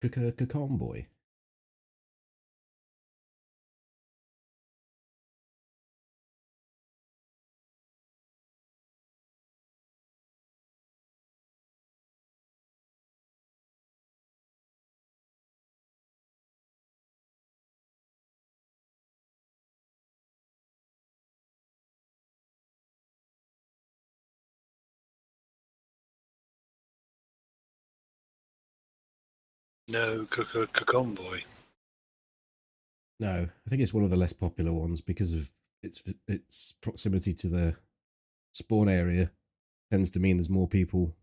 convoy. No, convoy. No, I think it's one of the less popular ones because of its proximity to the spawn area tends to mean there's more people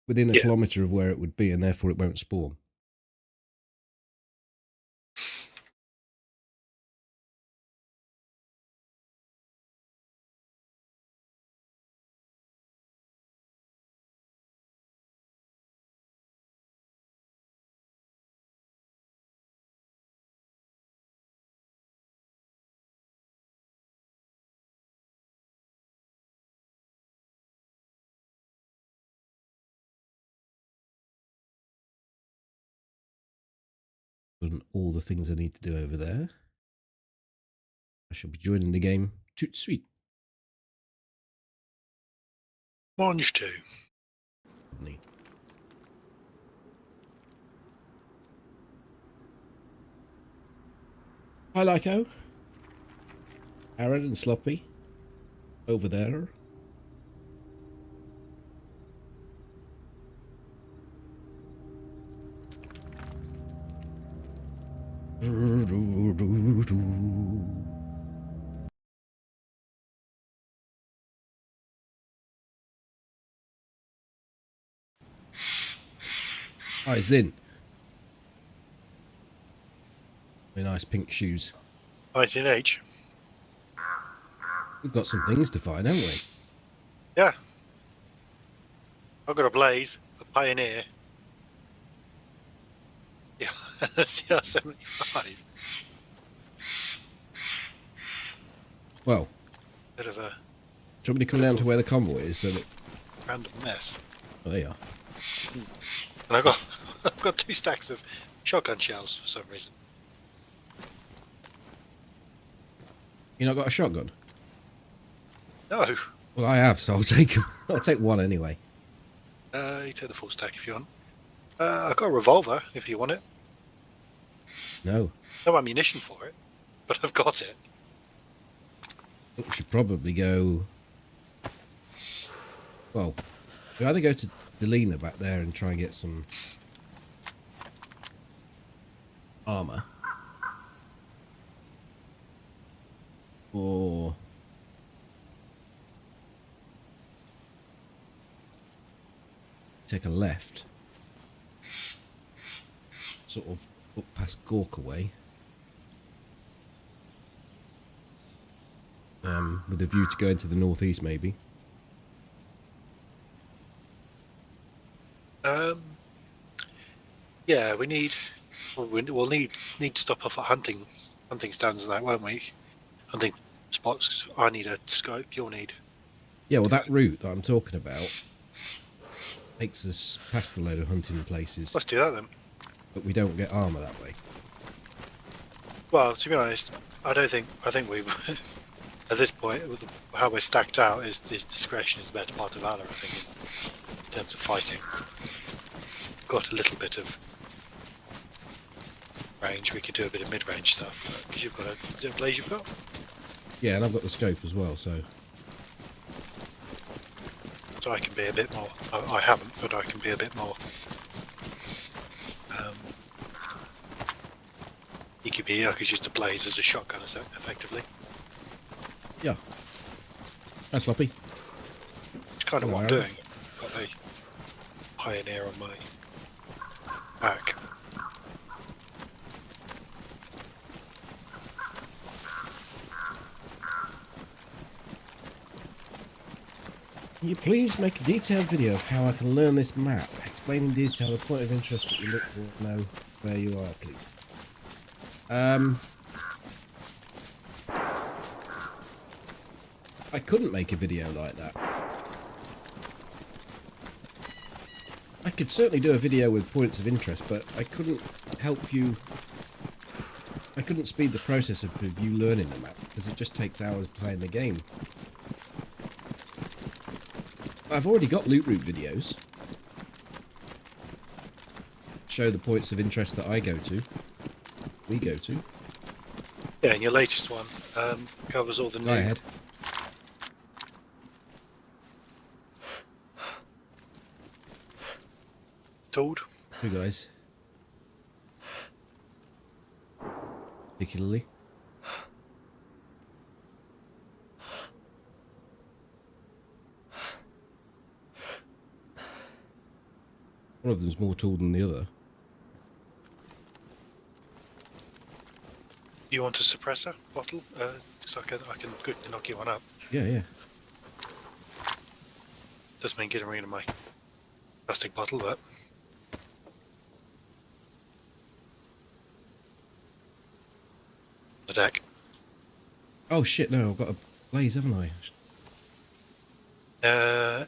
within a kilometre of where it would be, and therefore it won't spawn. And all the things I need to do over there. I shall be joining the game. Toot sweet. Mange too. Neat. Hi, Lyco. Aaron and Sloppy. Over there. Hi, Zin. Very nice pink shoes. ICNH. We've got some things to find, haven't we? Yeah. I've got a Blaze, a Pioneer. Yeah, CR75. Well, Bit of a... do you want me to come down to where the convoy is so that... random mess. Oh, there you are. And I've got 2 stacks of shotgun shells for some reason. You not got a shotgun? No. Well, I have, so I'll take I'll take one anyway. You take the full stack if you want. I've got a revolver if you want it. No. No ammunition for it, but I've got it. We should probably go... Well, we either go to Delina back there and try and get some armour, or take a left, sort of up past Gorka way, with a view to go into the northeast maybe. Yeah, we'll need to stop off at hunting stands and that, won't we? Hunting spots. I need a scope. You'll need. Yeah, well, that route that I'm talking about takes us past a load of hunting places. Let's do that then. But we don't get armour that way. Well, to be honest, I think we at this point, with how we're stacked out, is discretion is the better part of valor. I think in terms of fighting, got a little bit of range. We could do a bit of mid-range stuff because you've got a Blaze. You've got. Yeah, and I've got the scope as well, so I can be a bit more. I haven't, but I can be a bit more. You could be. I could use the Blaze as a shotgun, effectively. Yeah. Hi, Sloppy. It's kind of what I'm doing. Got a Pioneer on my back. Can you please make a detailed video of how I can learn this map? Explain in detail the point of interest that you look for to know where you are, please. I couldn't make a video like that. I could certainly do a video with points of interest, but I couldn't help you. I couldn't speed the process of you learning the map, because it just takes hours playing the game. I've already got loot route videos. Show the points of interest that I go to. We go to. Yeah, and your latest one covers all the Go new... ahead. Told. You guys. Particularly. One of them's more tooled than the other. You want a suppressor bottle? So I can quickly knock you one up. Yeah, yeah. Doesn't mean getting rid of my plastic bottle, but... The deck. Oh shit, no, I've got a blaze, haven't I?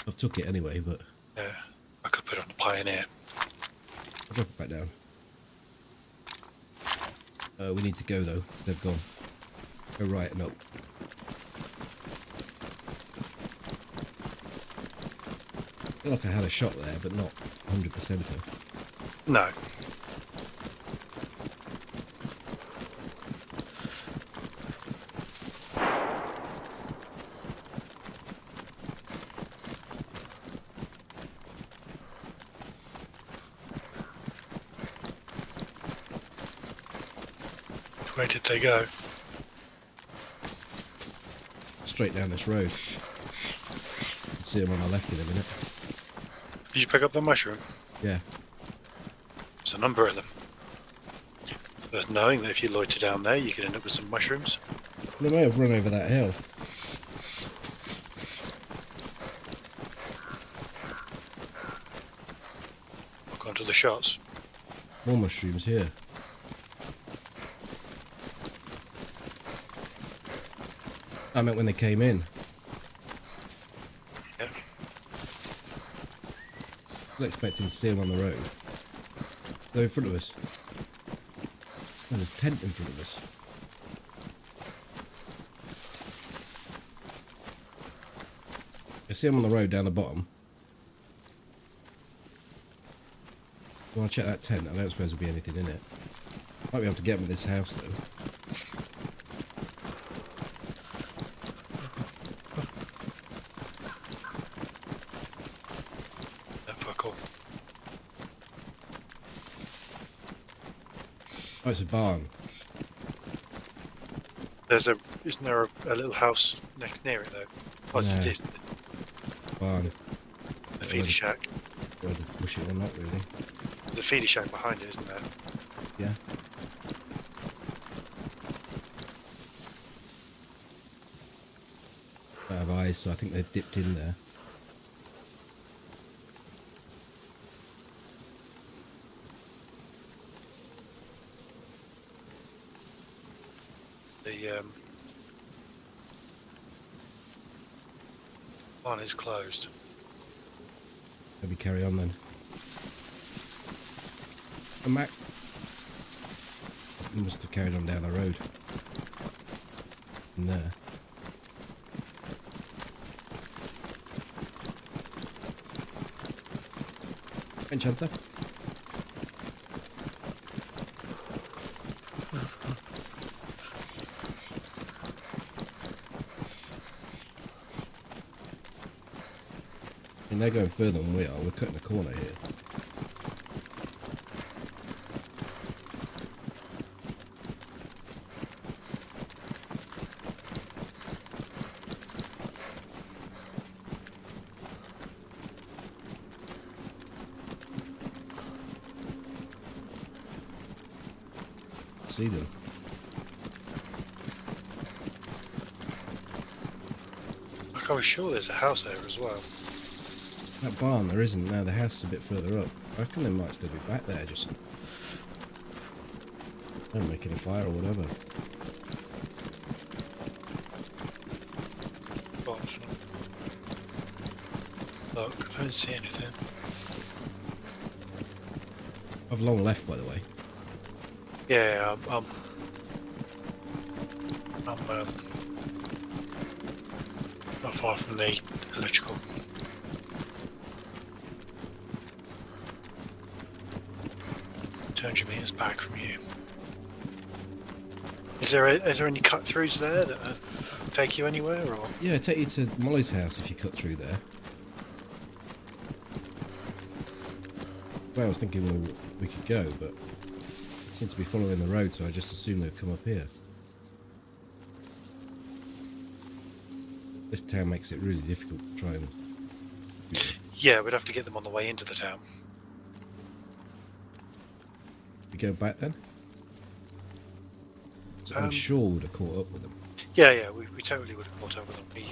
I've took it anyway, but... I could put it on the Pioneer. I'll drop it back down. We need to go though, because they've gone. Go right and up. I feel like I had a shot there, but not 100% though. No. Where did they go? Straight down this road. I'll see them on my left in a minute. Did you pick up the mushroom? Yeah. There's a number of them. But knowing that if you loiter down there, you could end up with some mushrooms. They may have run over that hill. Look onto the shots. More mushrooms here. I meant when they came in. Yeah. I was expecting to see them on the road. They're in front of us. Oh, there's a tent in front of us. I see them on the road down the bottom. You want to check that tent? I don't suppose there'll be anything in it. Might be able to get them at this house though. Cool. Oh, it's a barn. Isn't there a little house near it though? Oh, No. it is. Barn. The feeder shack. Whether to push it or not, really. There's a feeder shack behind it, isn't there? Yeah. I have eyes, so I think they've dipped in there. The barn is closed. Maybe carry on then. And Mac. He must have carried on down the road. In there. Enchanter. And they're going further than we are. We're cutting a corner here. See them. I was sure there's a house there as well. That barn, there isn't. No, the house is a bit further up. I reckon they might still be back there, just... They're making a fire or whatever. look. I don't see anything. I've long left, by the way. Yeah, I'm not far from the electrical. 200 meters back from you. Is there any cut throughs there that take you anywhere, or? Yeah, take you to Molly's house if you cut through there. Well, I was thinking we could go, but it seemed to be following the road, so I just assumed they'd come up here. This town makes it really difficult to try and... Yeah, we'd have to get them on the way into the town. We go back then? So I'm sure we'd have caught up with them. Yeah, we totally would have caught up with them.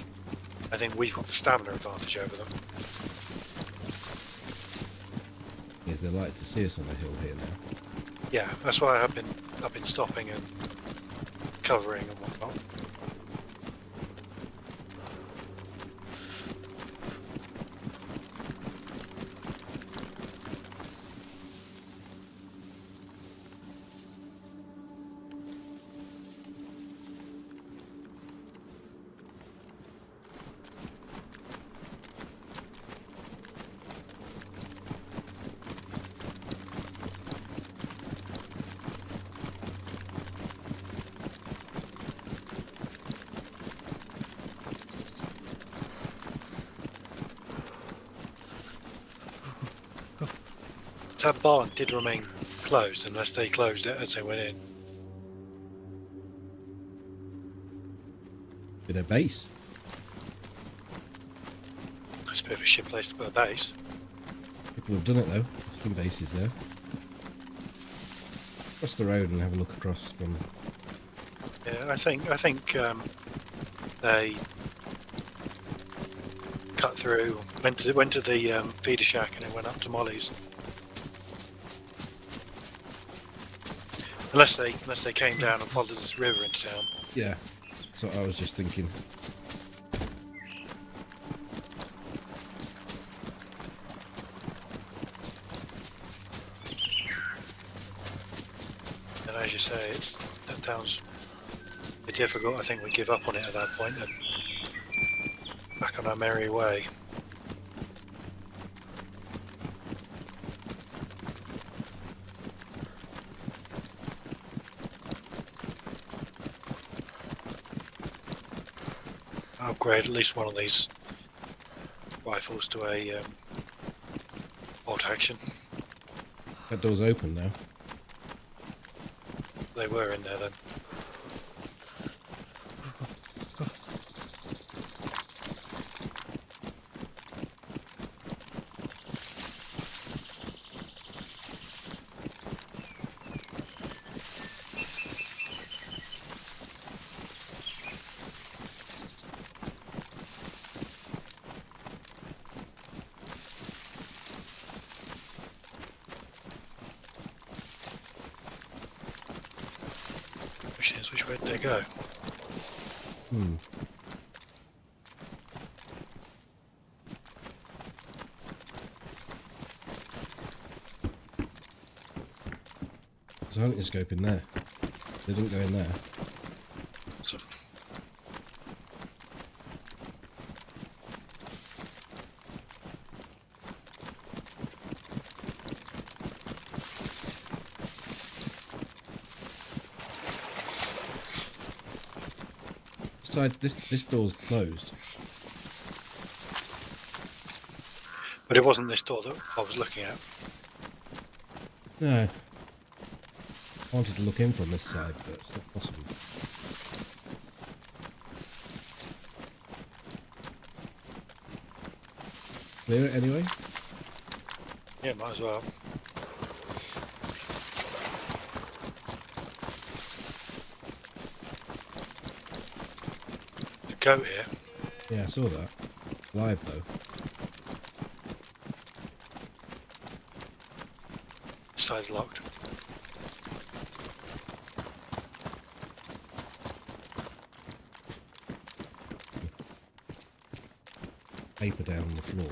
I think we've got the stamina advantage over them. Is they're likely to see us on the hill here now? Yeah, that's why I've been stopping and covering and whatnot. That barn did remain closed unless they closed it as they went in. With their base? It's a bit of a shit place to put a base. People have done it though. Some bases there. Cross the road and have a look across from... Yeah, I think they cut through, went to the feeder shack and then went up to Molly's. Unless they came down and followed this river into town. Yeah, that's what I was just thinking. And as you say, that town's a bit difficult. I think we give up on it at that point and back on our merry way. Upgrade at least one of these rifles to a bolt action. That door's open now. They were in there then. Which way did they go? There's a hunting scope in there. They didn't go in there. So, This door's closed. but it wasn't this door that I was looking at. No. I wanted to look in from this side, but it's not possible. Clear it anyway? Yeah, might as well. The goat here. Yeah, I saw that. Live though. The side's locked. Paper down on the floor.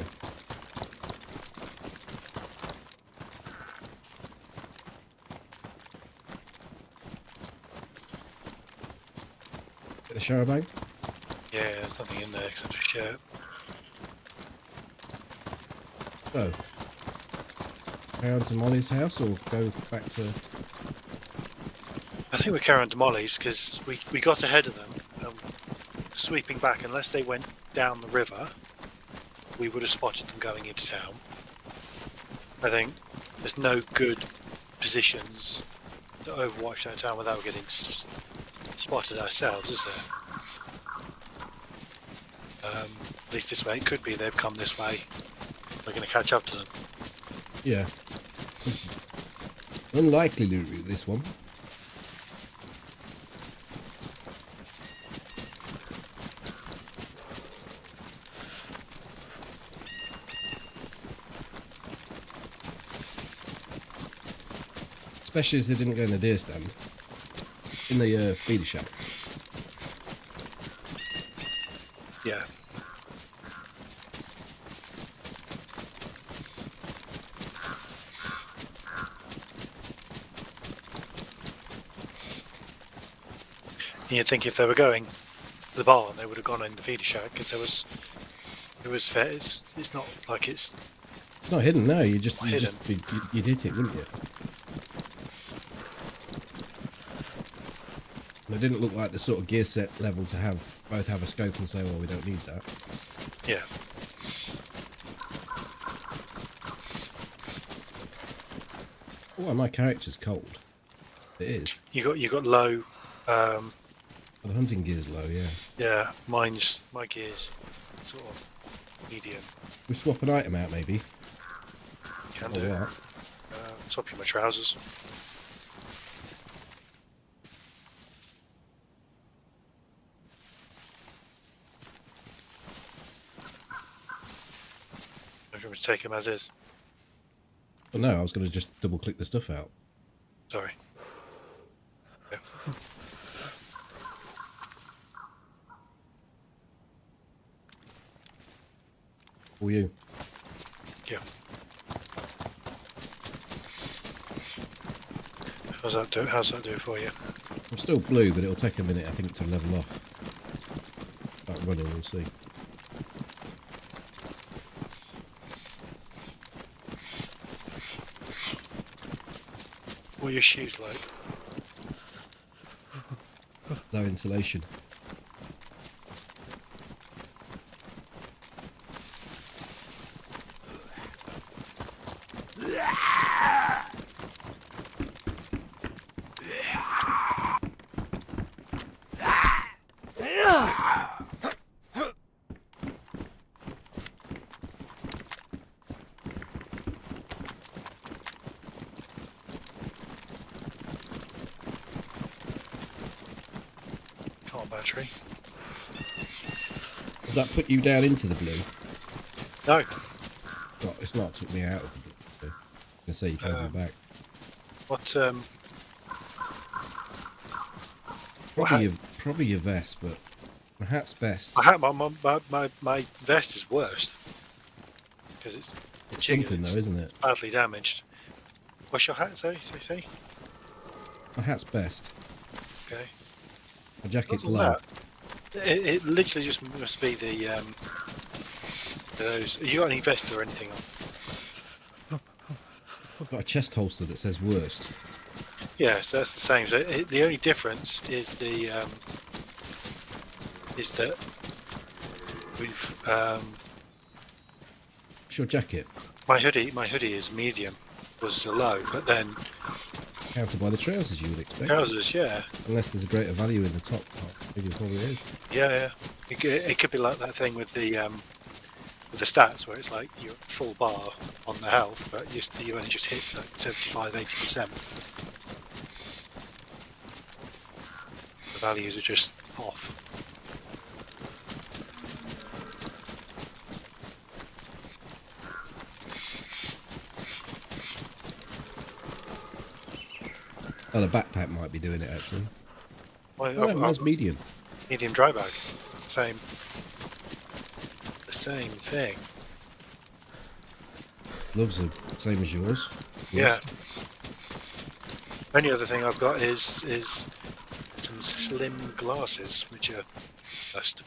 The shower bag? Yeah, there's nothing in there except a shirt. So, carry on to Molly's house or go back to... I think we're carrying on to Molly's because we got ahead of them. Sweeping back, unless they went down the river, we would have spotted them going into town. I think there's no good positions to overwatch that town without getting spotted ourselves, is there? At least this way. It could be they've come this way. We're going to catch up to them. Yeah. Unlikely to route this one. Especially as they didn't go in the deer stand. In the feeder shack. Yeah. And you'd think if they were going to the barn, they would have gone in the feeder shack because it was fair. It's not like it's not hidden, no. You'd hit it, wouldn't you? It didn't look like the sort of gear set level to both have a scope and say, well, we don't need that. Yeah. Oh, my character's cold. It is. You got low. Oh, the hunting gear's low, yeah. Yeah, my gear's sort of medium. We swap an item out, maybe. Can Or do. what? Swap you my trousers. I'm going to take him as is. Well, no, I was going to just double click the stuff out. Sorry. Yeah. For you. Yeah. How's that do it for you? I'm still blue, but it'll take a minute, I think, to level off. That running, we'll see. What are your shoes like? Low insulation. Battery. Does that put you down into the blue? No. Well, it's not took me out of the blue. So I'm going to say you can't go back. Probably your vest, but my hat's best. My vest is worse because it's something though, isn't it? Badly damaged. What's your hat say? My hat's best. Okay. My jacket's low. It literally just must be the those. You got any vest or anything on? I've got a chest holster that says worst. Yeah, so that's the same. So the only difference is that we've What's your jacket? my hoodie is medium, was low, but then Counted by the trousers, you would expect. trousers, yeah. Unless there's a greater value in the top part. Maybe it probably is. Yeah. It could be like that thing with the stats where it's like you're at full bar on the health, but you only just hit like 75-80%. The values are just off. Oh, the backpack might be doing it actually. Well, Oh, no, mine's medium. medium dry bag, the same thing. Gloves are the same as yours. Yeah. Only other thing I've got is some slim glasses, which are just.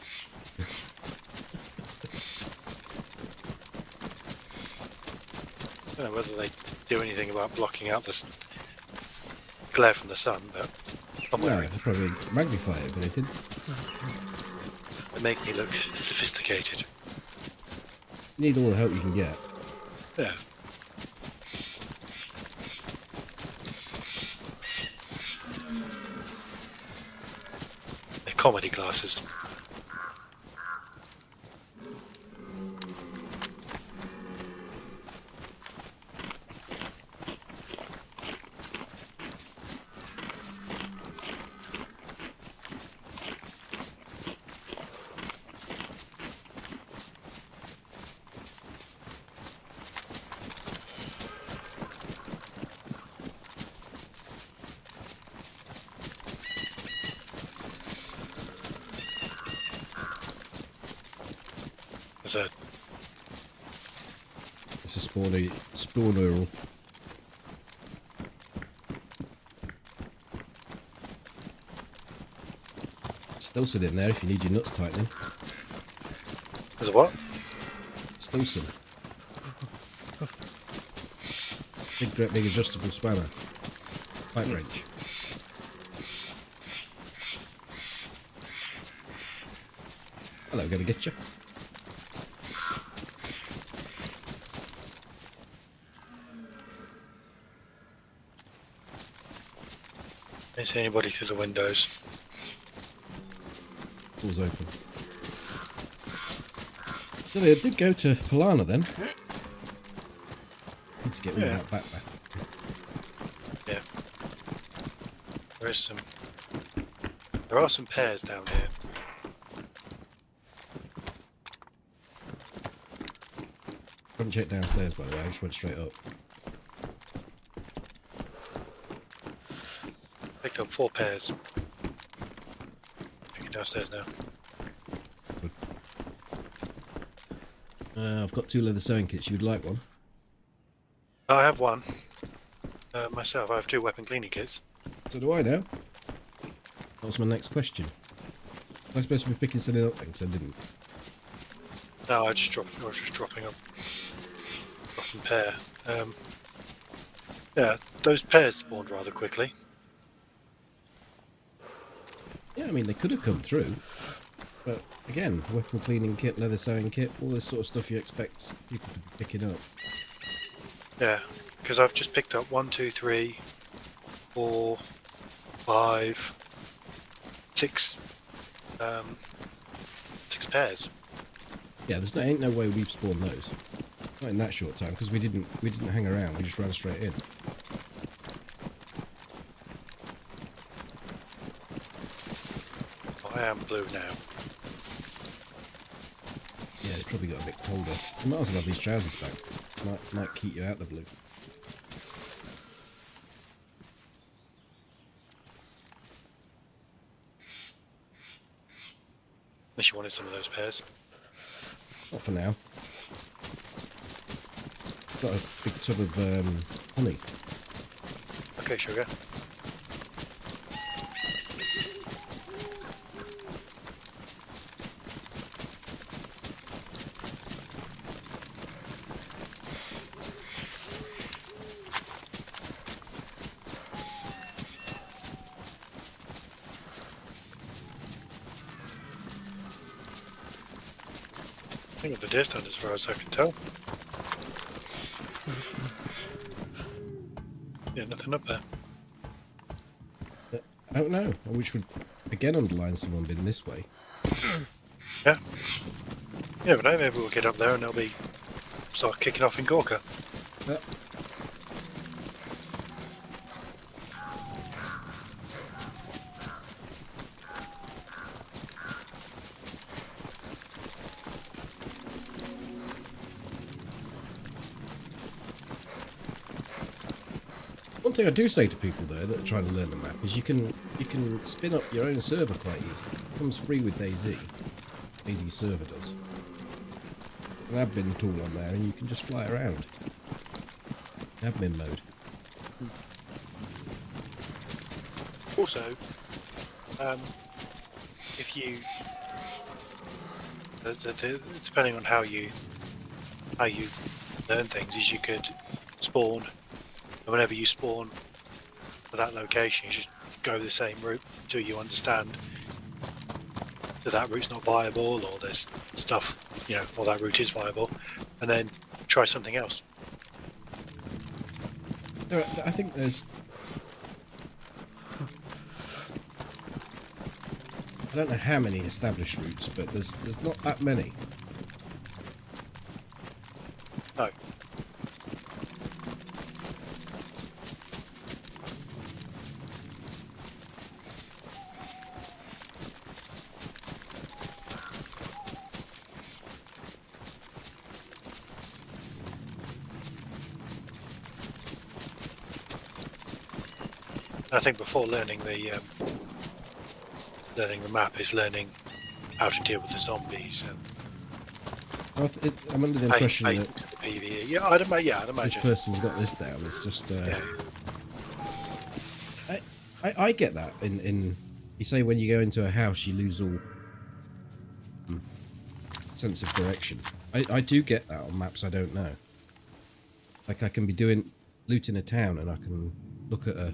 I don't know whether they do anything about blocking out the glare from the sun, but I'm No, wondering. they probably magnify it if anything. They make me look sophisticated. You need all the help you can get. Yeah. They're comedy glasses. There's a It's a spawner. Still sit in there if you need your nuts tightening. there's a what? Still some. Big adjustable spanner. Pipe wrench. Hello, gonna get you. Don't see anybody through the windows. Doors open. So they did go to Polana then. Need to get rid of that backpack. Yeah. There are some pears down here. Haven't checked downstairs by the way, I just went straight up. Picked up 4 pears. Picking downstairs now. I've got 2 leather sewing kits, you'd like one? I have one. Myself, I have 2 weapon cleaning kits. So do I now. That was my next question. Was I supposed to be picking something up then? Because I didn't. No, I was just dropping up. Dropping pear. Yeah, those pears spawned rather quickly. Yeah, I mean, they could have come through. But again, weapon cleaning kit, leather sewing kit, all this sort of stuff you expect people to be picking up. Yeah, because I've just picked up 1, 2, 3, 4, 5, 6, 6 pairs. Yeah, ain't no way we've spawned those. Not in that short time, because we didn't hang around, we just ran straight in. I am blue now. Yeah, it's probably got a bit colder. You might as well have these trousers back. Might keep you out the blue. Unless you wanted some of those pears. Not for now. Got a big tub of honey. Okay, sugar. I think of the deer stand as far as I can tell. Yeah, nothing up there. I don't know, which would again underline someone been this way. Yeah. Yeah, but maybe we'll get up there and they'll be start kicking off in Gorka. One thing I do say to people though that are trying to learn the map is you can spin up your own server quite easily. It comes free with DayZ. DayZ server does. An admin tool on there and you can just fly around. Admin mode. Also, If you, depending on how you learn things, is you could spawn, and whenever you spawn for that location, you just go the same route until you understand that that route's not viable, or there's stuff, you know, or that route is viable, and then try something else. I think there's... I don't know how many established routes, but there's not that many. No. I think before learning the map is learning how to deal with the zombies and I'm under the impression that the PvE. Yeah, I'd imagine. this person's got this down. It's just... Yeah. I get that. In you say when you go into a house, you lose all sense of direction. I do get that on maps I don't know. Like I can be looting a town, and I can look at a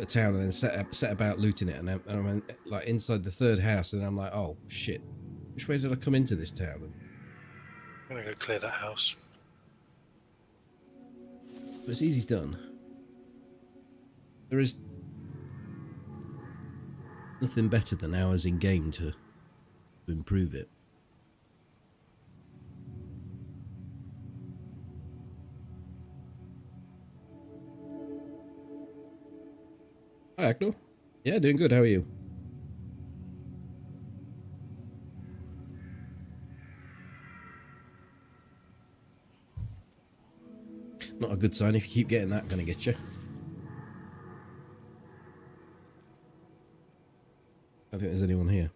town and then set about looting it, and I'm like inside the third house, and I'm like, oh shit, which way did I come into this town? I'm gonna go clear that house. But it's easy done. There is nothing better than hours in game to improve it. Hi, Agno. Yeah, doing good. How are you? Not a good sign if you keep getting that. Gonna get you. I don't think there's anyone here.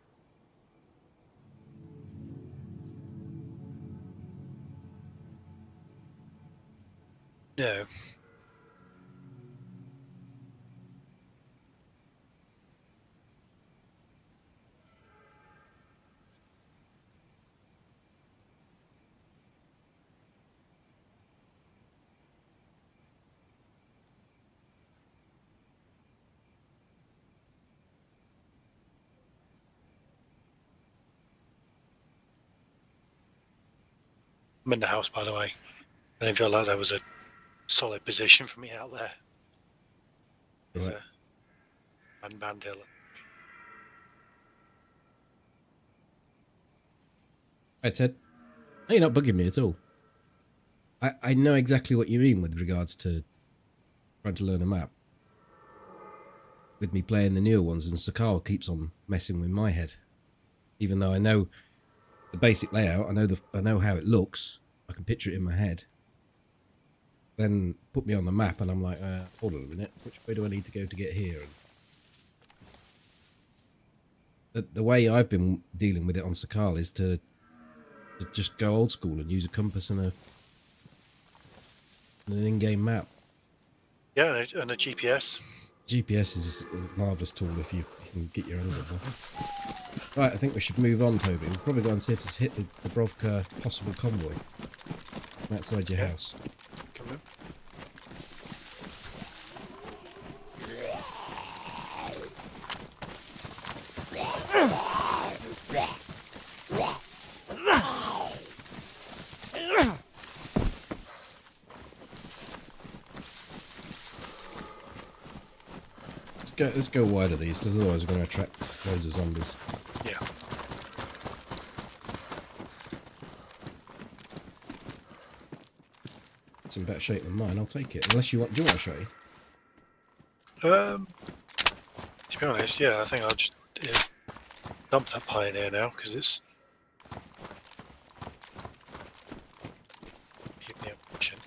No. I'm in the house, by the way. I didn't feel like there was a solid position for me out there. There's Right. a band hill. Hi, Ted. No, you're not bugging me at all. I know exactly what you mean with regards to trying to learn a map. With me playing the newer ones, and Sakal keeps on messing with my head. Even though I know the basic layout, I know how it looks. I can picture it in my head. Then put me on the map, and I'm like, hold on a minute, which way do I need to go to get here? And the way I've been dealing with it on Sakal is to just go old school and use a compass and an in-game map. Yeah, and a GPS. GPS is a marvellous tool if you can get your hands on one. Right, I think we should move on, Toby. We've probably got to see if it's hit the Brovka possible convoy outside your house. Come on. Let's go wide of these, because otherwise we're going to attract loads of zombies. Yeah. It's in better shape than mine. I'll take it. Unless you want. Do you want to show you? To be honest, yeah, I think I'll just dump that Pioneer now, because it's keep the option.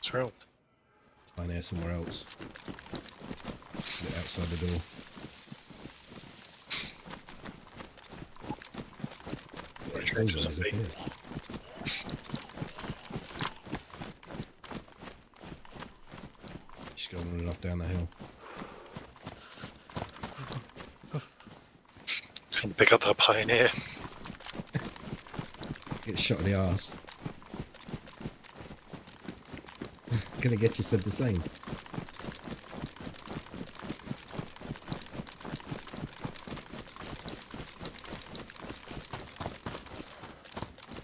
What's wrong? Line air somewhere else. Get outside the door. Yeah, it's those guys up here. Just go running off down the hill. Trying to pick up that pioneer. Get shot in the arse. Gonna get you said the same.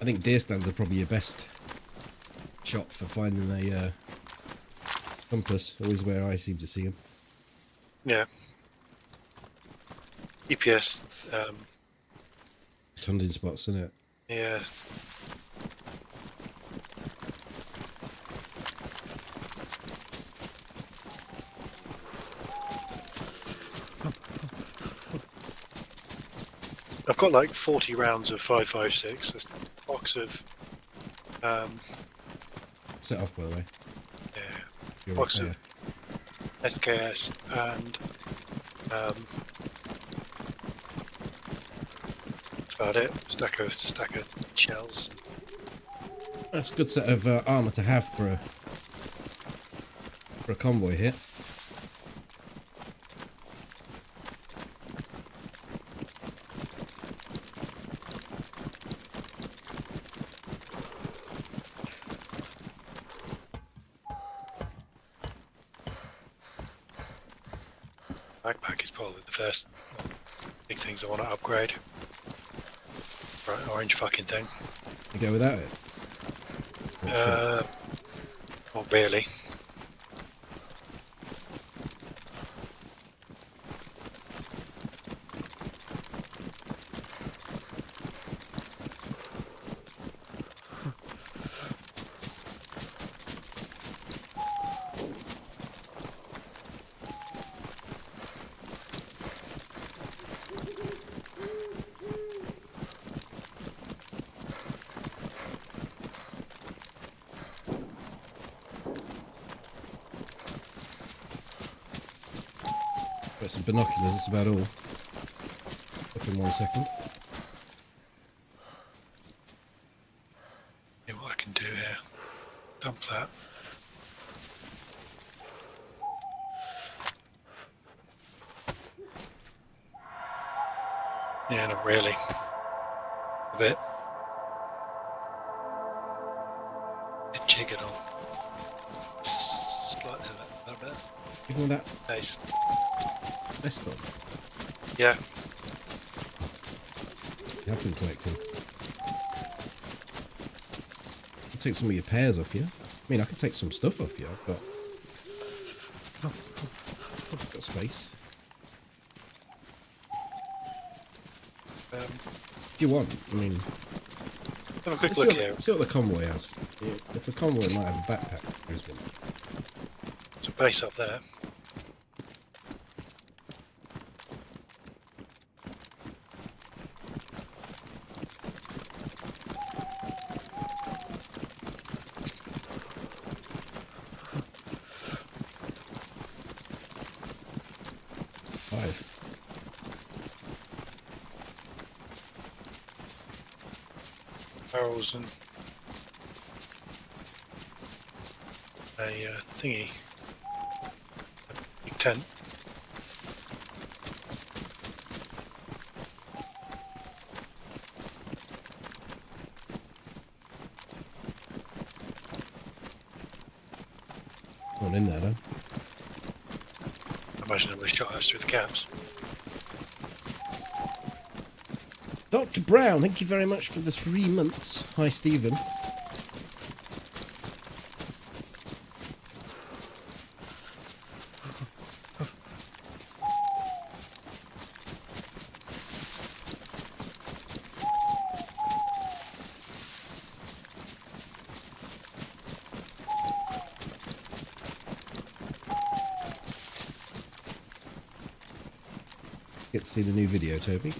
I think deer stands are probably your best shot for finding a compass. Always where I seem to see them. Yeah. EPS. Tunding spots, isn't it? Yeah. I've got like 40 rounds of 5.56, a box of Set off, by the way. yeah, You're box right of SKS and that's about it. Stack of shells. That's a good set of armour to have for a convoy here. Backpack is probably the first big things I want to upgrade. Right, orange fucking thing. You go without it? Not really. Got some binoculars, that's about all. Up in 1 second. See what I can do here. Dump that. Yeah, not really. A bit. Bit jiggered on. Slightly a little bit. Even with that Nice. vest on, Yeah. you have been collecting. I'll take some of your pairs off you. I mean, I can take some stuff off you. I've got space. If you want, I mean, Have a quick see look what, here. see what the convoy has. If the convoy might have a backpack, there's one. There's a base up there. Barrels and a thingy. A big tent. Not in there though. I imagine it would have shot us through the caps. Dr. Brown, thank you very much for the 3 months. Hi, Stephen. Get to see the new video, Toby.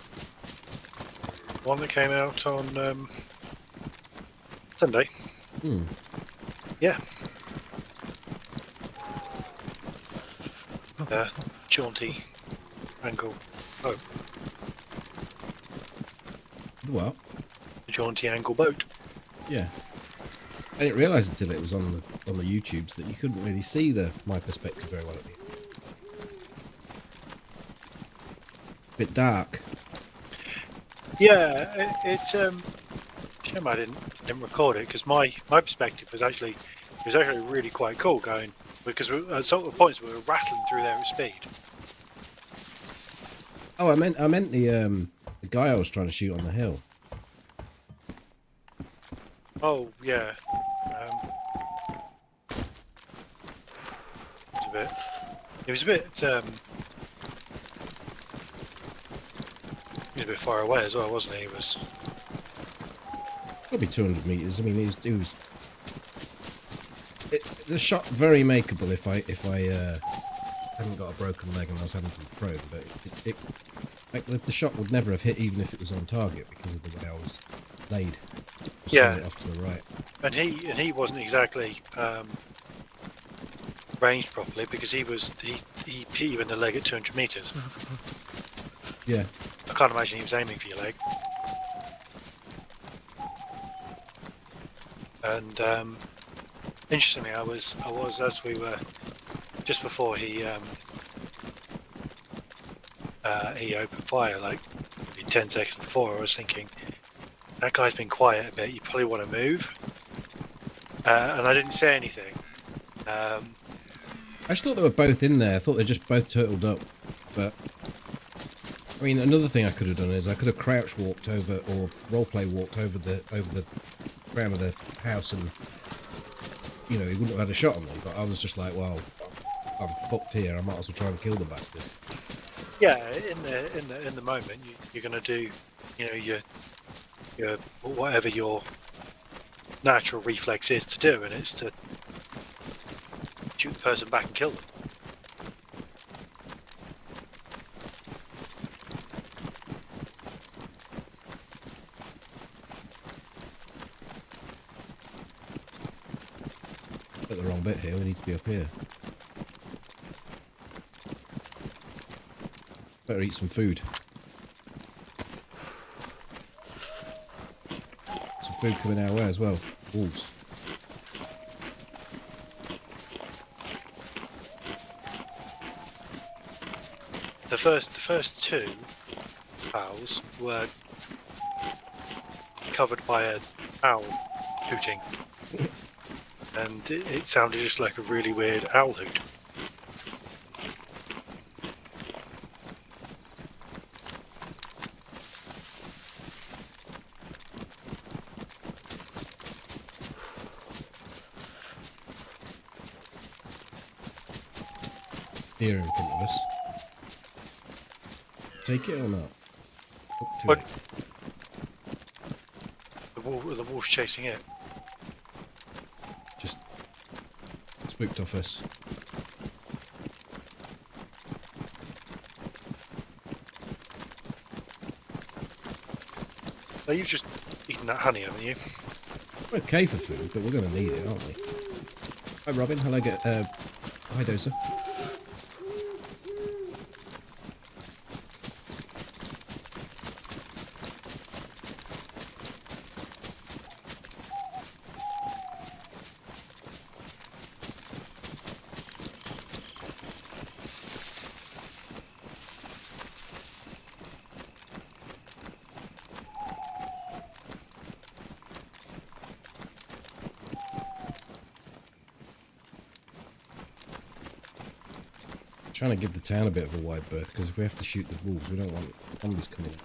One that came out on Sunday. Hmm. Yeah. jaunty angle. Oh, What? the jaunty angle boat. Yeah. I didn't realise until it was on the YouTubes that you couldn't really see my perspective very well at the end. Bit dark. Yeah, shame I didn't record it because my perspective was actually really quite cool going because at some points we were rattling through there at speed. Oh, I meant the guy I was trying to shoot on the hill. Oh yeah, it was a bit he was a bit far away as well, wasn't he? He was Probably 200 meters. I mean, the shot very makeable if I hadn't got a broken leg and I was having to be prone, but the shot would never have hit even if it was on target because of the way I was laid. Yeah. Off to the right. And he wasn't exactly ranged properly because he hit you in the leg at 200 meters. Yeah. I can't imagine he was aiming for your leg. And interestingly, I was as we were just before he opened fire, like maybe 10 seconds before. I was thinking that guy's been quiet a bit. You probably want to move. And I didn't say anything. I just thought they were both in there. I thought they just both turtled up, but I mean, another thing I could have done is I could have crouch walked over or roleplay walked over the ground of the house, and you know he wouldn't have had a shot on me. But I was just like, well, I'm fucked here. I might as well try and kill the bastard. Yeah, in the moment, you're gonna do, you know, your whatever your natural reflex is to do, and it's to shoot the person back and kill them. At the wrong bit here. We need to be up here. Better eat some food. Some food coming our way as well. Wolves. The first two owls were covered by an owl hooting, and it sounded just like a really weird owl hoot. Here in front of us. Take it or not? Up to What? it. The wolf's chasing it. Just spooked off us. Oh, you've just eaten that honey, haven't you? We're okay for food, but we're going to need it, aren't we? Hi, Robin. Hello, hi, Dozer. Trying to give the town a bit of a wide berth because if we have to shoot the wolves, we don't want zombies coming in.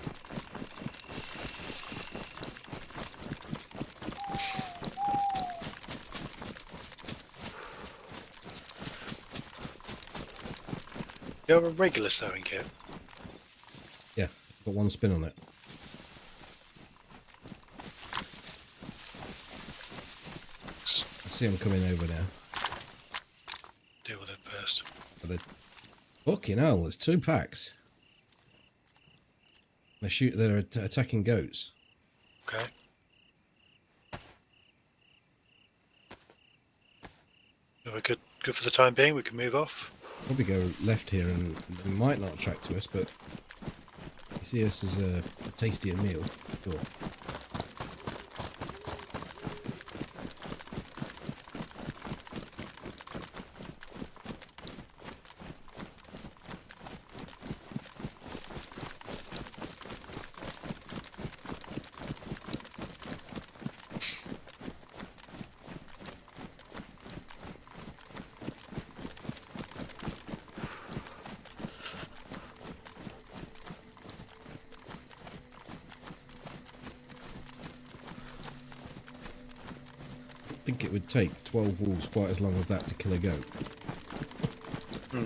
You have a regular sewing kit. Yeah, got one spin on it. I see them coming over now. Deal with it first. Fucking hell, there's 2 packs. They're attacking goats. Okay. Are we good for the time being? We can move off. Probably go left here and they might not attract to us, but you see us as a tastier meal. Sure. I think it would take 12 wolves quite as long as that to kill a goat. Hmm.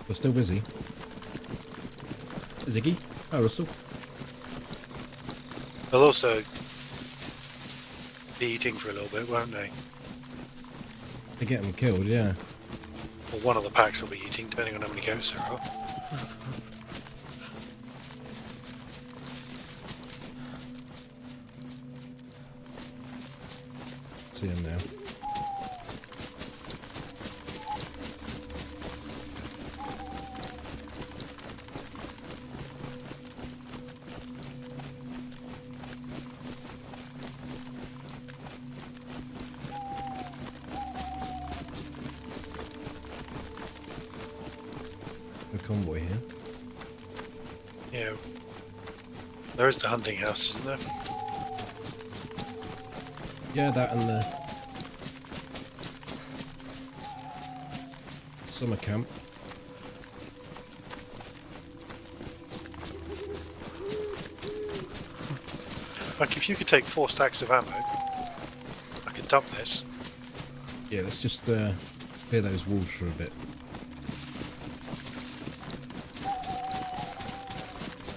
We're still busy. Ziggy? Oh, Russell. They'll also be eating for a little bit, won't they? They get them killed, yeah. Or one of the packs will be eating, depending on how many goats there are. See them now. A convoy here. Yeah. There is the hunting house, isn't there? Yeah, that and the summer camp. Like, if you could take 4 stacks of ammo, I could dump this. Yeah, let's just clear those wolves for a bit.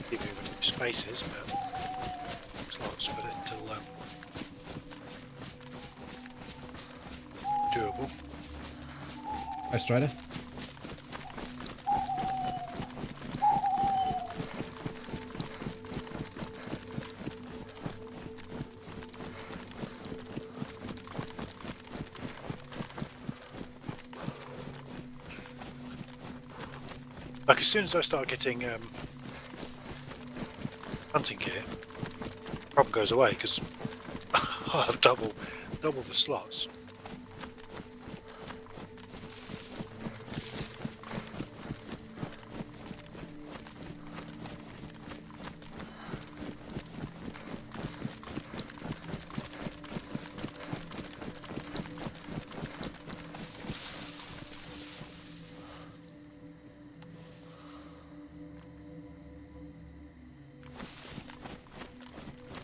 Keep moving spaces, but slots, but until doable. Hi, Strider. Like, as soon as I start getting hunting gear, the problem goes away because I'll have double the slots.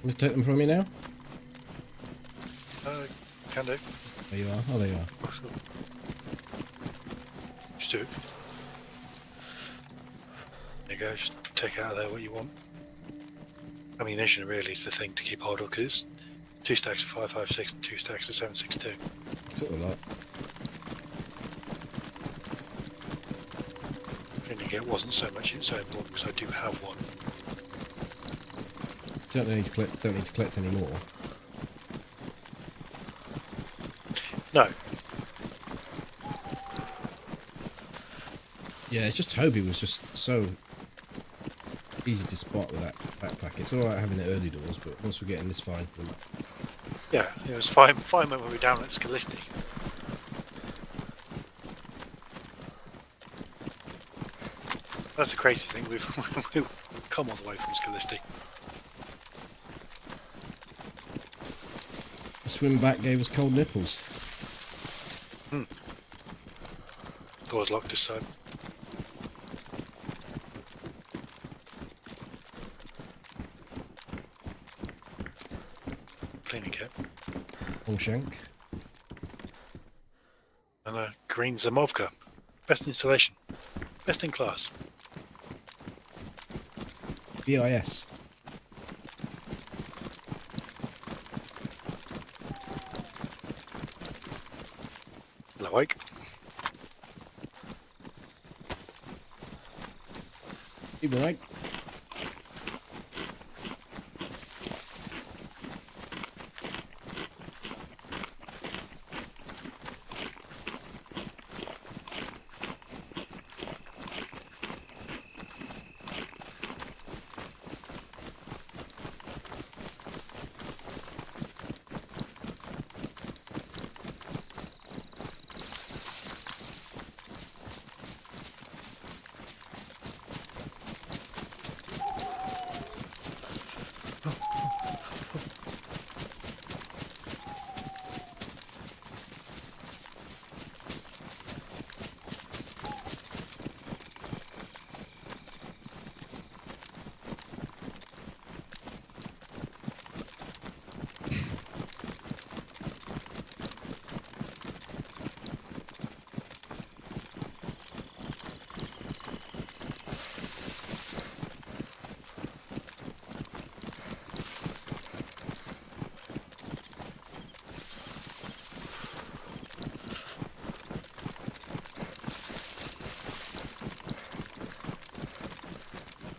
Let's take them from you now. Can do. There you are. Oh, there you are. Just do it. There you go, just take out of there what you want. Ammunition really is the thing to keep hold of because it's 2 stacks of 5.56 and 2 stacks of 7.62. Took a lot. Thinking it wasn't so much so important because I do have one. Don't need to collect any more. No. Yeah, it's just Toby was just so easy to spot with that backpack. It's alright having it early doors, but once we're getting this far into the map. Yeah, it was fine when we were down at Scalisti. That's the crazy thing, we've come all the way from Scalisti. The swim back gave us cold nipples. Door's locked this side. cleaning kit. Long shank. And a green Zamovka. Best installation. Best in class. BIS. Hello, Ike. Even right.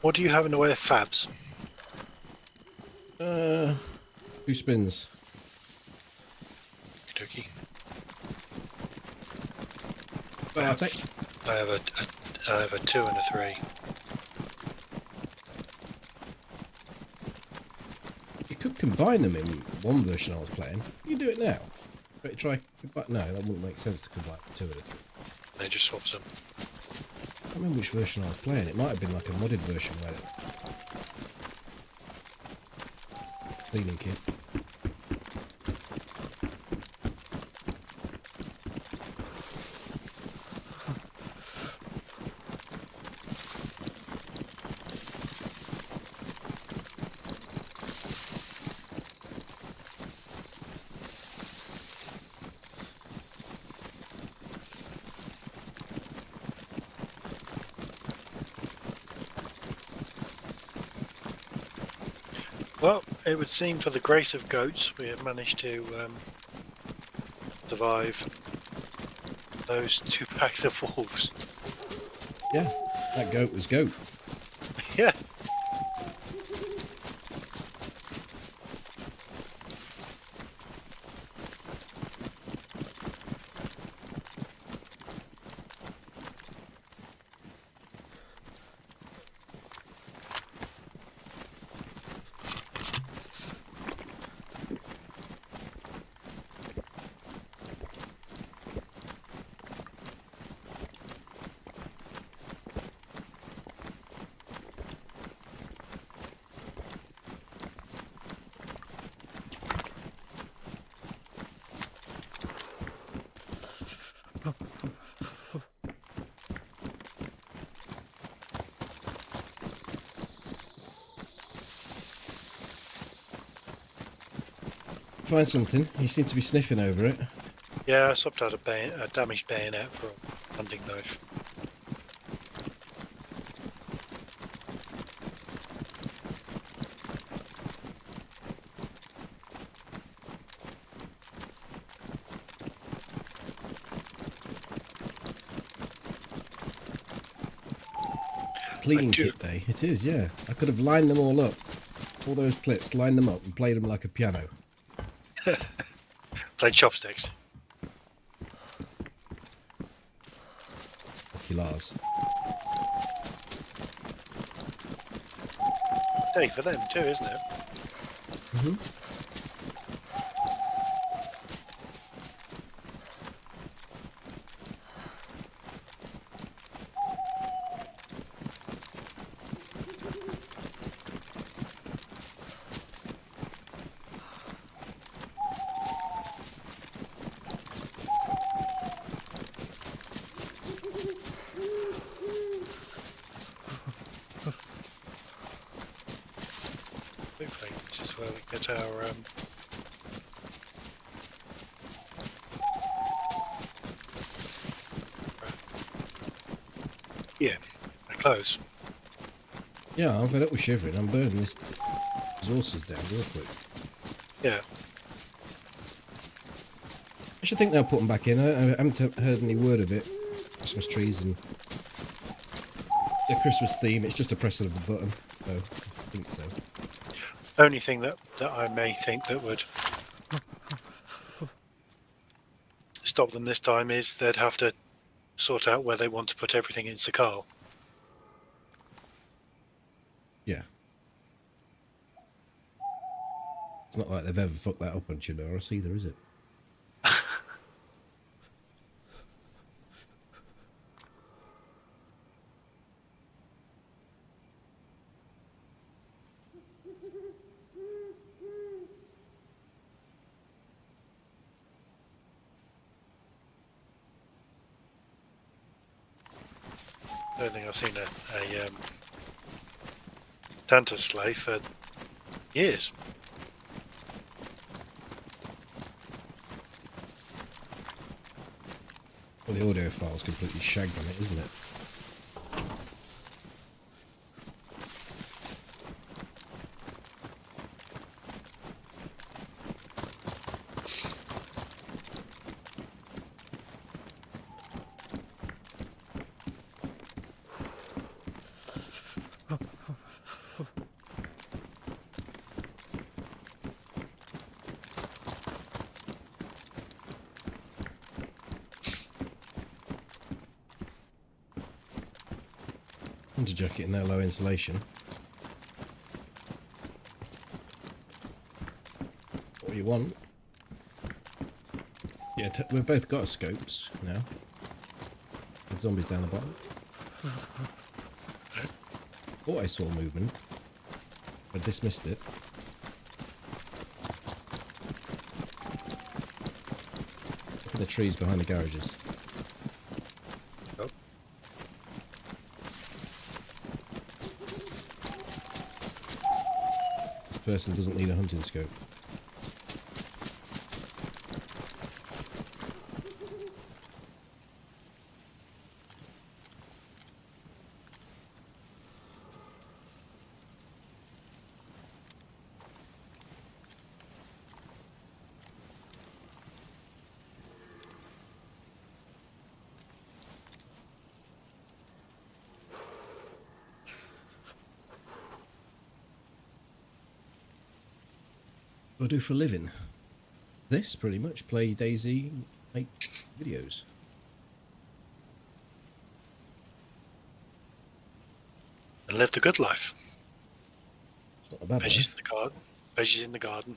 What do you have in the way of fabs? 2 spins. Okey-dokey. Well, I'll take. I have a 2 and a 3. You could combine them in one version I was playing. You do it now. But try. But no, that wouldn't make sense to combine 2 and a 3. They just swaps them. I can't remember which version I was playing. It might have been like a modded version where cleaning kit. Well, it would seem for the grace of goats we have managed to survive those 2 packs of wolves. Yeah, that goat was goat. Yeah. Find something. You seem to be sniffing over it. Yeah, I swapped out a damaged bayonet for a hunting knife. Cleaning kit day. It is, yeah. I could have lined them all up. All those clips, lined them up and played them like a piano. Played chopsticks. Lucky Lars. Day for them too, isn't it? Mm-hmm. Hopefully this is where we get our Yeah, they're close. Yeah, I'm fed up with shivering. I'm burning this resources down real quick. Yeah. I should think they'll put them back in. I haven't heard any word of it. Christmas trees and the Christmas theme. It's just a press of a button. So, I think so. Only thing that I may think that would stop them this time is they'd have to sort out where they want to put everything in Sakal. Yeah. It's not like they've ever fucked that up on Chernarus either, is it? I don't think I've seen a Tantus sleigh for years. Well, the audio file's completely shagged on it, isn't it? Winter jacket in there, low insulation. What do you want? Yeah, we've both got scopes now. The zombies down the bottom. Thought I saw movement. I dismissed it. Look at the trees behind the garages. Oh. This person doesn't need a hunting scope. What do I do for a living? This, pretty much. Play DayZ, make videos. And live the good life. It's not a bad Veggies life. in the garden. Veggies in the garden.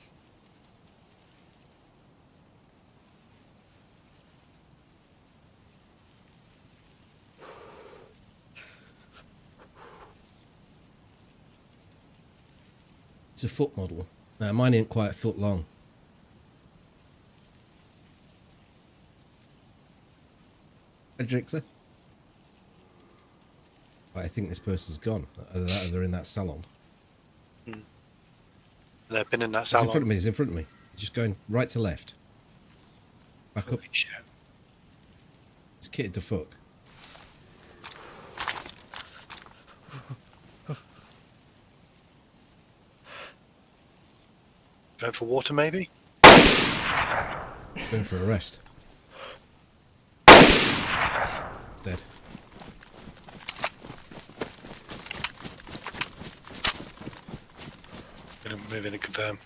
It's a foot model. Mine ain't quite a foot long. Adrixa? I think this person's gone. Either that or they're in that salon. They've been in that It's salon. in front of me, it's in front of me. It's just going right to left. Back up. Holy shit. It's kitted to fuck. Going for water, maybe? Going for a rest. It's dead. Gonna move in and confirm.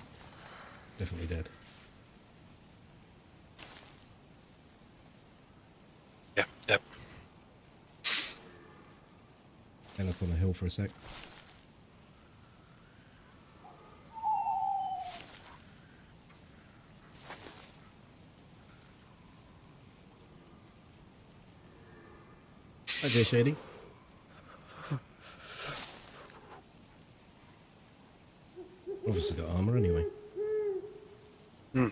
Definitely dead. Yeah, yep. End up on the hill for a sec. Hi, Jay Shady. Obviously got armour anyway. Hmm.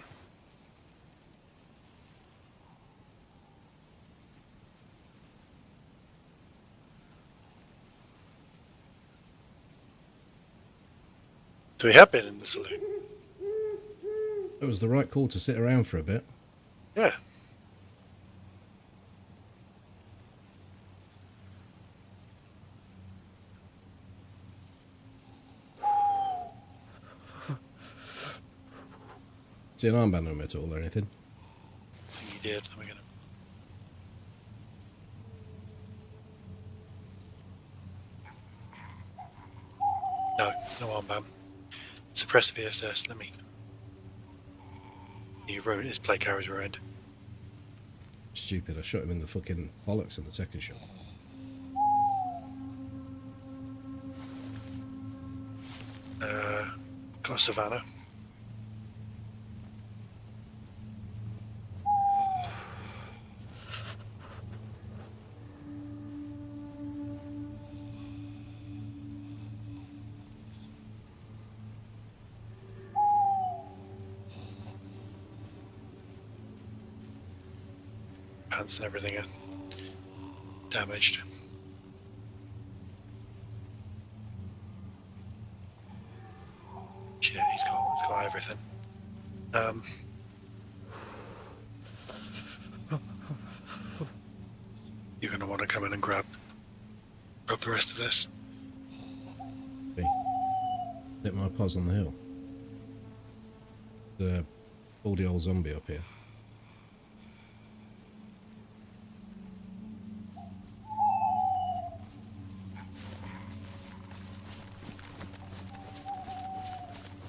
So we have been in the saloon. It was the right call to sit around for a bit. Yeah. See an armband on him at all or anything? I think he did. Let me get him. No, no armband. Suppress the VSS. Let me. He ruined his plate carriers ruined. Stupid, I shot him in the fucking bollocks in the second shot. Got a Savannah. Pants and everything are damaged. Shit, he's got everything. You're gonna want to come in and grab the rest of this. Okay. Lit my pause on the hill. The baldy old zombie up here.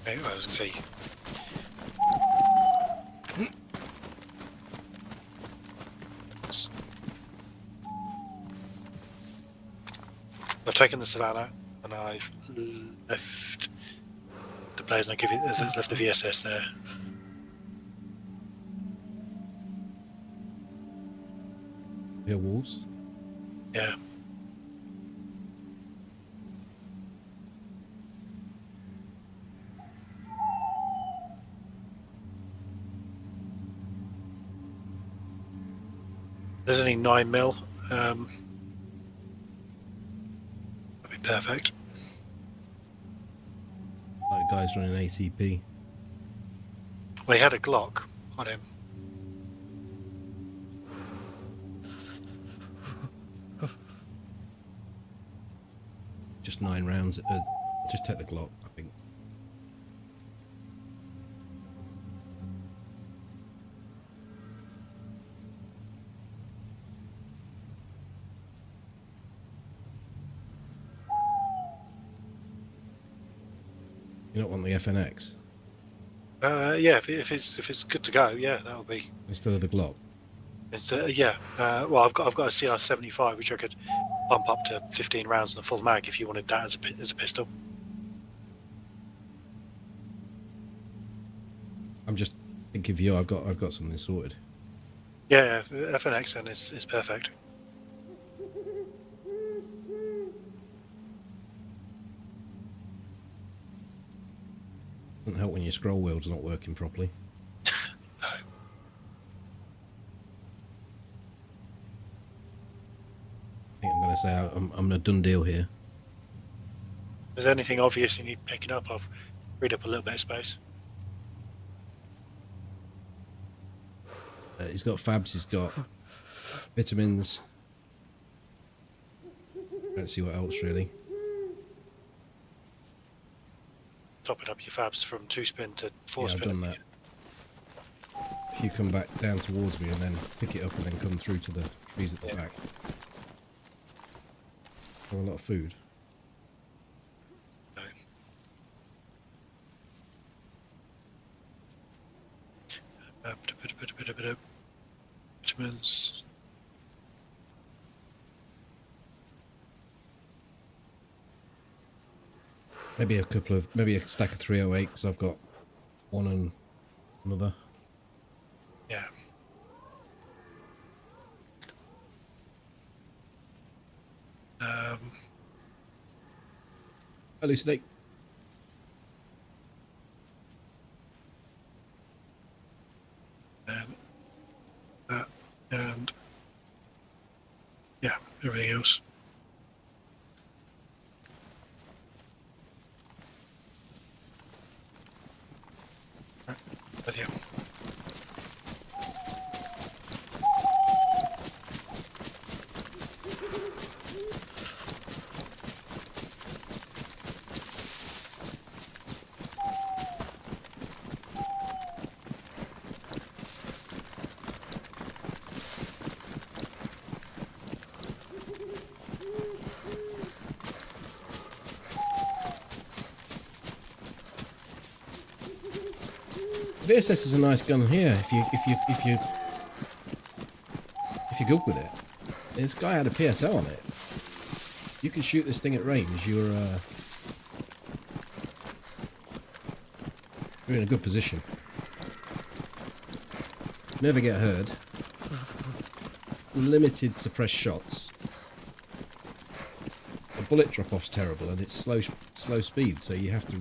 Okay, I was gonna say. I've taken the Savannah and I've left the Blaze and I give you left the VSS there. Here, wolves. Yeah. There's only 9mm. That'd be perfect. Like guys running ACP. Well, he had a Glock on him. Just 9 rounds. Just take the Glock, I think. You don't want the FNX? Yeah, if it's good to go, yeah, that'll be. Instead of the Glock? It's yeah. Well, I've got a CR75 which I could bump up to 15 rounds in a full mag if you wanted that as a pistol. I'm just thinking of you. I've got something sorted. Yeah, FNX then is perfect. Doesn't help when your scroll wheel's not working properly. No. I think I'm going to say I'm a done deal here. Is there anything obvious you need picking up? I've freed up a little bit of space. He's got fabs, he's got vitamins. Don't see what else really. Topping up your fabs from 2-spin to 4-spin. Yeah, I've done that. If you come back down towards me and then pick it up and then come through to the trees at the back. Have a lot of food. No. Vitamins. Maybe a stack of 308 because I've got one and another. Yeah. Hallucinate. And that, and yeah, everything else. Right, with you. VSS is a nice gun here if you're good with it. This guy had a PSL on it. You can shoot this thing at range. You're in a good position. Never get hurt. Limited suppressed shots. The bullet drop off's terrible, and it's slow speed, so you have to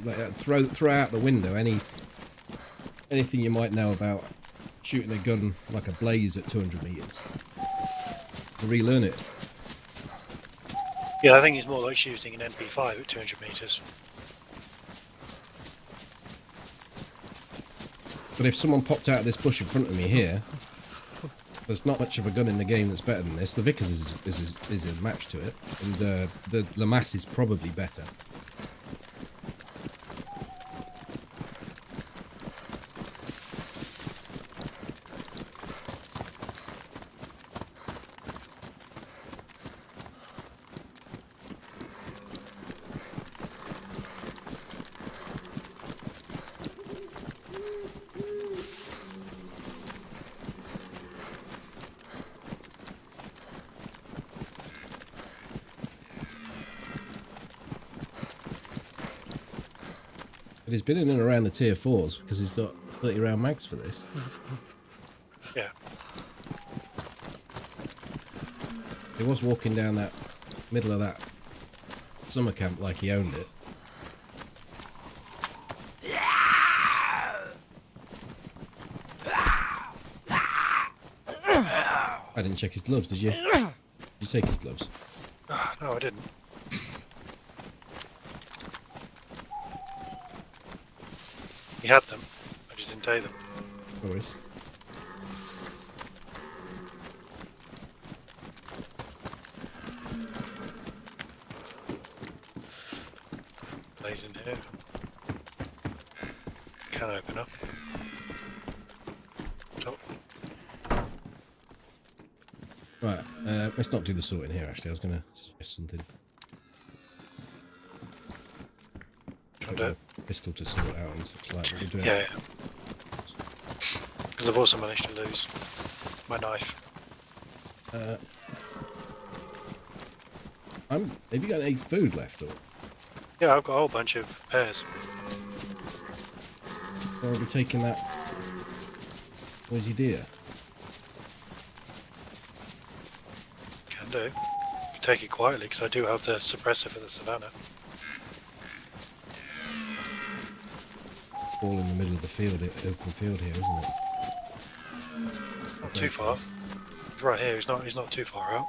like throw out the window anything you might know about shooting a gun like a blaze at 200 meters. Relearn it. Yeah, I think it's more like shooting an MP5 at 200 meters. But if someone popped out of this bush in front of me here, there's not much of a gun in the game that's better than this. The Vickers is a match to it, and the Lamas is probably better. But he's been in and around the tier 4s because he's got 30 round mags for this. Yeah. He was walking down that middle of that summer camp like he owned it. I didn't check his gloves, did you? Did you take his gloves? No, I didn't. He had them. I just didn't take them. No worries. Lays in here. Can open up. Top. Right, let's not do the sorting here actually, I was going to suggest something. Got it. Pistol to sort out and such like. We'll do it. Yeah. Because I've also managed to lose my knife. Have you got any food left, or Yeah, I've got a whole bunch of pears. are we taking that noisy deer? Can do. Take it quietly because I do have the suppressor for the savannah. All in the middle of the field, open field here, isn't it? Not too far. He's right here. He's not too far out.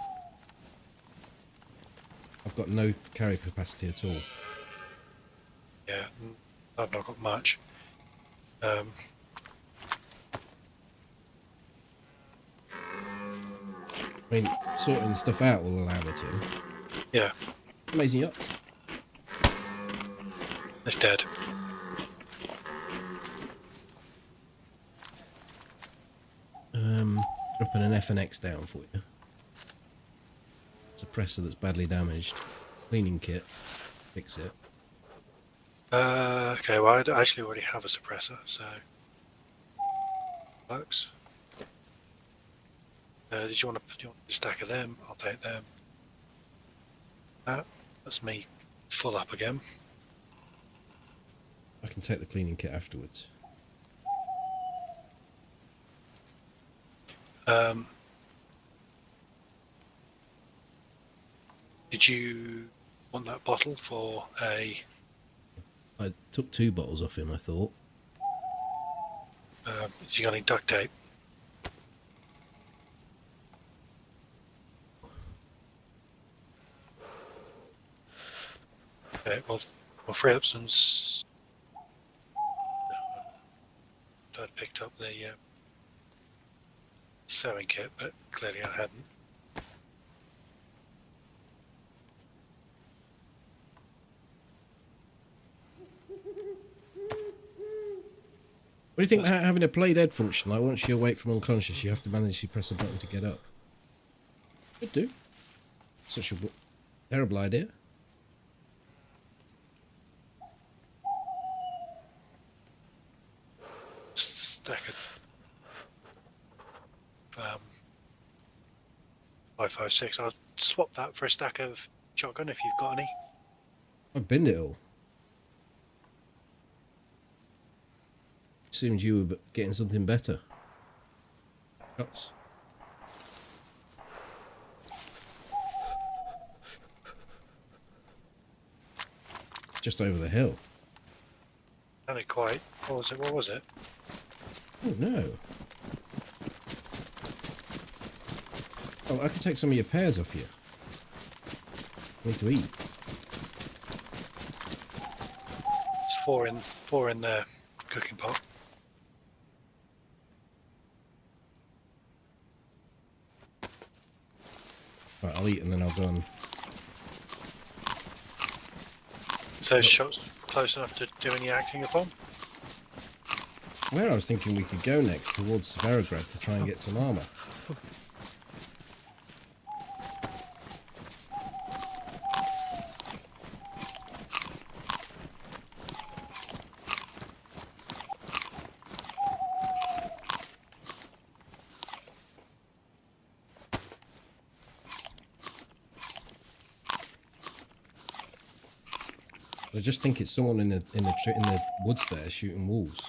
I've got no carry capacity at all. Yeah, I've not got much. I mean, sorting stuff out will allow me to. Yeah, Amazing yachts. it's dead. Dropping an FNX down for you. Suppressor that's badly damaged. Cleaning kit. Fix it. Okay, well, I actually already have a suppressor, so works. Did you want a stack of them? I'll take them. That's me full up again. I can take the cleaning kit afterwards. Did you want that bottle for a... I took 2 bottles off him, I thought. Have you got any duct tape? Okay, well free up some... I'd picked up the sewing kit, but clearly I hadn't. What do you think about having a play dead function? Like once you awake from unconscious, you have to manage to press a button to get up. Could do. Such a terrible idea. stack of 5.56. I'll swap that for a stack of shotgun if you've got any. I've binned it all. Assumed you were getting something better. Shots. Just over the hill. Only quite. What was it? What was it? Oh no. Oh, I could take some of your pears off you. I need to eat. It's four in the cooking pot. Right, I'll eat and then I'll go and... So those shots close enough to do any acting upon? Where I was thinking we could go next, towards Severograd, to try and get some armour. I just think it's someone in the woods there shooting wolves.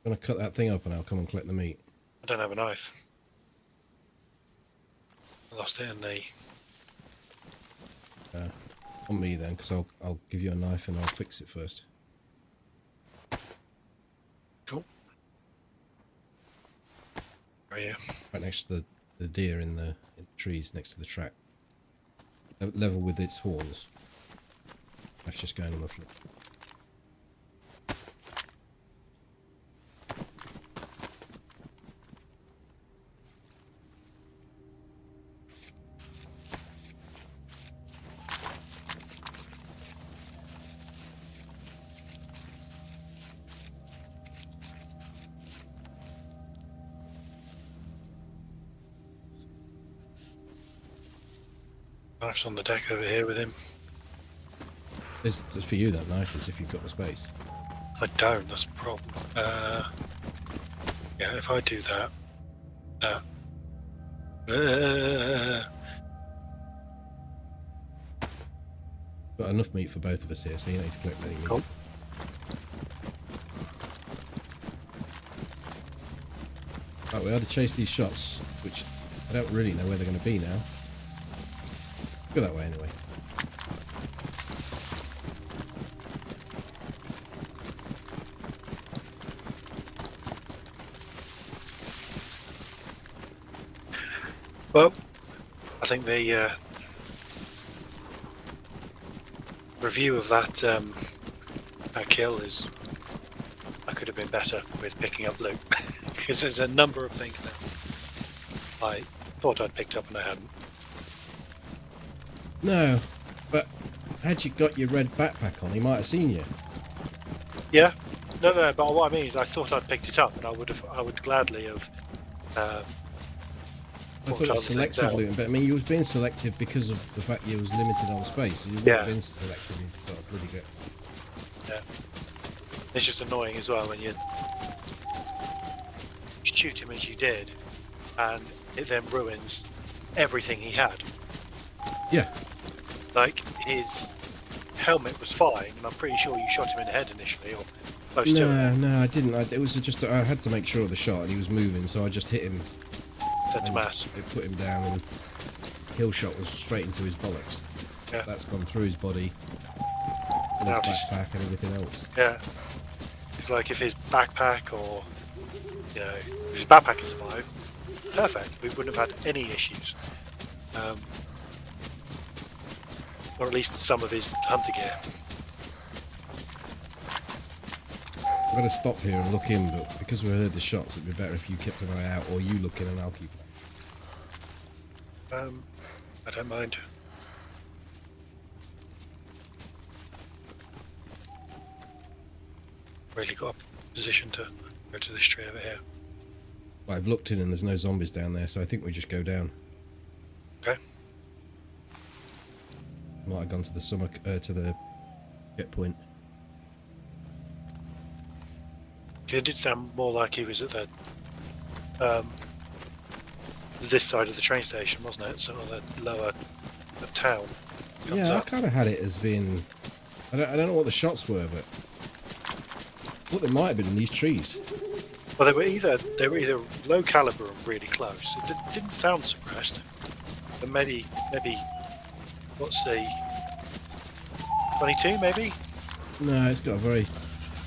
I'm gonna cut that thing up and I'll come and collect the meat. I don't have a knife. I lost it in the... On me then, because I'll give you a knife and I'll fix it first. Cool. Where are you? Right next to the deer in the trees next to the track. Level with its horns. That's just going on the floor. Knife's on the deck over here with him. It's for you, that knife is, if you've got the space. I don't, that's a problem. Yeah, if I do that... Got enough meat for both of us here, so you don't need to collect any meat. Cool. Right, we had to chase these shots, which I don't really know where they're going to be now. Go that way anyway. Well, I think the review of that that kill is... I could have been better with picking up loot. Because there's a number of things that I thought I'd picked up and I hadn't. No, but had you got your red backpack on, he might have seen you. Yeah, no, but what I mean is I thought I'd picked it up and I would gladly have. I thought it was selective looting, but I mean, you was being selective because of the fact you was limited on space. So you wouldn't have been selective if you got a bloody good. Yeah, it's just annoying as well when you shoot him as you did, and it then ruins everything he had. Yeah. Like, his helmet was fine, and I'm pretty sure you shot him in the head initially, or close to him. No, I didn't. It was just I had to make sure of the shot, and he was moving, so I just hit him. Set to mass. It put him down, and the kill shot was straight into his bollocks. Yeah. That's gone through his body, and his backpack, and everything else. Yeah. It's like if his backpack, or if his backpack had survived, perfect. We wouldn't have had any issues. Or at least some of his hunter gear. I'm going to stop here and look in, but because we heard the shots, it'd be better if you kept an eye out, or you look in and I'll keep an eye. I don't mind. Really got a position to go to this tree over here. Well, I've looked in and there's no zombies down there, so I think we just go down. Okay. Might have gone to the to the checkpoint. It did sound more like he was at the this side of the train station, wasn't it? Sort of the lower the town. Yeah, I kind of had it as being. I don't know what the shots were, but what they might have been in these trees. Well, they were either low caliber and really close. It didn't sound suppressed, but maybe what's the 22 maybe? No, it's got a very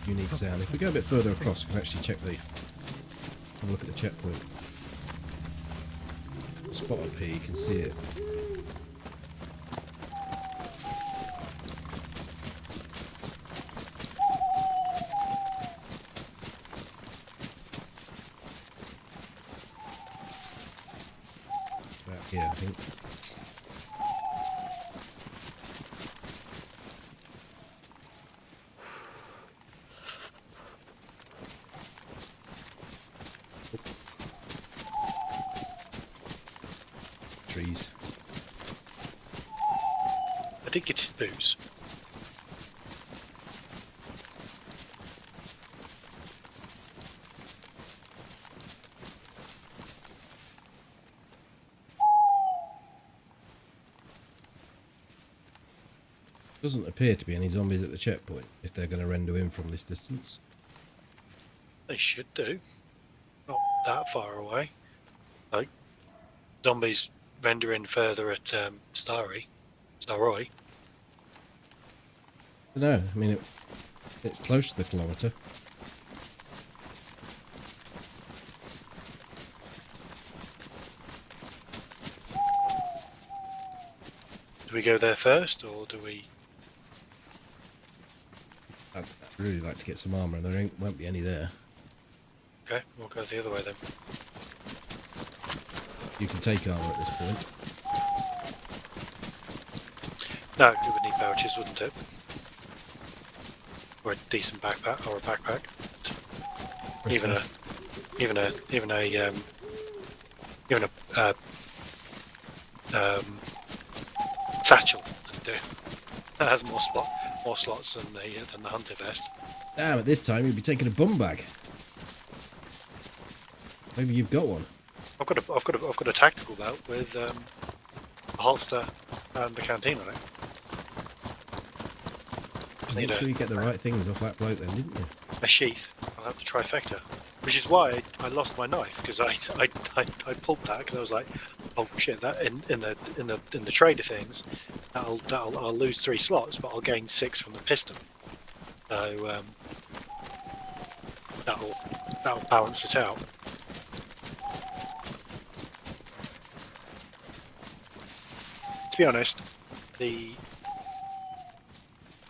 unique sound. If we go a bit further across, we can actually check the. Have a look at the checkpoint. Spot up here, you can see it. About here, I think. Trees. I did get his boots. Doesn't appear to be any zombies at the checkpoint if they're going to render in from this distance. They should do. Not that far away. Like zombies rendering further at Starroy. No, I mean it's close to the kilometre. Do we go there first, or do we? I'd really like to get some armour, and there won't be any there. Okay, we'll go the other way then. You can take armour at this point. No, it would need pouches, wouldn't it? Or a decent backpack, or a backpack. Even a satchel would do. That has more slots than the hunter vest. Damn! At this time, you'd be taking a bum bag. Maybe you've got one. I've got a tactical belt with a holster and the canteen on it. Make sure you get the right things off that bloke then, didn't you? A sheath. I'll have the trifecta, which is why I lost my knife, because I pulled that because I was like, oh shit, that in the trade of things, I'll lose 3 slots, but I'll gain 6 from the piston. So that'll balance it out. To be honest, the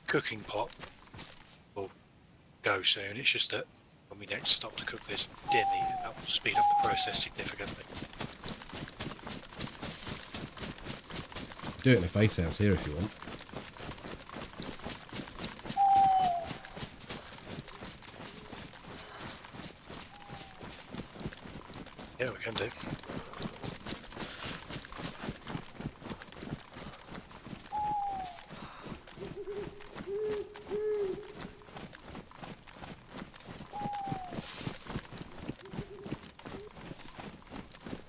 cooking pot will go soon. It's just that when we next stop to cook this dinner, that will speed up the process significantly. Do it in a face house here if you want. Yeah, we can do.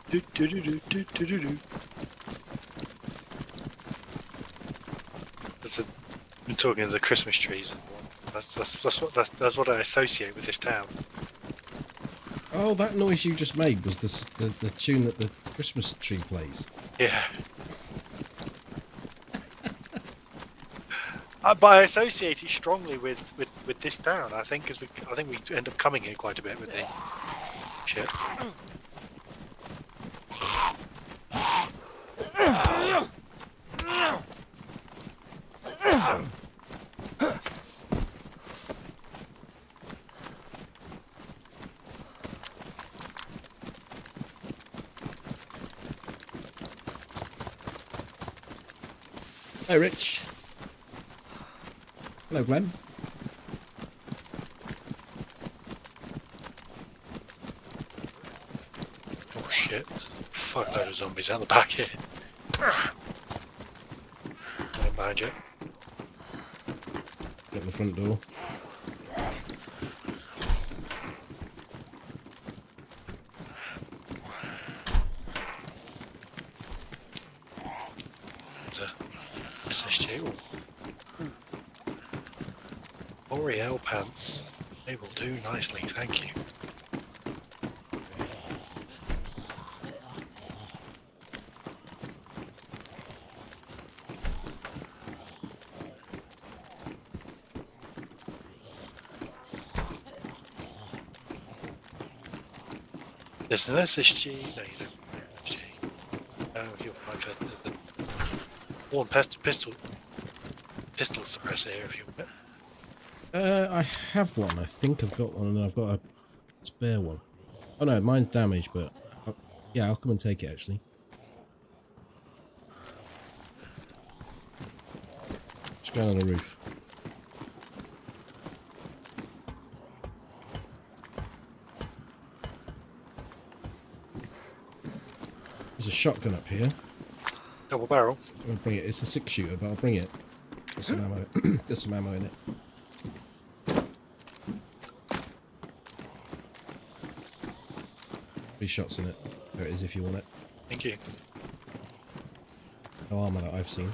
Do do do do do do do do. I'm talking of the Christmas trees and that's what I associate with this town. Oh, that noise you just made was the tune that the Christmas tree plays. Yeah. But I associate it strongly with this town. I think we end up coming here quite a bit with the shit. Hi, Rich. Hello, Glenn. Oh shit. Fuckload of zombies out the back here. One behind you. At the front door. There's a SSG. L'Oreal pants. They will do nicely, thank you. There's an SSG. No, you don't. SSG. Oh, you'll find that there's a one pistol suppressor here if you want it. I have one. I think I've got one, and I've got a spare one. Oh no, mine's damaged, but yeah, I'll come and take it actually. Just going on the roof. There's a shotgun up here. Double barrel. I'll bring it. It's a 6-shooter, but I'll bring it. There's some ammo. There's some ammo in it. 3 shots in it. There it is if you want it. Thank you. No armor that I've seen.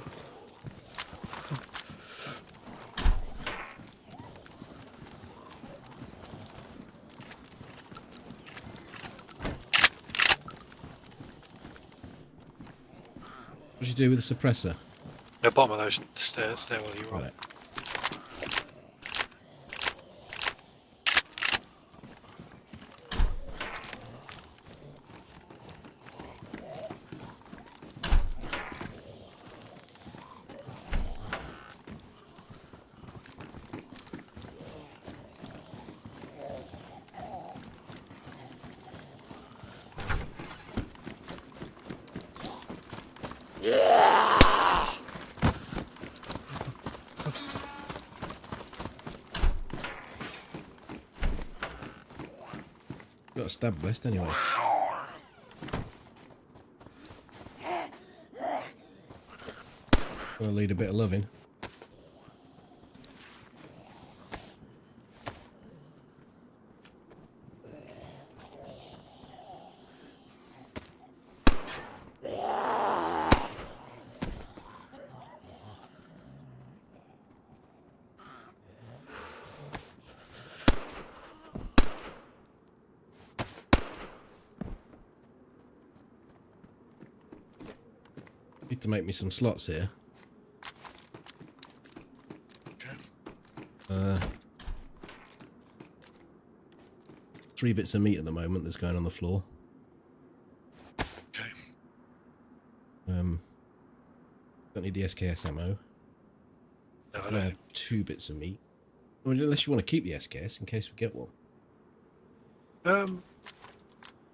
What did you do with the suppressor? No, bottom of those stairwell you were on. Right. Got a stab vest anyway. Gonna lead a bit of loving. Need to make me some slots here. Okay. 3 bits of meat at the moment that's going on the floor. Okay. Don't need the SKS ammo. No, I I don't. have 2 bits of meat. Well, unless you want to keep the SKS in case we get one.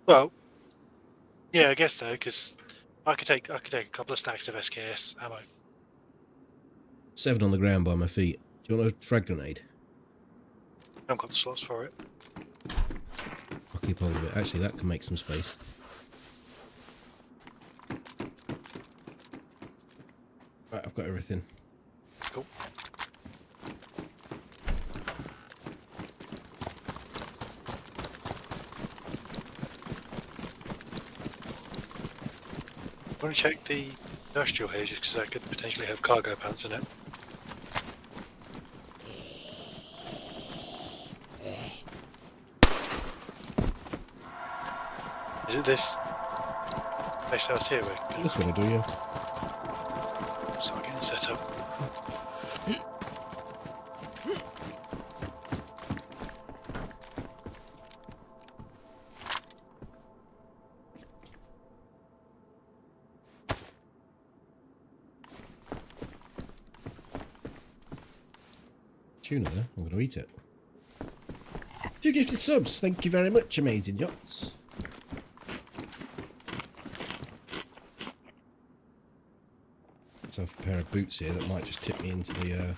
Well, yeah, I guess so, because I could take a couple of stacks of SKS ammo. 7 on the ground by my feet. Do you want a frag grenade? I haven't got the slots for it. I'll keep hold of it. Actually, that can make some space. Right, I've got everything. Cool. I want to check the industrial here just because I could potentially have cargo pants in it. Is it this place house here? This one will do, yeah. So I'm getting set up. Tuna there. I'm going to eat it. 2 gifted subs. Thank you very much, Amazing Yachts. myself a pair of boots here that might just tip me into the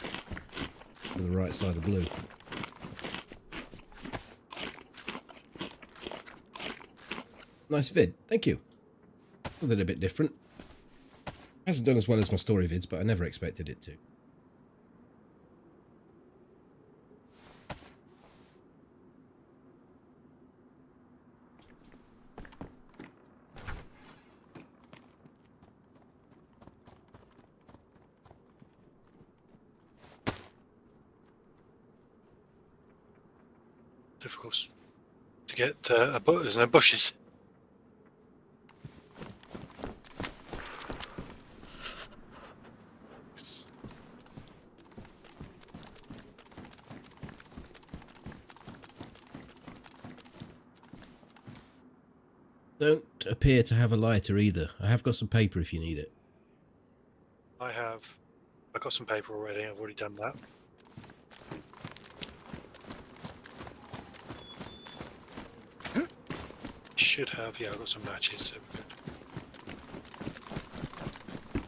right side of blue. Nice vid, thank you. Something a bit different. Hasn't done as well as my story vids, but I never expected it to. Difficult to get there's no bushes. Don't appear to have a lighter either. I have got some paper if you need it. I've got some paper already. I've already done that. Should have, yeah, I've got some matches, so we're good.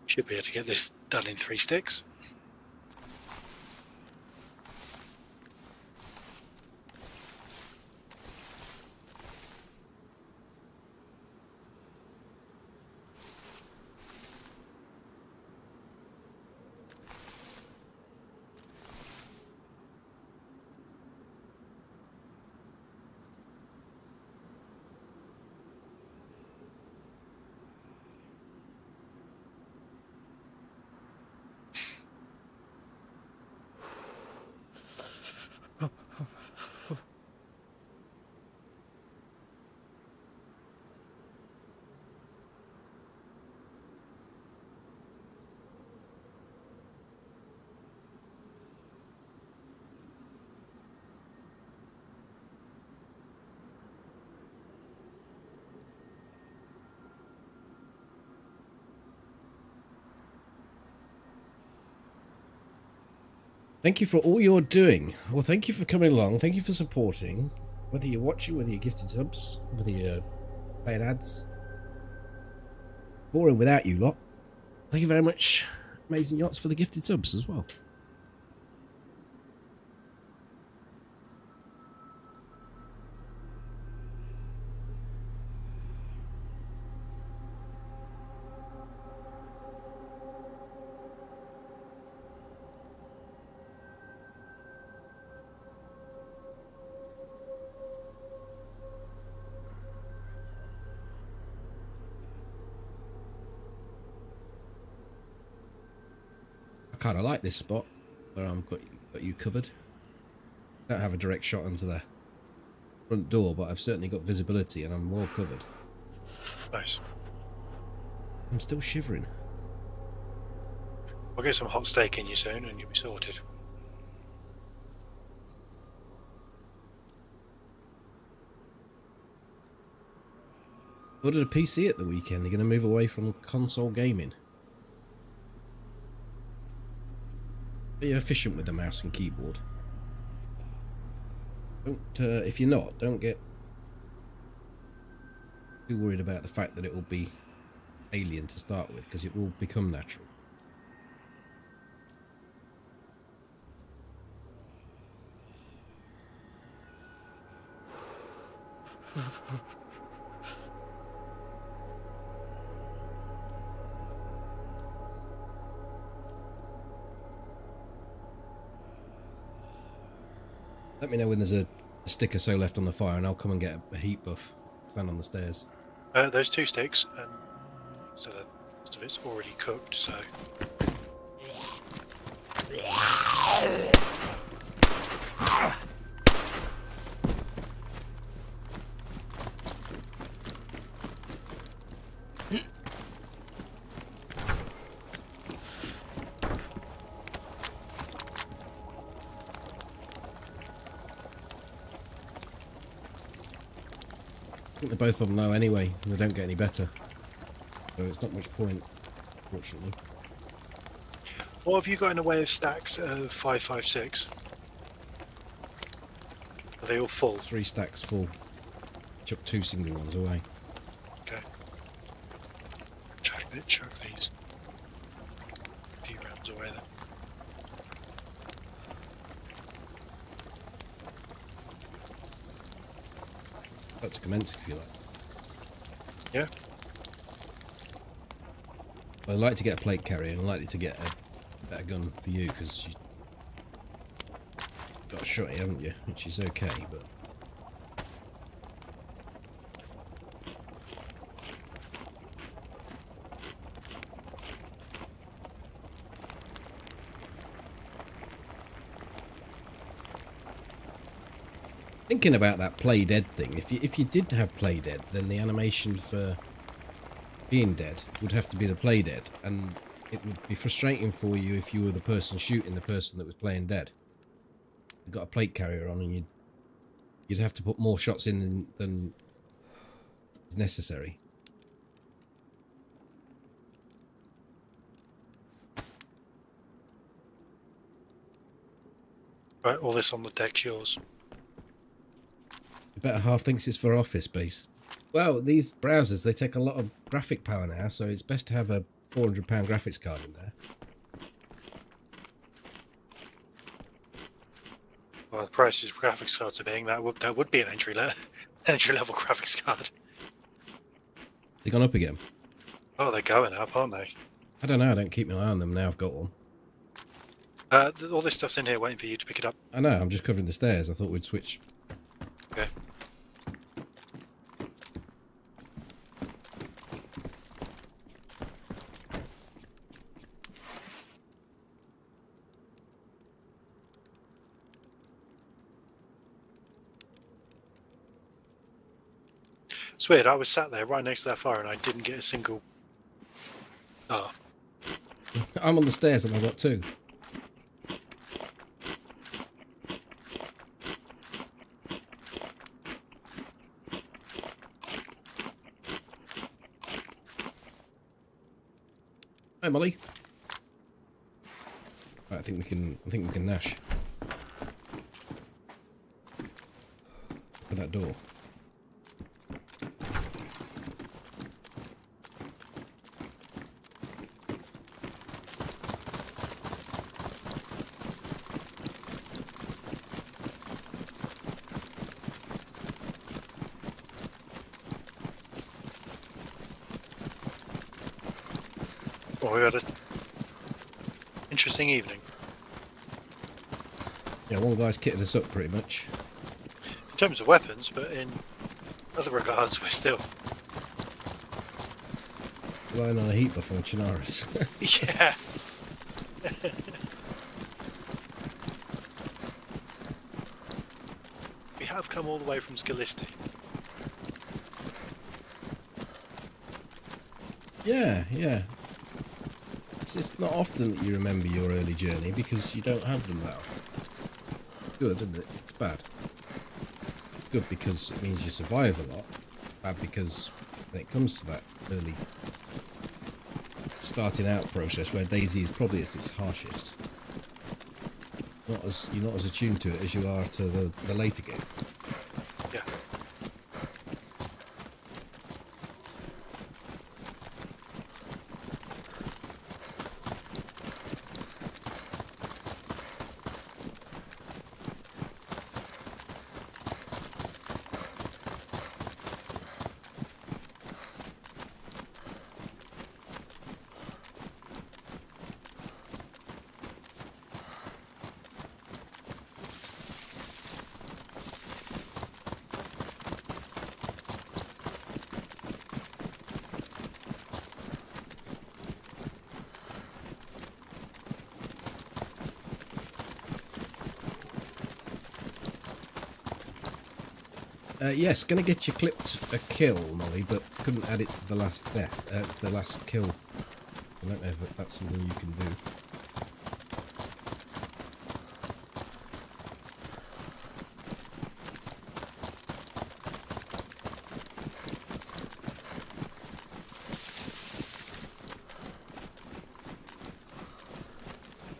Should be able to get this done in 3 sticks. Thank you for all you're doing. Well, thank you for coming along. Thank you for supporting. Whether you're watching, whether you're gifted subs, whether you're paying ads. Boring without you lot. Thank you very much, Amazing Yachts, for the gifted subs as well. I kind of like this spot where I've got you covered. I don't have a direct shot onto the front door, but I've certainly got visibility and I'm well covered. Nice. I'm still shivering. I'll get some hot steak in you soon and you'll be sorted. Ordered a PC at the weekend. They're going to move away from console gaming. Be efficient with the mouse and keyboard. Don't, if you're not, don't get too worried about the fact that it will be alien to start with, because it will become natural. Let me know when there's a stick or so left on the fire and I'll come and get a heat buff. Stand on the stairs. Those 2 sticks, so the rest of it's already cooked, so... I think they're both on low anyway, and they don't get any better. So it's not much point, fortunately. What have you got in the way of stacks of 556? Are they all full? 3 stacks full. chuck 2 single ones away. Okay. Chuck these. A few rounds away then. Up to commence if you like. Yeah. I'd like to get a plate carrier and I'd like to get a better gun for you because you got a shotty, haven't you? Which is okay, but thinking about that play dead thing, if you did have play dead, then the animation for being dead would have to be the play dead, and it would be frustrating for you if you were the person shooting the person that was playing dead. You've got a plate carrier on, and you'd have to put more shots in than is necessary. Right, all this on the deck's yours. The better half thinks it's for office space. Well, these browsers, they take a lot of graphic power now, so it's best to have a £400 graphics card in there. Well, the prices of graphics cards are being that would be an entry level graphics card. They've gone up again. Oh, they're going up, aren't they? I don't know, I don't keep my eye on them now I've got one. All this stuff's in here waiting for you to pick it up. I know, I'm just covering the stairs. I thought we'd switch. Okay. It's weird, I was sat there right next to that fire and I didn't get a single... Oh. I'm on the stairs and I've got 2. Hi, Molly. Right, I think we can Nash. Open that door. Well, we had an interesting evening. Yeah, one guy's kitted us up pretty much. In terms of weapons, but in other regards, we're still... Lying on a heap before Chinaris. Yeah. We have come all the way from Scalisti. Yeah, yeah. It's not often that you remember your early journey because you don't have them now. Good, isn't it? It's bad. It's good because it means you survive a lot. Bad because when it comes to that early starting out process where DayZ is probably at its harshest, you're not as attuned to it as you are to the later game. Yeah. Yes, gonna get you clipped a kill, Molly, but couldn't add it to the last death, the last kill. I don't know if that's something you can do.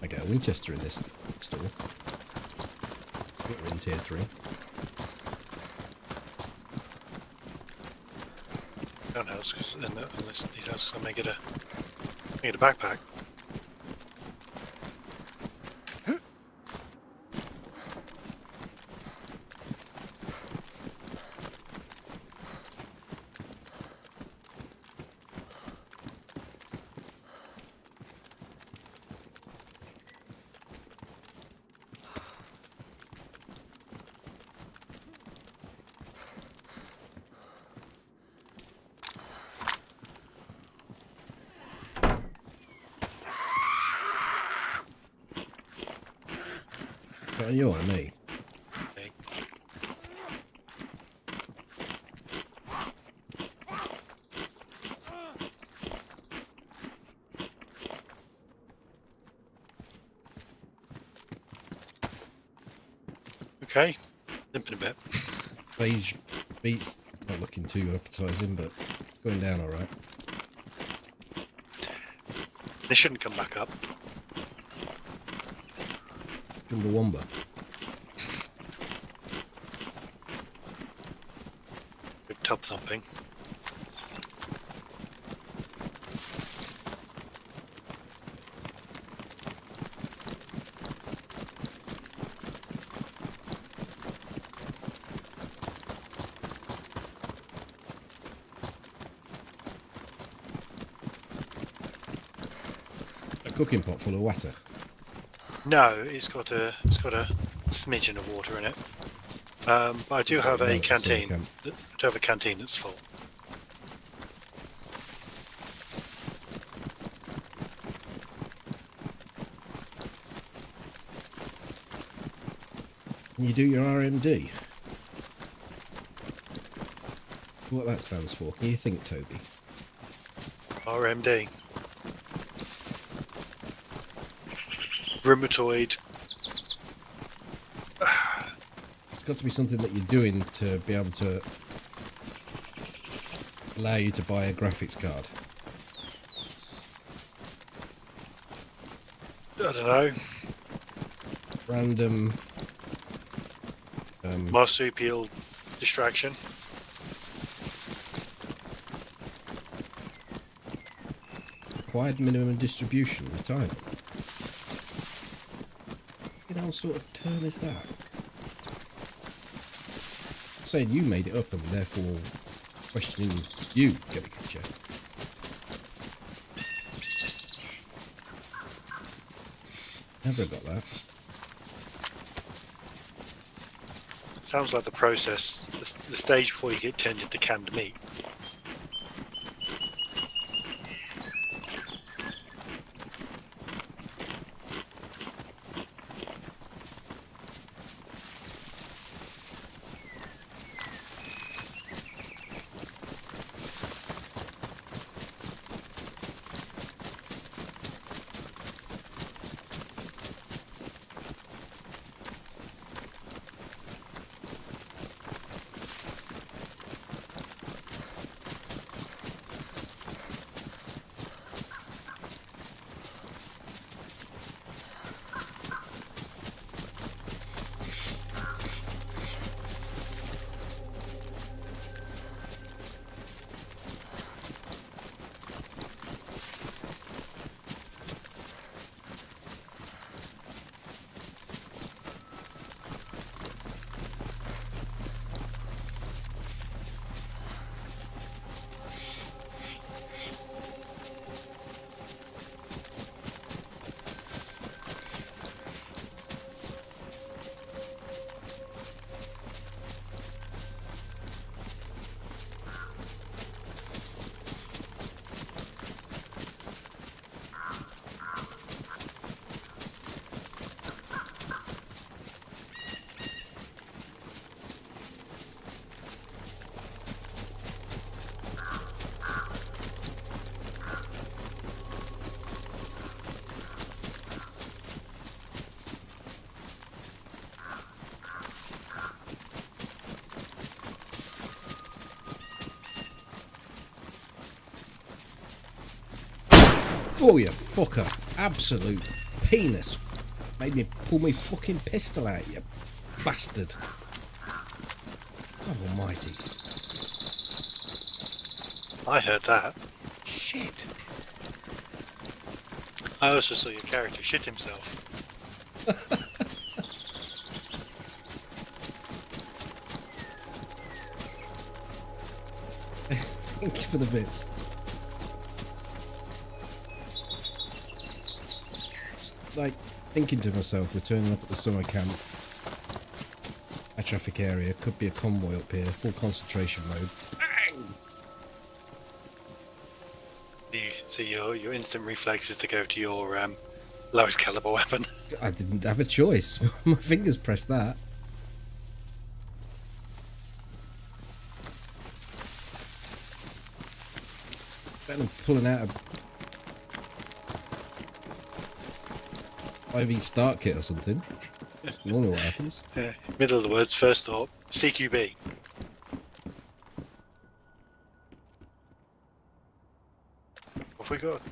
I get a Winchester in this store. We're in tier 3. townhouse, unless these houses, I may get a backpack. But you and me. Okay, limping a bit. Beige beets not looking too appetising, but it's going down all right. They shouldn't come back up. Chumbawamba. Good tub thumping. A cooking pot full of water. No, it's got a smidgen of water in it. But I do have a canteen. I do have a canteen that's full. Can you do your RMD? What that stands for? Can you think, Toby? RMD. Rheumatoid. It's got to be something that you're doing to be able to allow you to buy a graphics card. I don't know. Random Marsupial distraction. required minimum distribution retirement. You know what sort of term is that? Saying you made it up and therefore questioning you, get a picture. Never got that. Sounds like the process, the stage before you get tended to canned meat. Oh, you fucker. Absolute penis. Made me pull my fucking pistol out, you bastard. God almighty. I heard that. Shit. I also saw your character shit himself. Thank you for the bits. Just like thinking to myself, we're turning up at the summer camp. A traffic area, could be a convoy up here, full concentration mode. So your instant reflex is to go to your lowest caliber weapon. I didn't have a choice. My fingers pressed that. Better than pulling out a IV start kit or something. That's normally what happens. Middle of the words, first thought, CQB. What have we got?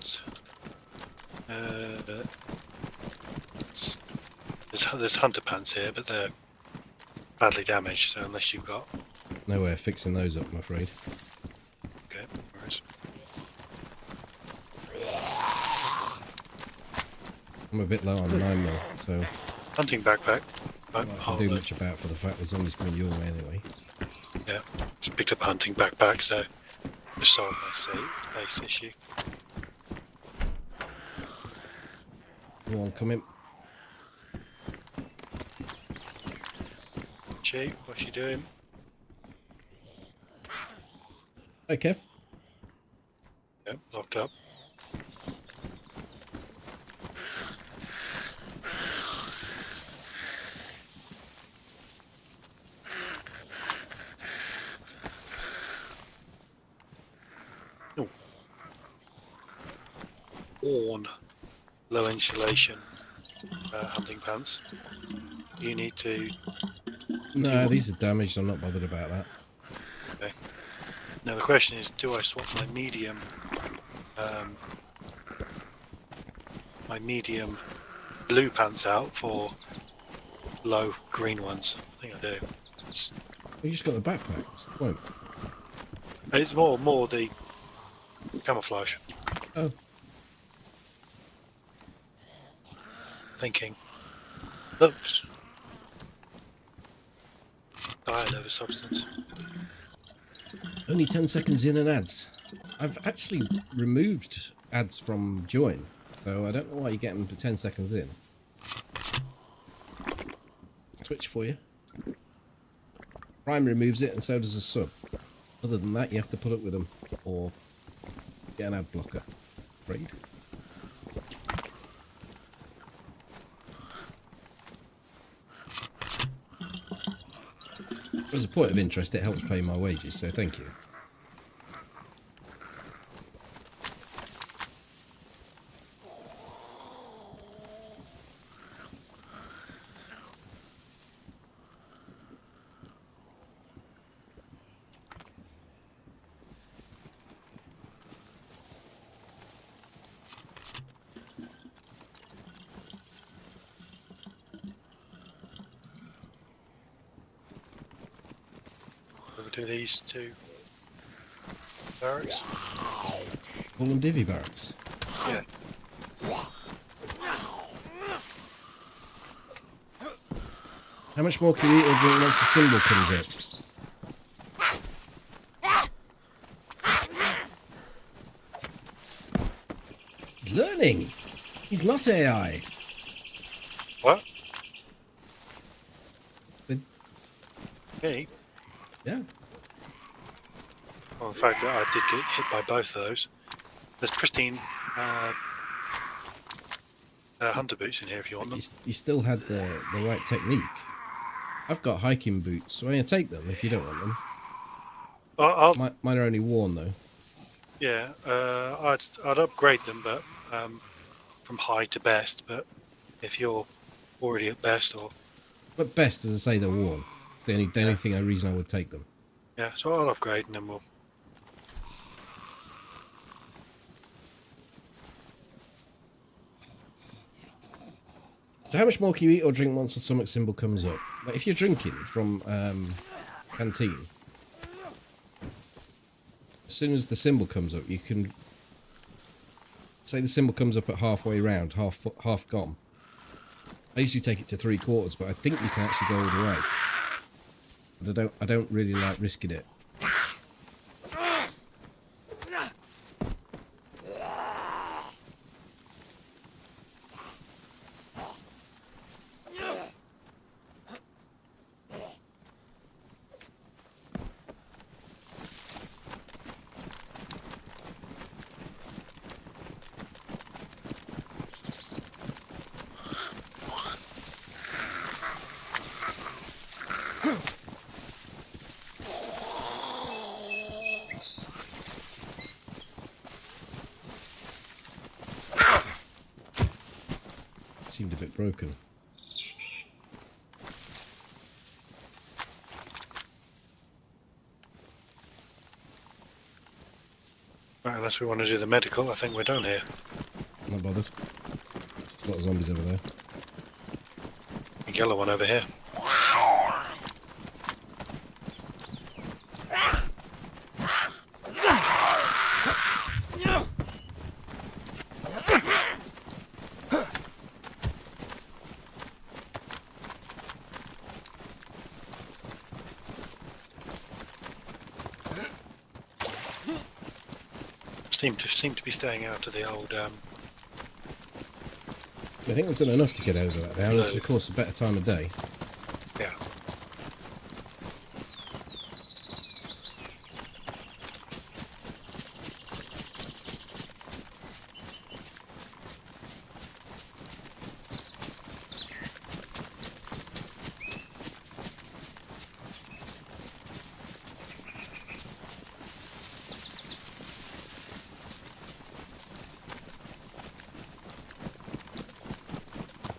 There's hunter pants here, but they're badly damaged, so unless you've got... No way of fixing those up, I'm afraid. Okay, no worries. I'm a bit low on 9 mil, so Hunting backpack. I can't do much about for the fact there's always going your way anyway. Yeah, just picked up a hunting backpack, so just solved my space issue. Come on, come in. Cheap, what's she doing? Hey, Kev. Yep, locked up. Ooh. Worn, low insulation hunting pants. You need to... No, these are damaged, I'm not bothered about that. Okay. Now the question is, do I swap my medium blue pants out for low green ones? I think I do. You just got the backpack. What's the point? It's more the camouflage. Oh. Thinking. Looks. Dial over substance. Only 10 seconds in and ads. I've actually removed ads from join, so I don't know why you get them to 10 seconds in. Twitch for you. Prime removes it and so does a sub. Other than that, you have to put up with them or get an ad blocker. Afraid. As a point of interest, it helps pay my wages, so thank you. Do these two barracks? Call them divvy barracks. Yeah. How much more can you eat or drink once the symbol comes up? He's learning! He's not AI! What? The- Me? Yeah. Well, in fact, I did get hit by both of those. There's pristine hunter boots in here if you want them. You still had the right technique. I've got hiking boots, so I'm going to take them if you don't want them. Mine are only worn though. Yeah, I'd upgrade them, but from high to best. But if you're already at best, or But best, as I say, they're worn. It's the only reason I would take them. yeah, so I'll upgrade and then we'll. So how much more can you eat or drink once the stomach symbol comes up? Like if you're drinking from canteen, soon as the symbol comes up, you can say the symbol comes up at halfway round, half gone. I usually take it to 3/4, but I think you can actually go all the way. But I don't really like risking it. Seemed a bit broken. Right, unless we want to do the medical, I think we're done here. Not bothered. A lot of zombies over there. A yellow one over here. Seem to be staying out of the old. I think we've done enough to get over that now. This is, of course, a better time of day. Yeah.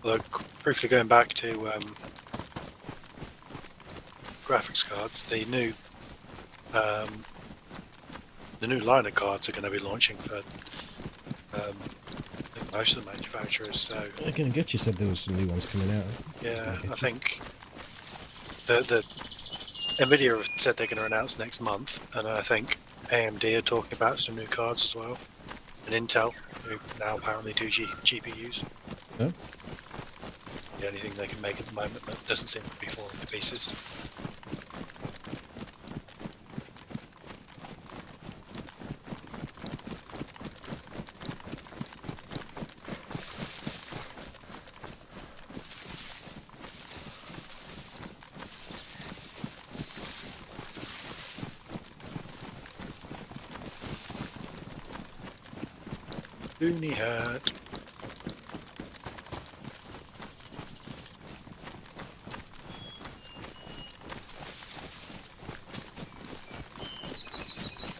Although, briefly going back to graphics cards, the new line of cards are going to be launching for I think most of the manufacturers. So Again, I guess you said there was some new ones coming out. yeah, I think the Nvidia have said they're going to announce next month, and I think AMD are talking about some new cards as well, and Intel, who now apparently do GPUs. Oh? The only thing they can make at the moment that doesn't seem to be falling to pieces. Looney hat.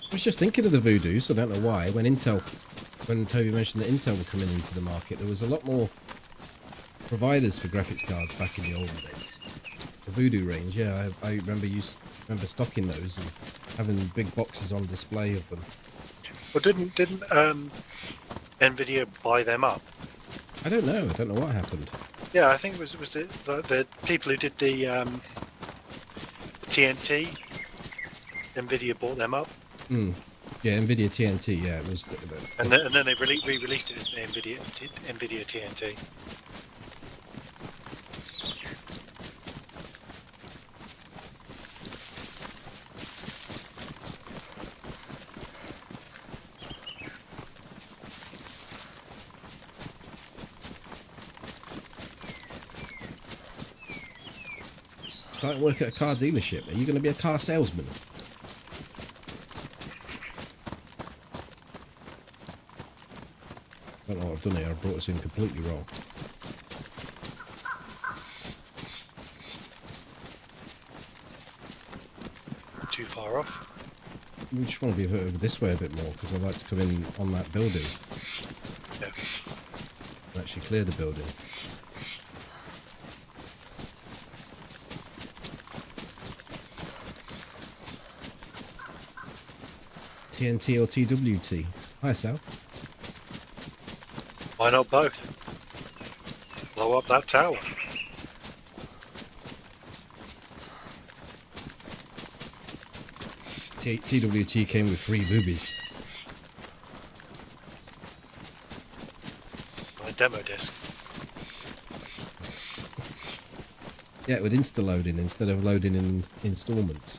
I was just thinking of the Voodoos, I don't know why, when Toby mentioned that Intel were coming into the market, there was a lot more providers for graphics cards back in the olden days. The Voodoo range, yeah, I remember stocking those and having big boxes on display of them. Well, didn't Nvidia buy them up? I don't know what happened. Yeah, I think it was the people who did the TNT. Nvidia bought them up. Yeah, Nvidia TNT, yeah, it was. And then they re-released it as Nvidia TNT. Starting work at a car dealership. Are you going to be a car salesman? I don't know what I've done here. I brought us in completely wrong. Too far off. We just want to be over this way a bit more because I'd like to come in on that building. Yeah. And actually clear the building. TNT or TWT? Hi, Sal. Why not both? Blow up that tower. TWT came with free boobies. My demo disc. Yeah, it would insta-loading instead of loading in installments.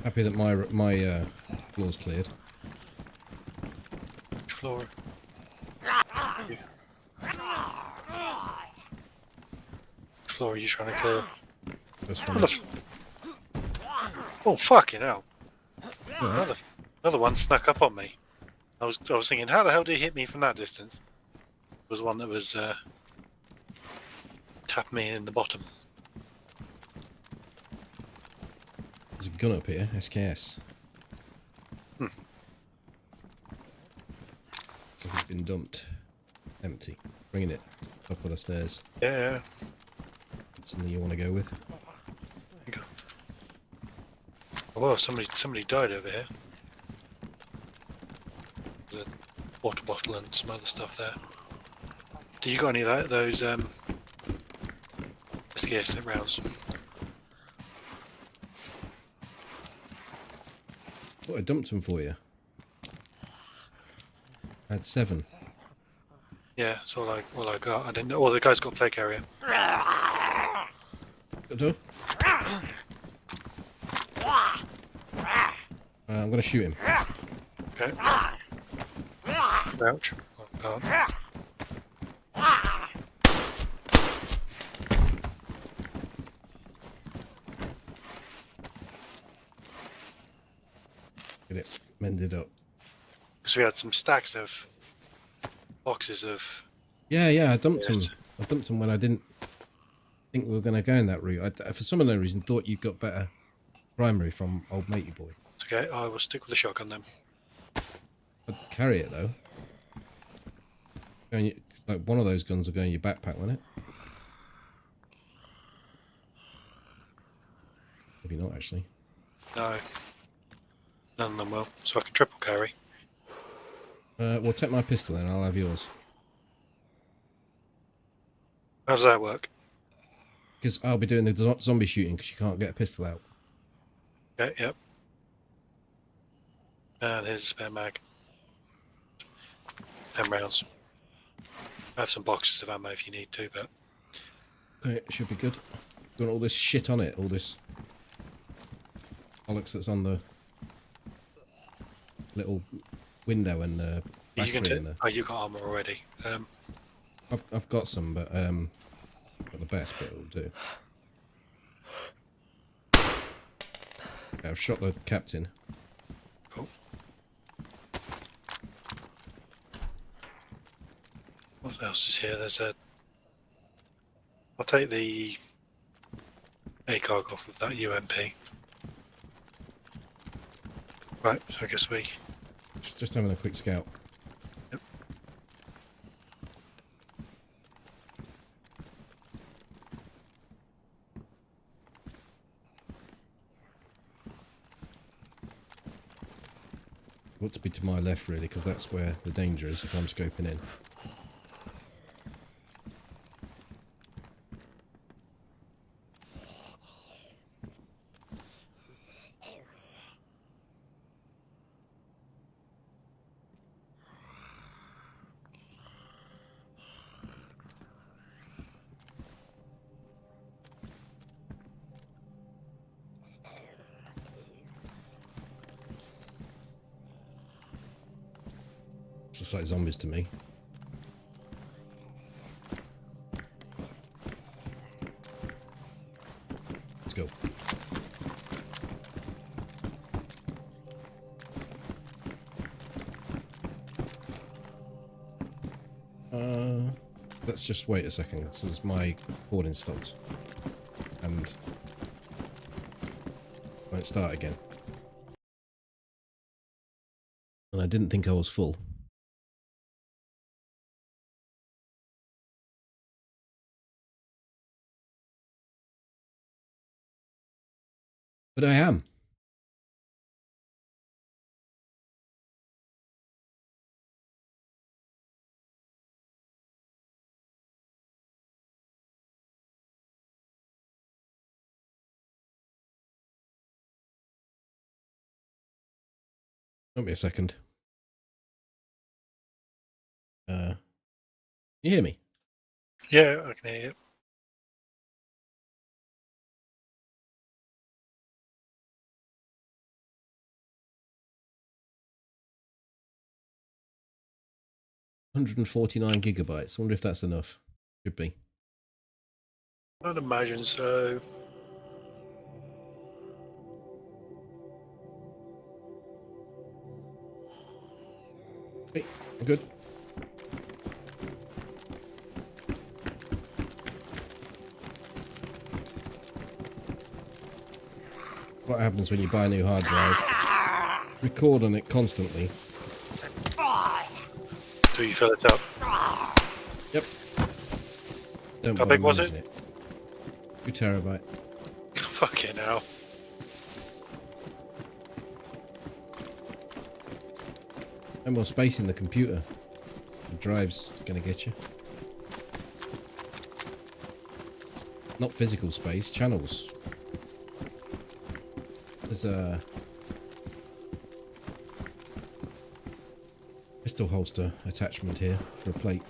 Happy that my floor's cleared. Which floor? Which floor are you trying to clear? First What one. the oh fucking hell! Alright. Another one snuck up on me. I was thinking, how the hell did he hit me from that distance? It was one that was tapped me in the bottom. There's a gun up here, SKS. So it's been dumped. Empty. Bringing it up of the stairs. Yeah. Something you want to go with? Oh, well, somebody died over here. There's a water bottle and some other stuff there. Do you got any of those SKS rounds? Oh, I dumped them for you. I had 7. Yeah, that's all I got. I didn't know. Oh, the guy's got a plague area. Door? I'm gonna shoot him. Okay. Ouch. Oh, God. Get it mended up. Because we had some stacks of boxes of. Yeah, I dumped Yes. them. I dumped them when I didn't think we were going to go in that route. I, for some unknown reason, thought you got better primary from old matey boy. It's okay, I will stick with the shotgun then. I'd carry it though. Like one of those guns will go in your backpack, won't it? Maybe not actually. No. None of them will. So I can triple carry. Well, take my pistol then. I'll have yours. How does that work? Because I'll be doing the zombie shooting because you can't get a pistol out. Okay, yep. And here's a spare mag. 10 rounds. I have some boxes of ammo if you need to, but Okay, it should be good. Doing all this shit on it, all this bollocks that's on the little window and you battery can take. in there. Oh, you got armor already. I've got some, but not the best, but it'll do. Yeah, I've shot the captain. Cool. What else is here? There's a. I'll take the ACOG off of that UMP. Right, so I guess we. Just having a quick scout. Yep. Ought to be to my left really, because that's where the danger is if I'm scoping in. Looks like zombies to me. Let's go. Let's just wait a second, since my recording stopped. And won't start again. And I didn't think I was full. But I am. Wait me a second. You hear me? Yeah, I can hear you. $149 gigabytes. I wonder if that's enough. Should be. I'd imagine so. Hey, I'm good. What happens when you buy a new hard drive? Record on it constantly. Do you fill it up? Yep. Don't How bother big was managing it? 2 terabyte. Fucking hell. No more space in the computer. The drive's gonna get you. Not physical space, channels. There's a pistol holster attachment here for a plate.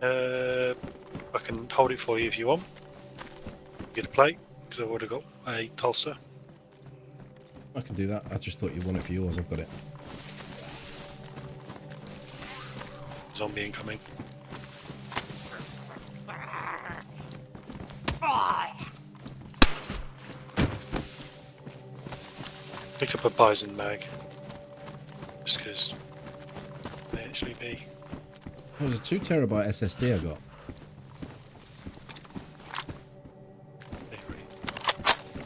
I can hold it for you if you want. Get a plate, because I've already got a holster. I can do that. I just thought you wanted it for yours. I've got it. Zombie incoming. Picked up a bison mag. Just because may actually be. Oh, there's a 2 terabyte SSD I got.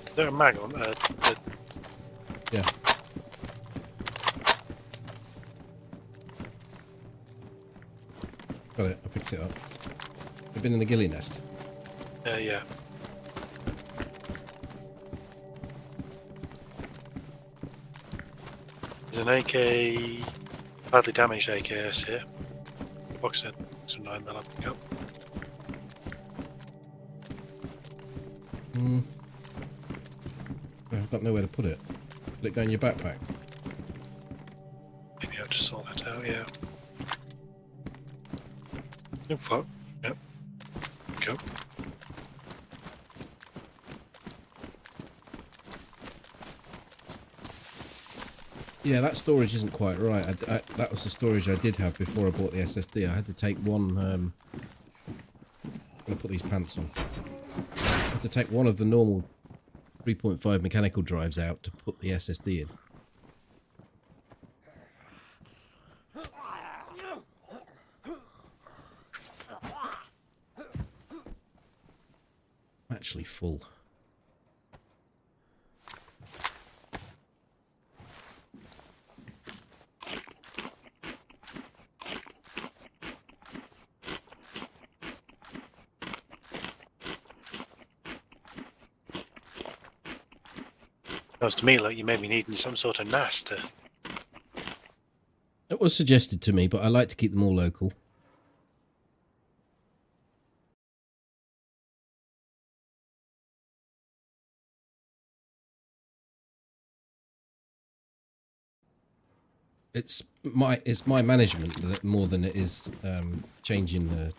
Is there a mag on? Yeah. Got it. I picked it up. I've been in the ghillie nest. Yeah. There's an AK, badly damaged AKS here. Box set, some 9mm pick up. I've got nowhere to put it. Will it go in your backpack? Maybe I'll just sort that out, yeah. Oh fuck, yep. Go. Yeah, that storage isn't quite right. That was the storage I did have before I bought the SSD. I had to take one... I'm going to put these pants on. I had to take one of the normal 3.5 mechanical drives out to put the SSD in. I'm actually full. Sounds to me like you may be needing some sort of NAS to... It was suggested to me, but I like to keep them all local. It's my management that more than it is changing the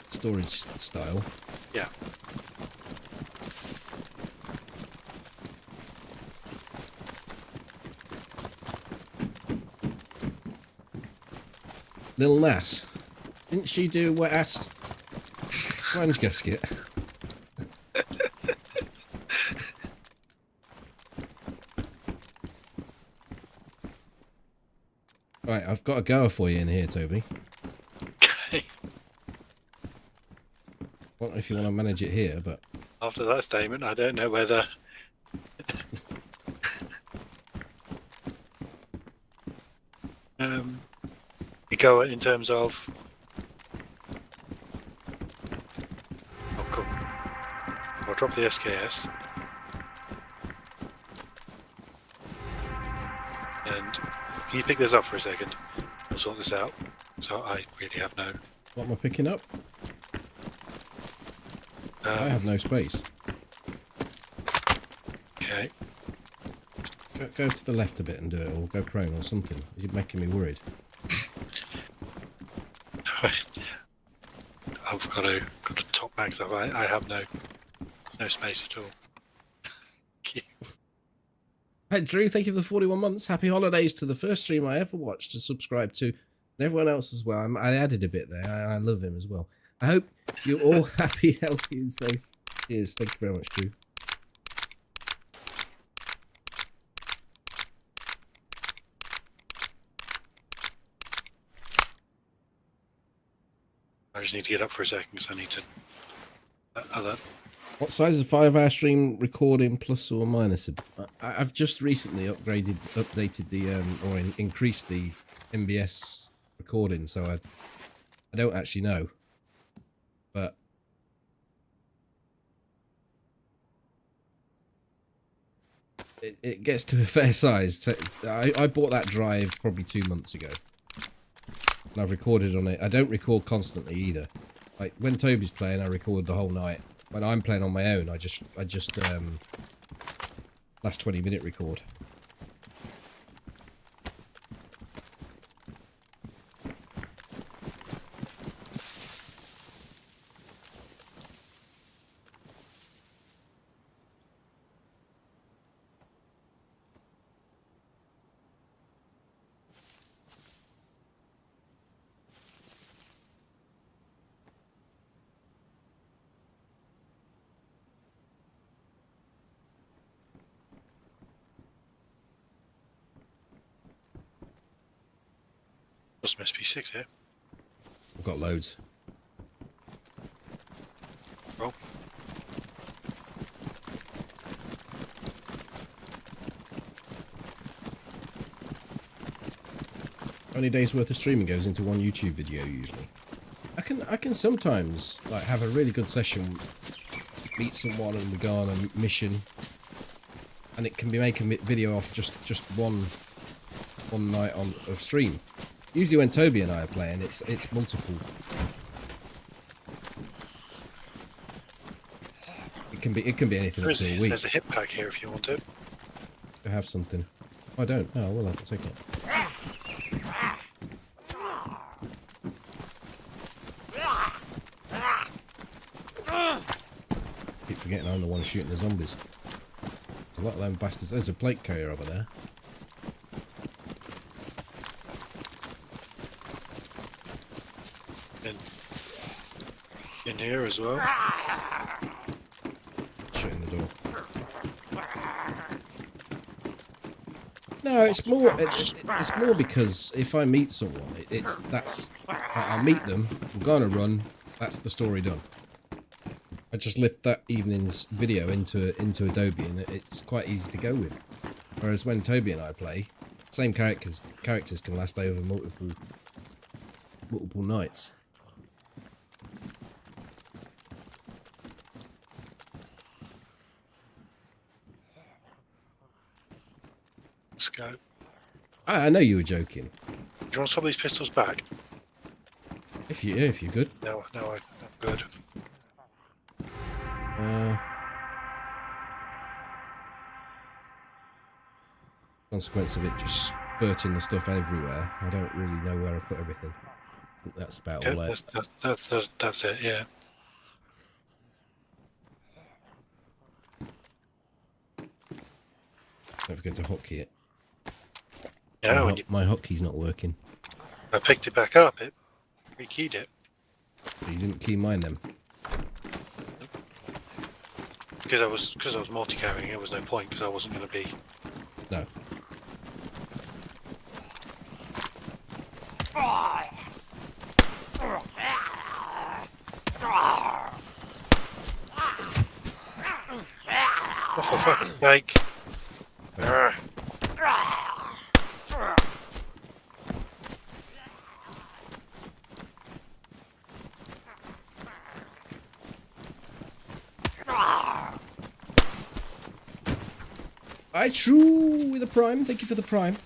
storage style. Yeah. Lil Nas, didn't she do wet ass flange gasket? Right, I've got a goer for you in here, Toby. Well, if you want to manage it here, but After that statement, I don't know whether. You go in terms of. Oh, cool. I'll drop the SKS. And can you pick this up for a second? I'll sort this out. So I really have no. what am I picking up? I have no space. Okay. Go to the left a bit and do it, or go prone or something. You're making me worried. I've got to top max up. I have no space at all. Hey Drew, thank you for the 41 months. Happy holidays to the first stream I ever watched and subscribed to, and everyone else as well. I added a bit there. I love him as well. I hope you're all happy, healthy, and safe. Cheers. Thank you very much, Drew. I just need to get up for a second because I need to. Other. What size is a 5-hour stream recording, plus or minus? I've just recently updated the or increased the MBS recording, so I don't actually know, but it gets to a fair size. So I bought that drive probably 2 months ago, and I've recorded on it. I don't record constantly either. Like when Toby's playing, I record the whole night. When I'm playing on my own, I just last 20-minute record. What's SP6 here? I've got loads. Roll. How many days worth of streaming goes into one YouTube video usually? I can sometimes like have a really good session, meet someone and we go on a mission, and it can be making a video off just one night of stream. Usually when Toby and I are playing, it's multiple. It can be anything up to a week. There's a hip pack here if you want it. I have something. I don't. Oh well, I'll take it. Keep forgetting I'm the one shooting the zombies. A lot of them bastards. There's a plate carrier over there. In here as well. Shutting the door. No, it's more. It's more because if I meet someone, I'll meet them. We'll go on a run. That's the story done. I just lift that evening's video into Adobe, and it's quite easy to go with. Whereas when Toby and I play, same characters can last over multiple nights. Let's go. I know you were joking. Do you want some of these pistols back? If you're good. No, I'm good. Consequence of it just spurting the stuff everywhere. I don't really know where I put everything. I think that's about all there. That's it, yeah. Don't forget to hotkey it. Yeah, my hotkey's not working. I picked it back up, it rekeyed it. But you didn't key mine then. Because I was multi-carrying, there was no point because I wasn't going to be. No. For fuck's sake. Arrgh. I true with a prime. Thank you for the prime.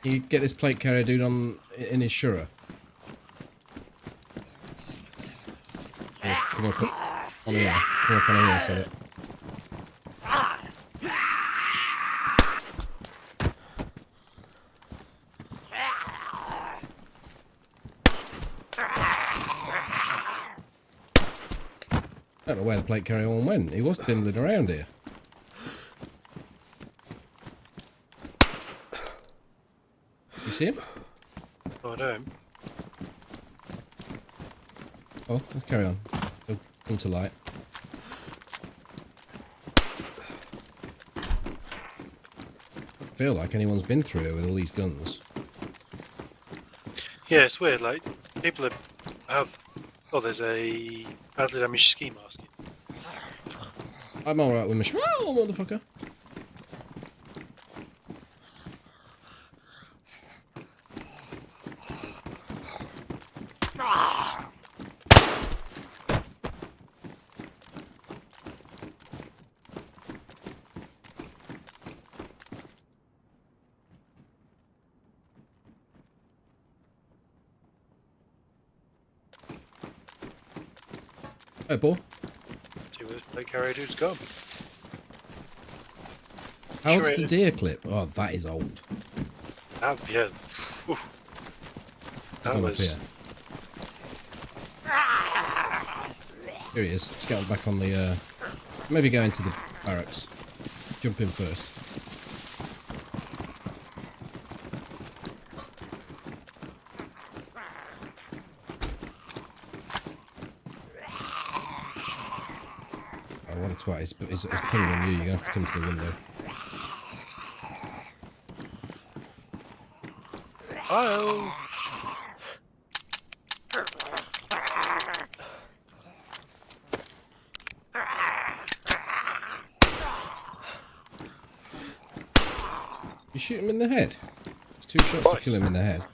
You get this plate carrier dude in his Shura. Come on, put on here. Come up on here, set it. I don't know where the plate carrier one went. He was bimbling around here. You see him? Oh, I don't. Oh, let's carry on. He'll come to light. I feel like anyone's been through here with all these guns. Yeah, it's weird. Like people have. Oh, there's a badly damaged ski mask. I'm alright with my oh, motherfucker. Hey, Paul. See where this plate carrier dude's gone. How old's Sure the it- deer clip? Oh, that is old. Yeah. Oof. That Come up was. here. Here he is. Let's get back on the, maybe go into the barracks. Jump in first. Oh, what a twat. He's pinging on you. You're going to have to come to the window. Oh. You shoot him in the head. It's 2 shots to Twice. kill him in the head.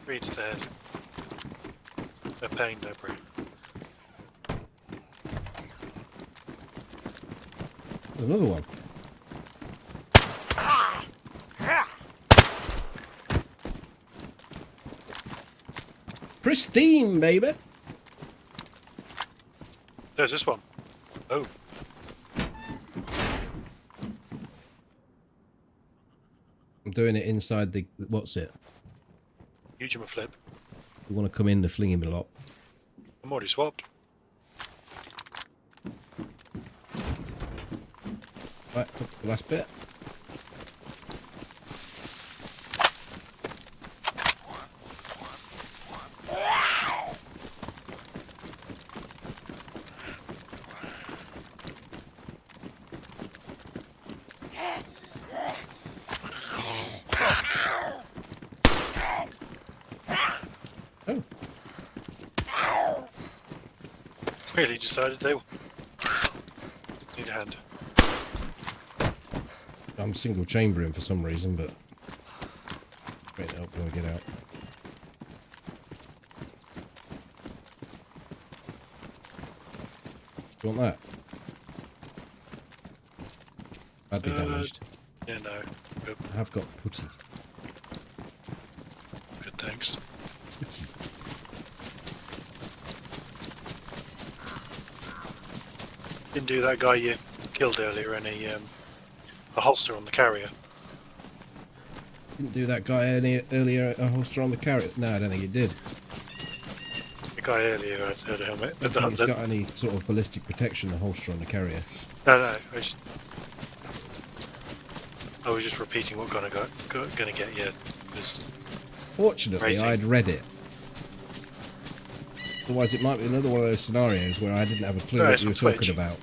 3 to the head. No pain, no breath. There's another one. Pristine, baby. There's this one. Oh. I'm doing it inside the... What's it? Huge him a flip. You want to come in to fling him a lot. I'm already swapped. Right, up the last bit. Oh, Really decided they need a hand. I'm single chambering for some reason, but great help when we get out. Do you want that? Badly damaged. Yeah, no. Good, I have got putty. good thanks. Putty. Didn't do that guy you killed earlier any a holster on the carrier. Didn't do that guy any earlier a holster on the carrot. No, I don't think it did. The guy earlier who had a helmet. I don't think it's got any sort of ballistic protection, the holster on the carrier. No, I was just repeating what gonna get you. Fortunately, Racing. I'd read it. Otherwise, it might be another one of those scenarios where I didn't have a clue No, what it's you were on Twitch. talking about.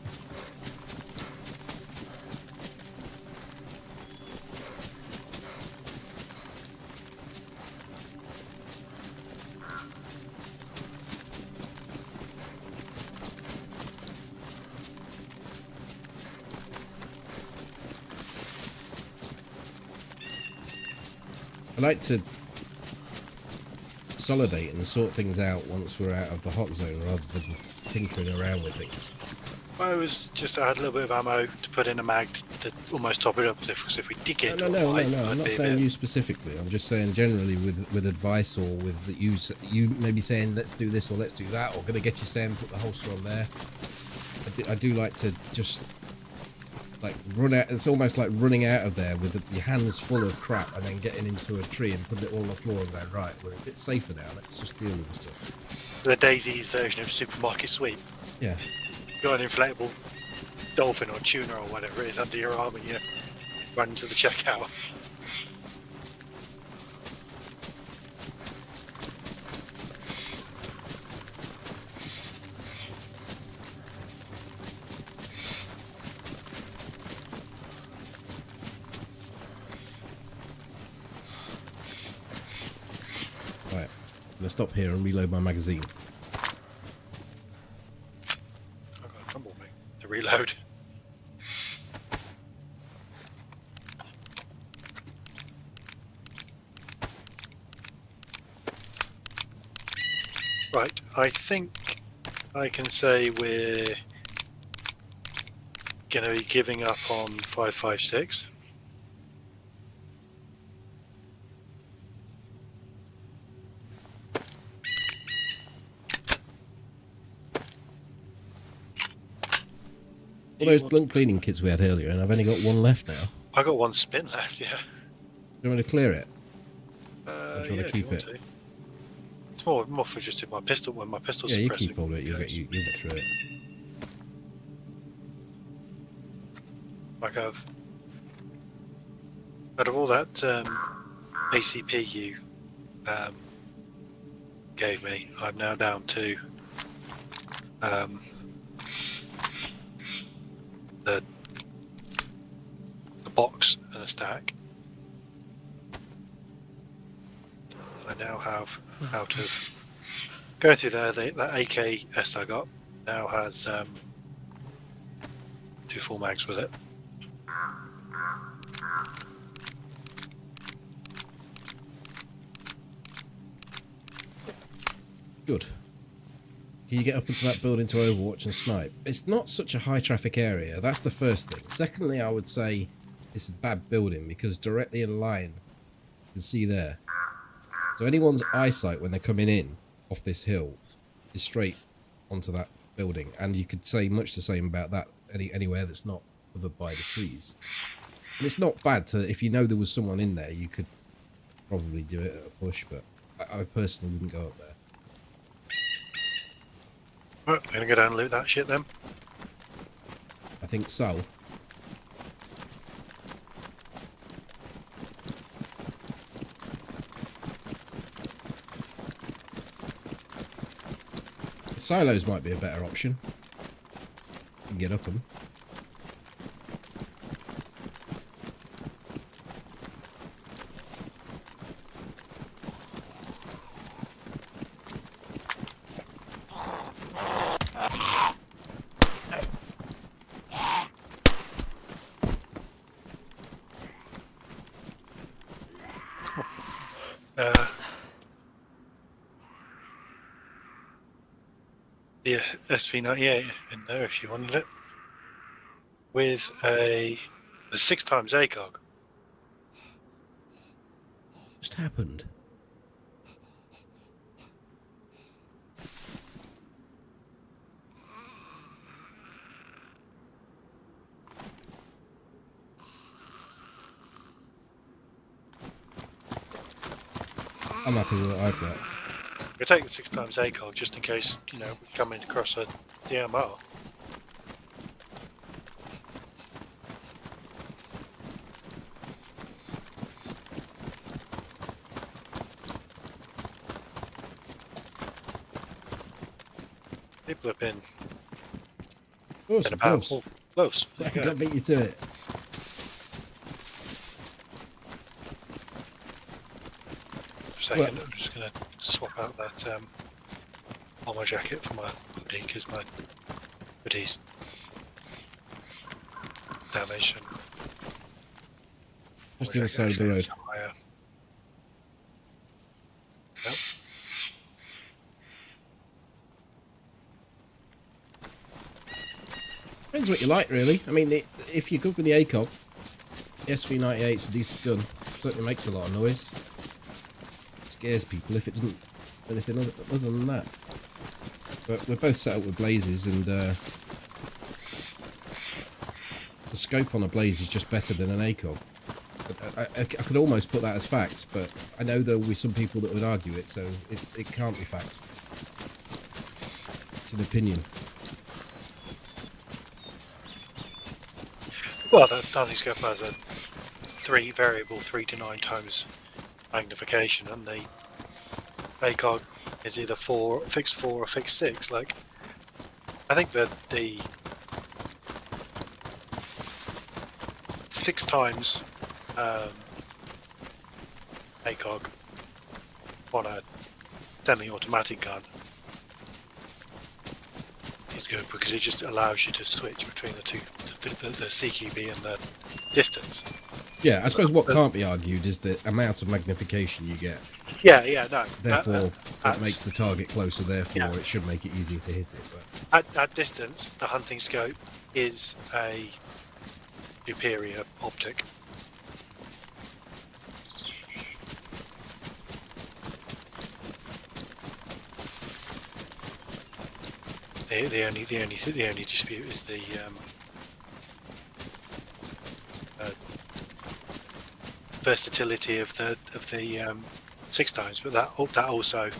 I like to consolidate and sort things out once we're out of the hot zone rather than tinkering around with things. I was just, I had a little bit of ammo to put in a mag to almost top it up. So if we did get into a fight, No. I'm not saying you specifically. I'm just saying generally with advice, or with that you maybe saying let's do this or let's do that, or gonna get you saying put the holster on there. I do like to just like run out. It's almost like running out of there with your hands full of crap and then getting into a tree and putting it all on the floor and going, right, we're a bit safer now. Let's just deal with this stuff. The DayZ's version of supermarket sweep. Yeah. Got an inflatable dolphin or tuna or whatever it is under your arm, and you run to the checkout. Right. I'm gonna stop here and reload my magazine. I've got a crumble mate to reload. Right, I think I can say we're going to be giving up on 556. All those blunt cleaning kits we had earlier, and I've only got one left now. I got one spin left, yeah. Do you want me to clear it? Yeah, do you want to keep it? to. It's more for just in my pistol when my pistol's Yeah, you suppressing. keep all of it. You'll get through it. Like out of all that ACP you gave me, I'm now down to the box and a stack. I now have, out of go through there, that AKS I got now has 2 full mags with it. Good. Can you get up into that building to overwatch and snipe? It's not such a high traffic area. That's the first thing. Secondly, I would say it's a bad building because directly in line, you can see there. So anyone's eyesight when they're coming in off this hill is straight onto that building. And you could say much the same about that anywhere that's not covered by the trees. And it's not bad to, if you know there was someone in there, you could probably do it at a push, but I personally wouldn't go up there. Right, I'm gonna go down and loot that shit then. I think so. The silos might be a better option. You can get up them. The SV98 in there if you wanted it, with the 6 times ACOG. Just happened. I'm happy with what I've got. We'll take the 6 times ACOG just in case, you know, we come in across a DMR. People have been Oh, some gloves. Gloves. I can beat you to it. Second, I'm just going to swap out that armor jacket for my hoodie because my hoodie's damaged. And Just the other side of the road. higher. Depends what you like, really. I mean, if you're good with the ACOG, the SV98's a decent gun. It certainly makes a lot of noise. It scares people if it doesn't do anything other than that. But we're both set up with blazes, and the scope on a blaze is just better than an ACOG. I could almost put that as fact, but I know there will be some people that would argue it, so it can't be fact. It's an opinion. Well, the hunting scope has a 3 to 9 times magnification, and the ACOG is either fixed 4 or fixed 6. Like, I think that the 6 times ACOG on a semi-automatic gun is good because it just allows you to switch between the two, the CQB and the distance. Yeah, I suppose what can't be argued is the amount of magnification you get. Yeah, no. Therefore, that makes the target closer, therefore it should make it easier to hit it. But at distance, the hunting scope is a superior optic. The only dispute is the versatility of the 6 times, but that also is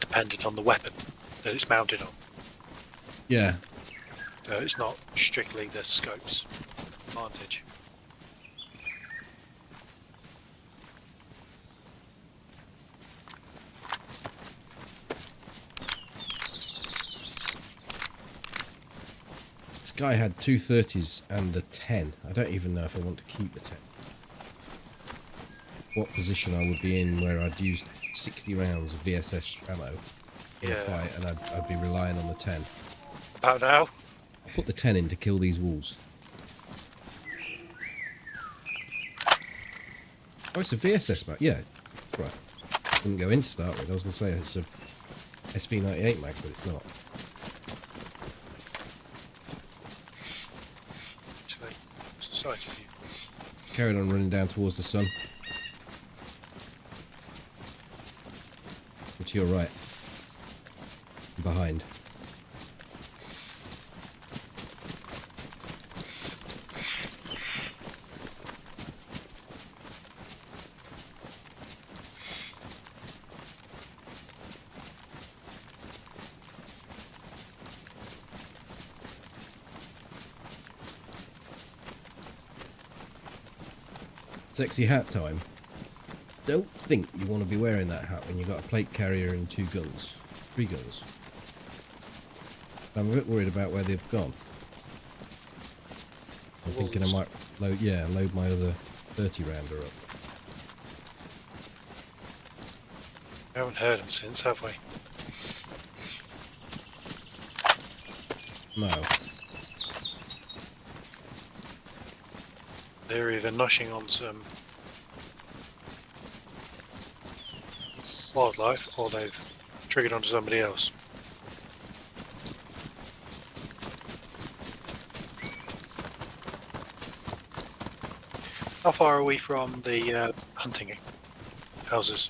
dependent on the weapon that it's mounted on. yeah, So it's not strictly the scope's advantage. this guy had 2 30s and a 10. I don't even know if I want to keep the 10. What position I would be in where I'd used 60 rounds of VSS ammo in a fight, and I'd be relying on the 10. About now? I'll put the 10 in to kill these wolves. Oh, it's a VSS mag. Yeah, right. Didn't go in to start with. I was going to say it's a SV98 mag, but it's not. Actually, what's the sight of you? Carried on running down towards the sun. To your right. Behind. Sexy hat time. Don't think you want to be wearing that hat when you've got a plate carrier and 3 guns. I'm a bit worried about where they've gone. I'm thinking I might load my other 30 rounder up. We haven't heard them since, have we? No. They're either noshing on some wildlife, or they've triggered onto somebody else. How far are we from the hunting houses?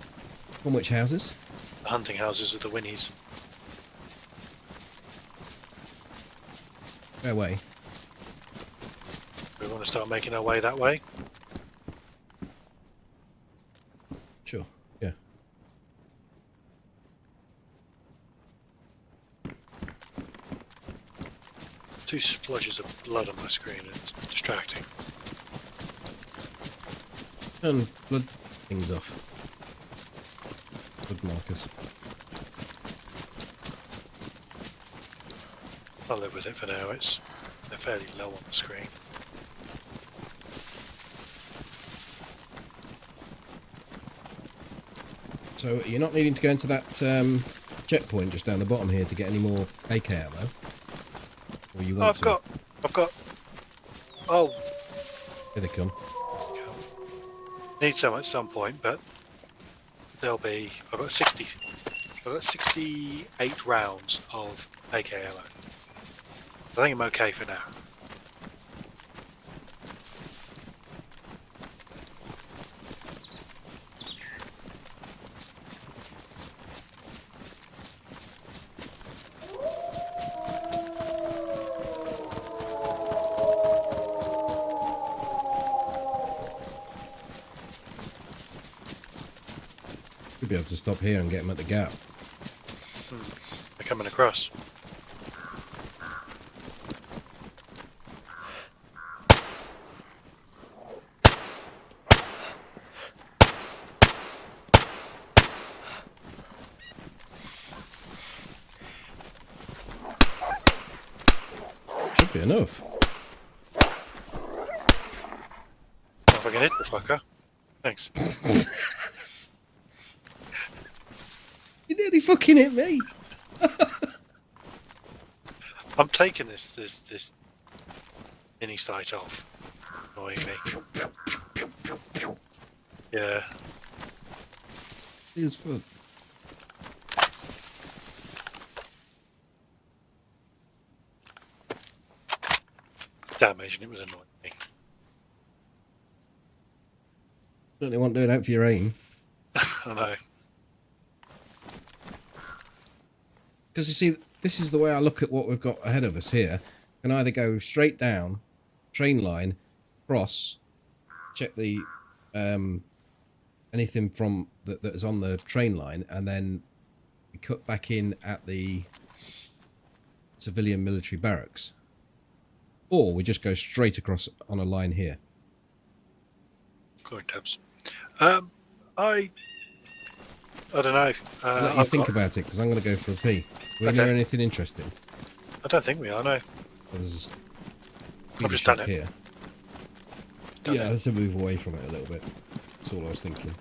From which houses? The hunting houses with the Winnies. Fair way. We want to start making our way that way. Sure, yeah. Two splodges of blood on my screen, it's distracting. Turn blood things off. Blood markers. I'll live with it for now, they're fairly low on the screen. So you're not needing to go into that checkpoint just down the bottom here to get any more AK ammo? Or you want to? I've got... Oh, Here they come. need some at some point, but there'll be... I've got 68 rounds of AK ammo. I think I'm okay for now. Should be able to stop here and get them at the gap. They're coming across. Should be enough. If I can hit the fucker. Thanks. You nearly fucking hit me. I'm taking this mini sight off. Annoying me. Yeah. It is fun. Damage, and it was annoying me. Certainly won't do it out for your aim. I know. Because you see, this is the way I look at what we've got ahead of us here. Can either go straight down, train line, cross, check the anything from that is on the train line, and then we cut back in at the civilian military barracks, or we just go straight across on a line here. Glory tabs. I don't know. Let you think about it, because I'm going to go for a pee. We Okay. hear anything interesting? I don't think we are, no. Well, there's a I've just done it. here. Done Yeah, it. let's move away from it a little bit. That's all I was thinking.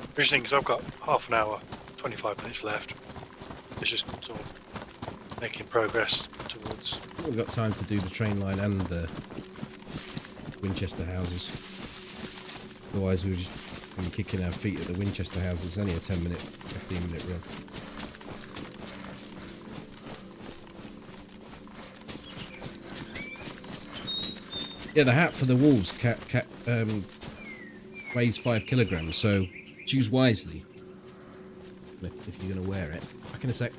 Interesting, because I've got half an hour, 25 minutes left. It's just sort of making progress towards... We've got time to do the train line and the Winchester houses. Otherwise, we'll just be kicking our feet at the Winchester houses. It's only a 10-minute, 15-minute run. Yeah, the hat for the wolves weighs 5 kilograms, so choose wisely if you're going to wear it. Back in a sec.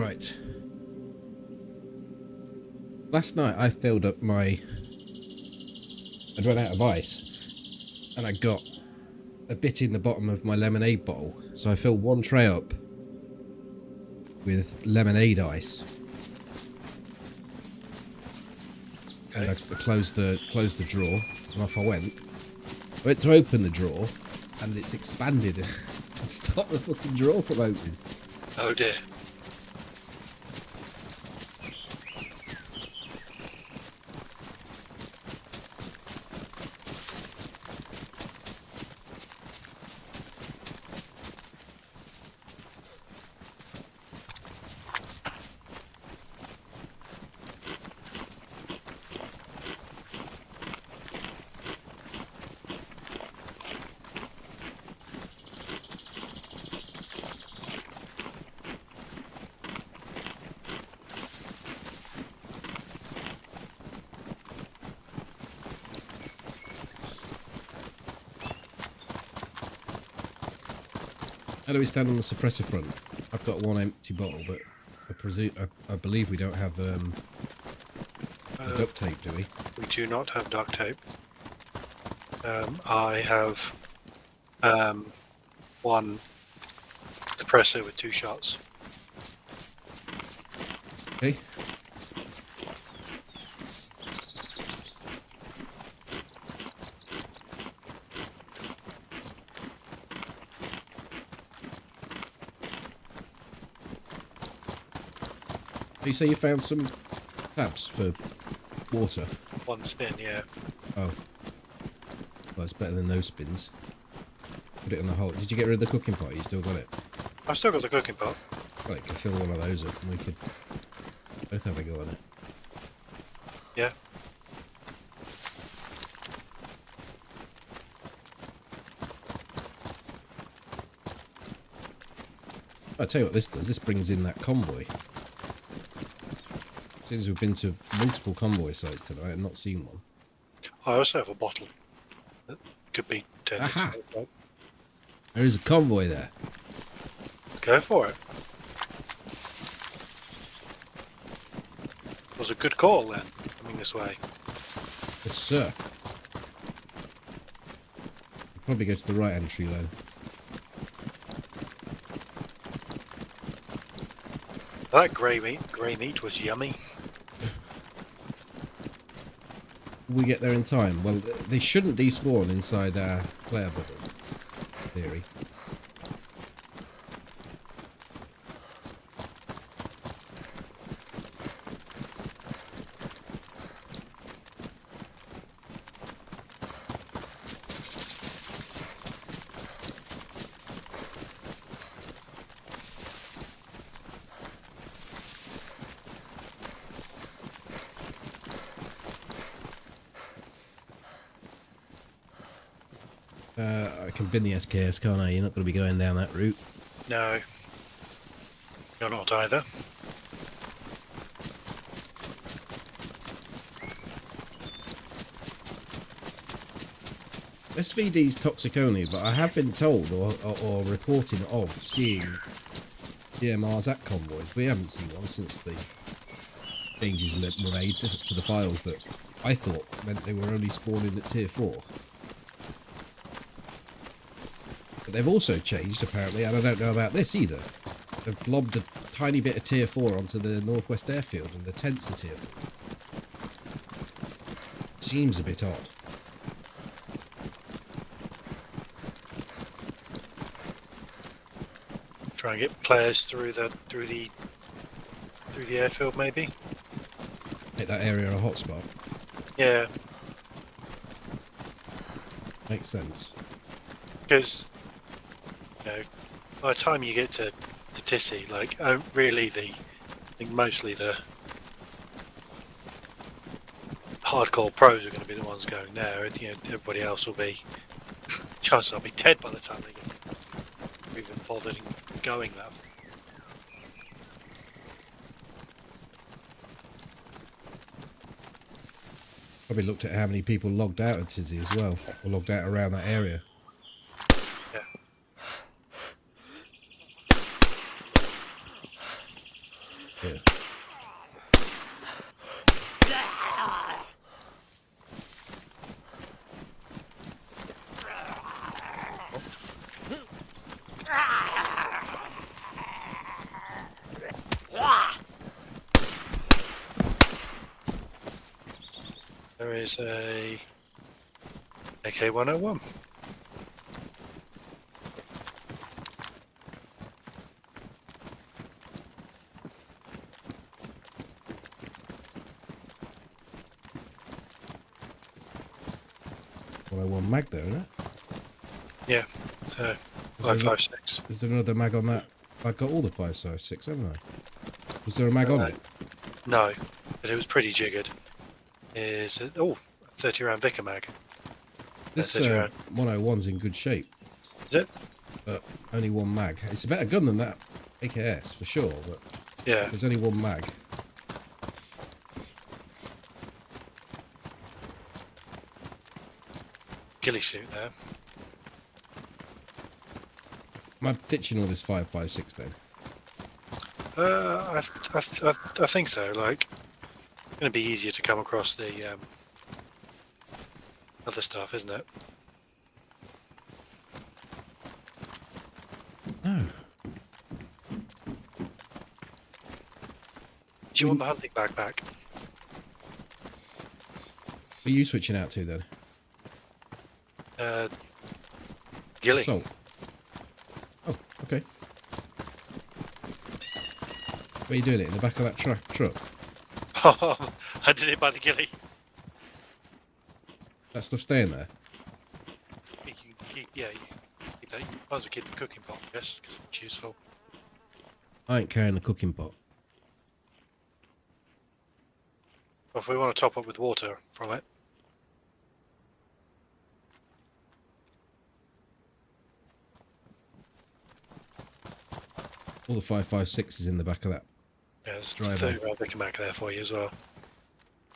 Right. Last night I filled up my... I'd run out of ice. And I got a bit in the bottom of my lemonade bottle. So I filled one tray up with lemonade ice. And I closed the drawer and off I went. I went to open the drawer and it's expanded and stopped the fucking drawer from opening. Oh dear. How do we stand on the suppressor front? I've got one empty bottle, but I believe we don't have the duct tape, do we? We do not have duct tape. I have one suppressor with 2 shots. Okay. You say you found some tabs for water? 1 spin, yeah. Oh. Well, it's better than no spins. Put it in the hole. Did you get rid of the cooking pot? You still got it? I've still got the cooking pot. Well, you could fill one of those up and we could both have a go on it. Yeah. I'll tell you what this does. This brings in that convoy. Since we've been to multiple convoy sites tonight and not seen one. I also have a bottle that could be 10. Aha! There is a convoy there. Go for it. It was a good call then, coming this way. Yes, sir. Probably go to the right entry though. That grey meat was yummy. Will we get there in time? Well, they shouldn't despawn inside our player bubble. Theory. I can bin the SKS, can't I? You're not going to be going down that route. No. You're not either. SVD's toxic only, but I have been told or reporting of seeing DMRs at convoys. We haven't seen one since the changes were made to the files that I thought meant they were only spawning at tier 4. But they've also changed apparently, and I don't know about this either. They've lobbed a tiny bit of tier 4 onto the northwest airfield and the tents are tier 4. Seems a bit odd. Try and get players through the airfield maybe. Make that area a hotspot. Yeah. Makes sense. Because by the time you get to Tissy, like really I think mostly the hardcore pros are going to be the ones going there, and everybody else will be chances I'll be dead by the time they get even bothered going that. Probably looked at how many people logged out at Tizzy as well, or logged out around that area. Yeah. Yeah. There is a AK-101. One mag there, isn't it? Yeah, so Is there, 5.56. is there another mag on that? I've got all the 5.56, haven't I? Was there a mag on it? No, but it was pretty jiggered. Is it? Oh, 30 round Vicar mag. This 30 round. 101's in good shape. Is it? But only one mag. It's a better gun than that AKS for sure, but Yeah. if there's only one mag. Ghillie suit there. Am I ditching all this 5.56 then? I think so. Like, it's going to be easier to come across the other stuff, isn't it? No. Do you want the hunting bag back? What are you switching out to then? Ghillie. Assault. Oh, okay. Where are you doing it? In the back of that truck? Oh, I did it by the ghillie. That stuff staying there? You can keep, yeah, you keep that. You might as well keep the cooking pot, I guess, because it's useful. I ain't carrying the cooking pot. Or if we want to top up with water from it. All the 5.56 is in the back of that. Yeah, there's Driver. 30 round Vicar mag there for you as well.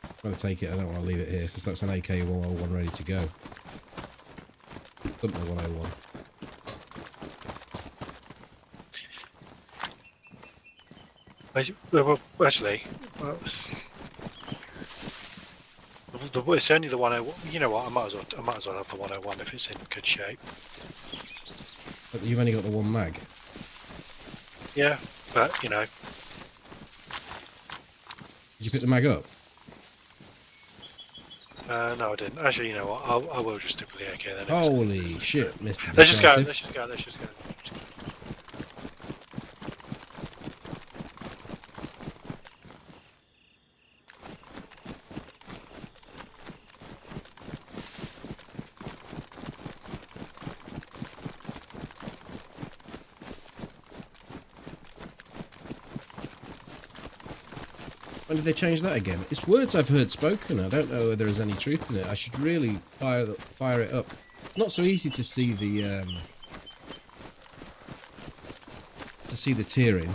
I'm going to take it. I don't want to leave it here because that's an AK-101 ready to go. Dump the 101. Well, actually, it's only the 101. You know what? I might as well have the 101 if it's in good shape. But you've only got the one mag. Yeah, but you know. Did you pick the mag up? No, I didn't. Actually, you know what? I will just stick with the AK then. Holy shit, Mr. Let's just go. Decisive. Let's just go. Let's just go. When did they change that again? It's words I've heard spoken. I don't know whether there's any truth in it. I should really fire it up. It's not so easy to see the tiering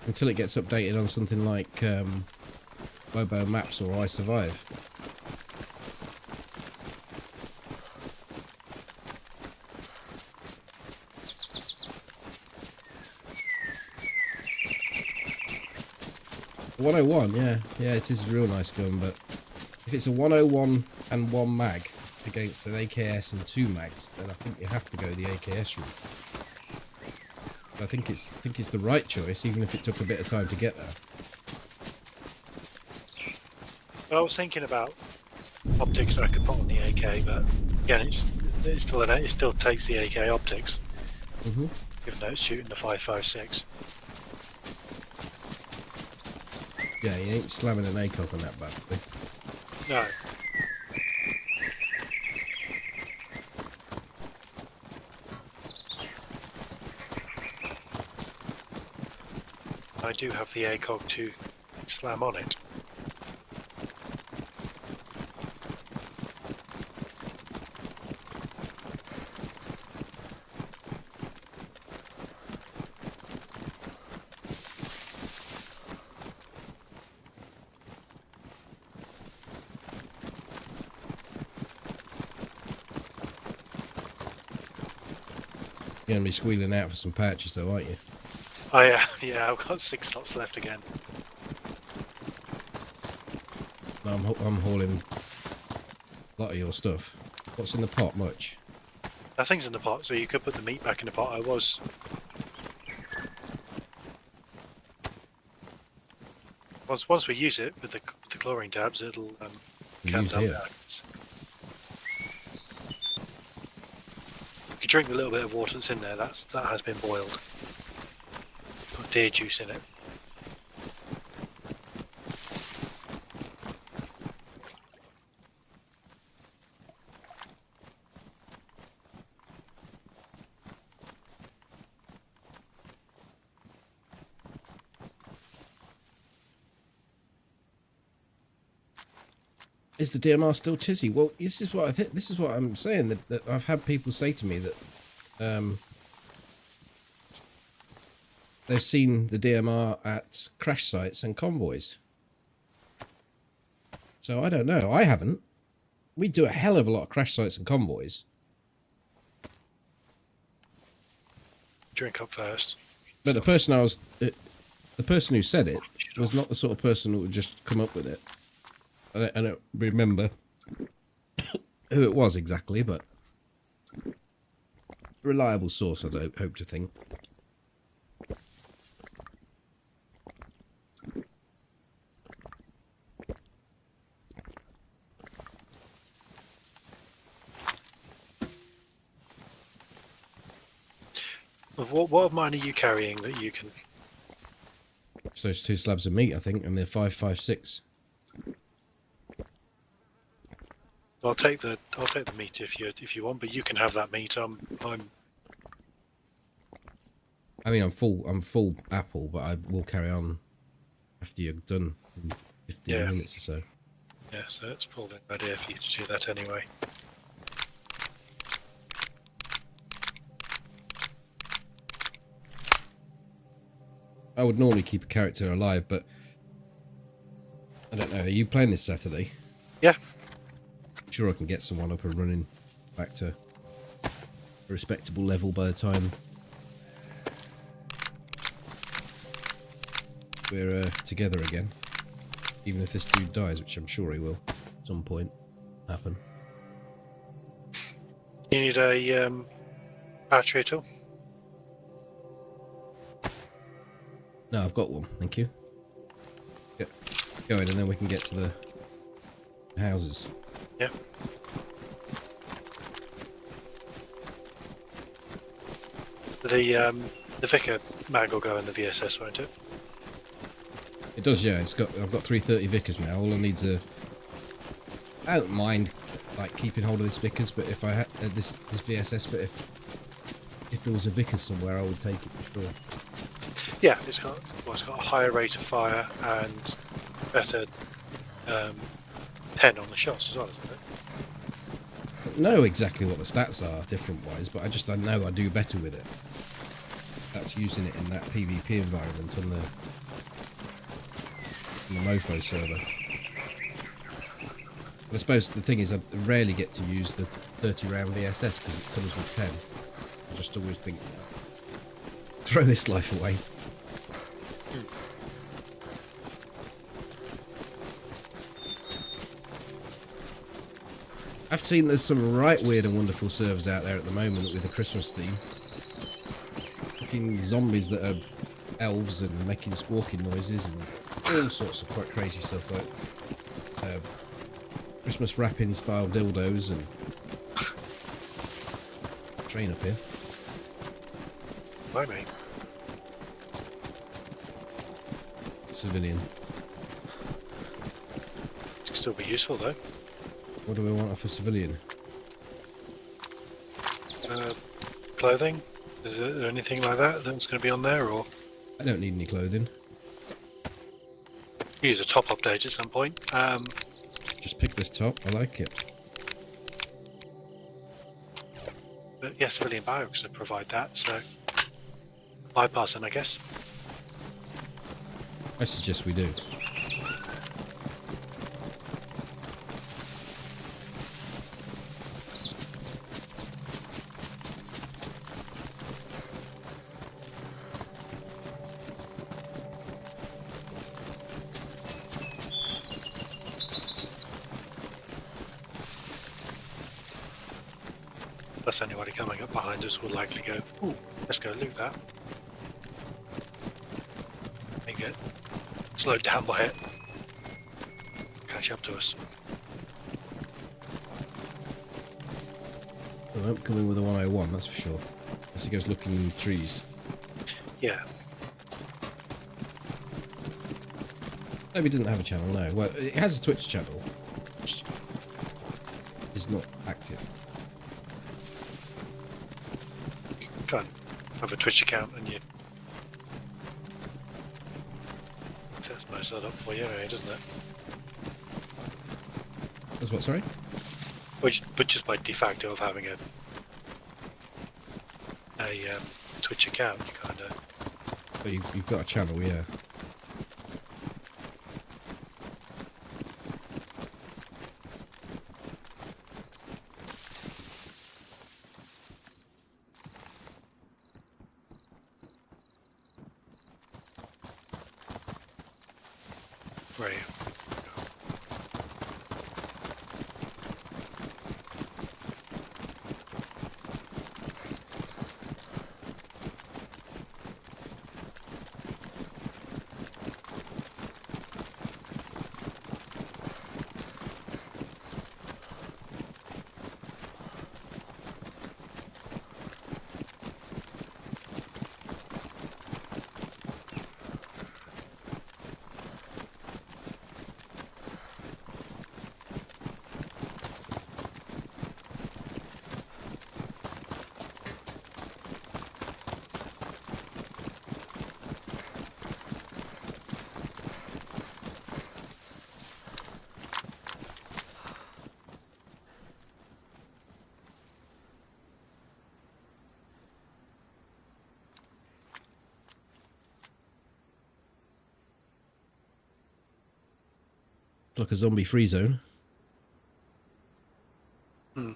until it gets updated on something like Bobo Maps or I Survive. The 101, yeah, it is a real nice gun, but if it's a 101 and one mag against an AKS and two mags, then I think you have to go the AKS route. I think it's the right choice, even if it took a bit of time to get there. Well, I was thinking about optics I could put on the AK, but again, it still takes the AK optics, even though it's shooting the 5.56. Yeah, you ain't slamming an ACOG on that bad boy. No. I do have the ACOG to slam on it. You're going to be squealing out for some patches though, aren't you? Yeah, I've got 6 slots left again. No, I'm hauling a lot of your stuff. What's in the pot? Much? Nothing's in the pot, so you could put the meat back in the pot. I was. Once we use it with the chlorine tabs, it'll count up. If you drink the little bit of water that's in there, that has been boiled. Put deer juice in it. Is the DMR still tizzy? Well, this is what I think. This is what I'm saying. That I've had people say to me that they've seen the DMR at crash sites and convoys. So I don't know. I haven't. We do a hell of a lot of crash sites and convoys. Drink up first. But the person the person who said it was not the sort of person who would just come up with it. I don't remember who it was exactly, but reliable source, I hope to think. What of mine are you carrying that you can? It's those 2 slabs of meat, I think, and they're 556. I'll take the meat if you want, but you can have that meat. I mean, I'm full apple, but I will carry on after you're done in 15 minutes or so. Yeah, so it's probably a good idea for you to do that anyway. I would normally keep a character alive, but I don't know. Are you playing this Saturday? Yeah. I'm sure I can get someone up and running back to a respectable level by the time we're together again. Even if this dude dies, which I'm sure he will at some point happen. You need a battery at all? No, I've got one, thank you. Get going, and then we can get to the houses. Yeah. The Vicar mag will go in the VSS, won't it? It does, yeah. I've got 330 Vickers now. All I need to. I don't mind like keeping hold of this Vickers, but if I had this VSS, but if there was a Vickers somewhere, I would take it for sure. Yeah, it's got a higher rate of fire and better pen on the shots as well, isn't it? I don't know exactly what the stats are different wise, but I know I do better with it. That's using it in that PvP environment on the Mofo server. But I suppose the thing is I rarely get to use the 30 round VSS because it comes with 10. I just always think, throw this life away. I've seen there's some right weird and wonderful servers out there at the moment with the Christmas theme. Fucking zombies that are elves and making squawking noises and all sorts of quite crazy stuff like Christmas wrapping style dildos and train up here. Bye, mate. Civilian. It can still be useful though. What do we want off a civilian? Clothing? Is there anything like that that's going to be on there, or? I don't need any clothing. Use a top update at some point. Just pick this top, I like it. But yeah, civilian barracks would provide that, so bypass it, I guess. I suggest we do. Plus anybody coming up behind us will likely go, ooh, let's go loot that. And get slowed down by it. Catch up to us. Well, I'm coming with a 101, that's for sure. Unless he goes looking in the trees. Yeah. No, he doesn't have a channel, no. Well, it has a Twitch channel, which is not active. You can't have a Twitch account and you sets most of that up for you anyway, doesn't it? That's what, sorry? But just by de facto of having a Twitch account, you kind of... But you've got a channel, yeah. Right. It's like a zombie-free zone. Hmm.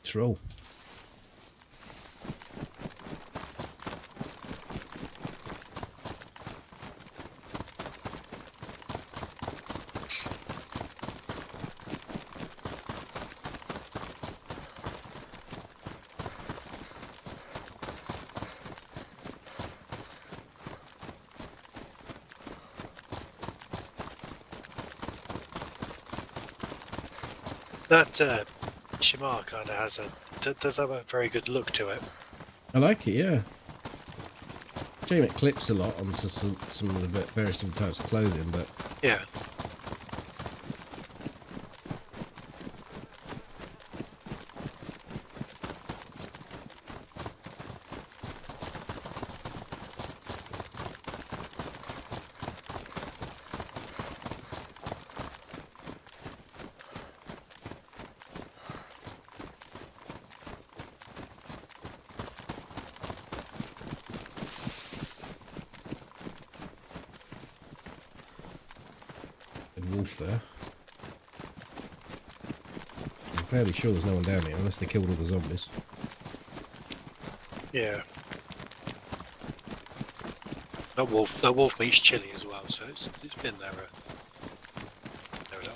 Troll. That Shimar kind of has does have a very good look to it. I like it, yeah. Shame it clips a lot onto some of the various different types of clothing, but Yeah. a wolf there. I'm fairly sure there's no one down here unless they killed all the zombies. Yeah. That wolf meat's chilly as well, so it's been there. There we go.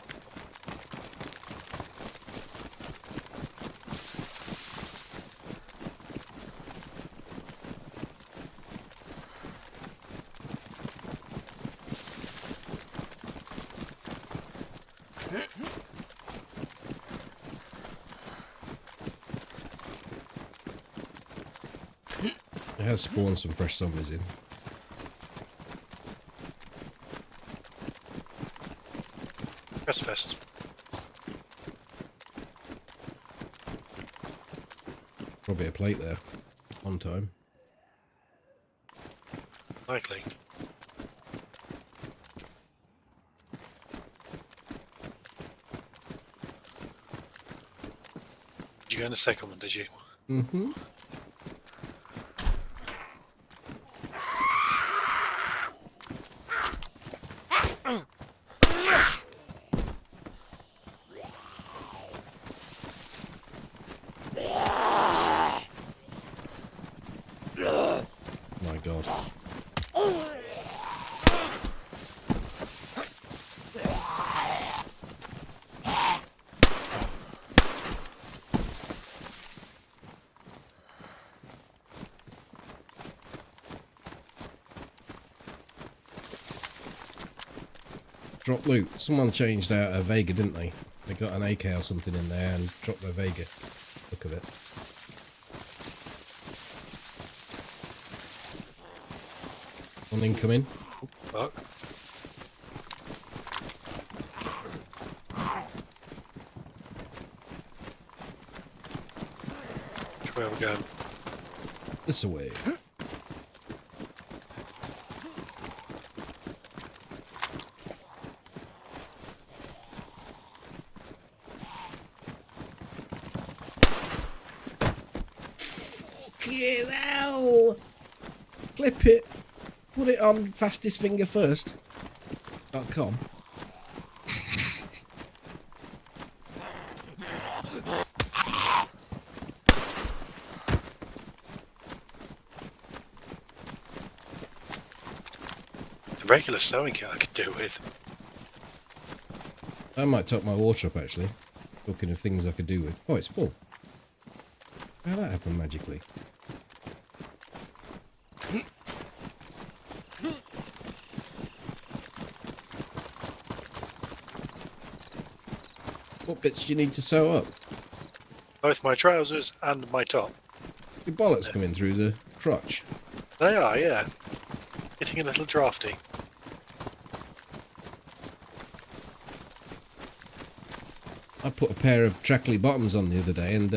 It has spawned some fresh zombies in. Press fest. Probably a plate there. On time. Likely. Did you go in the second one, did you? Mm-hmm. God. Drop loot. Someone changed out a Vega, didn't they? They got an AK or something in there and dropped their Vega. Look at it. One incoming. Fuck. Where are we going? This away. Fucking hell! Clip it. Put it on fastestfingerfirst.com. The regular sewing kit I could do with. I might top my water up actually. Talking of things I could do with. Oh, it's full. How'd that happen magically? What bits do you need to sew up? Both my trousers and my top. Your bollocks coming through the crotch. They are, yeah. Getting a little drafty. I put a pair of trackly bottoms on the other day and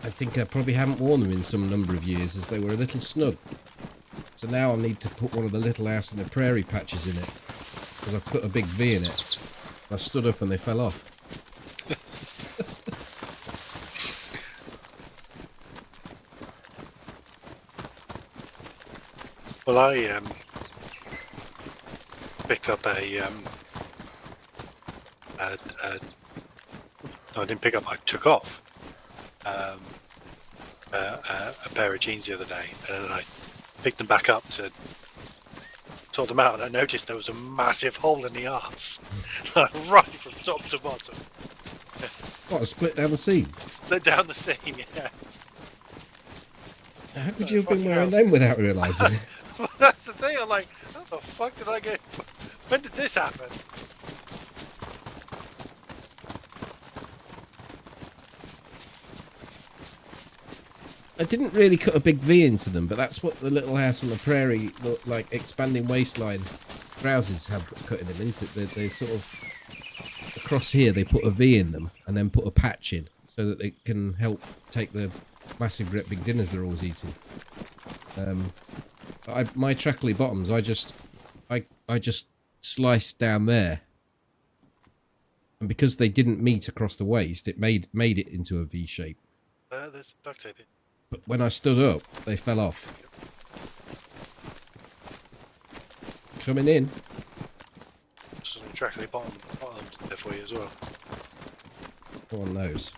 I think I probably haven't worn them in some number of years as they were a little snug. So now I need to put one of the little house on the prairie patches in it because I put a big V in it. I stood up and they fell off. Well, I picked up no, I didn't pick up. I took off a pair of jeans the other day, and I picked them back up to sort them out, and I noticed there was a massive hole in the arse, right from top to bottom. What, a split down the seam? Split down the seam, yeah. How could you have been wearing them without realising it? Well, that's the thing. I'm like, how the fuck did I get? When did this happen? I didn't really cut a big V into them, but that's what the little house on the prairie, like expanding waistline trousers have cut in them, isn't it? They sort of, across here they put a V in them and then put a patch in so that they can help take the massive great big dinners they're always eating. My trackly bottoms, I just sliced down there, and because they didn't meet across the waist, it made it into a V shape. There's duct tape in. But when I stood up, they fell off. Coming in. Some trackly bottoms there for you as well. Go on those.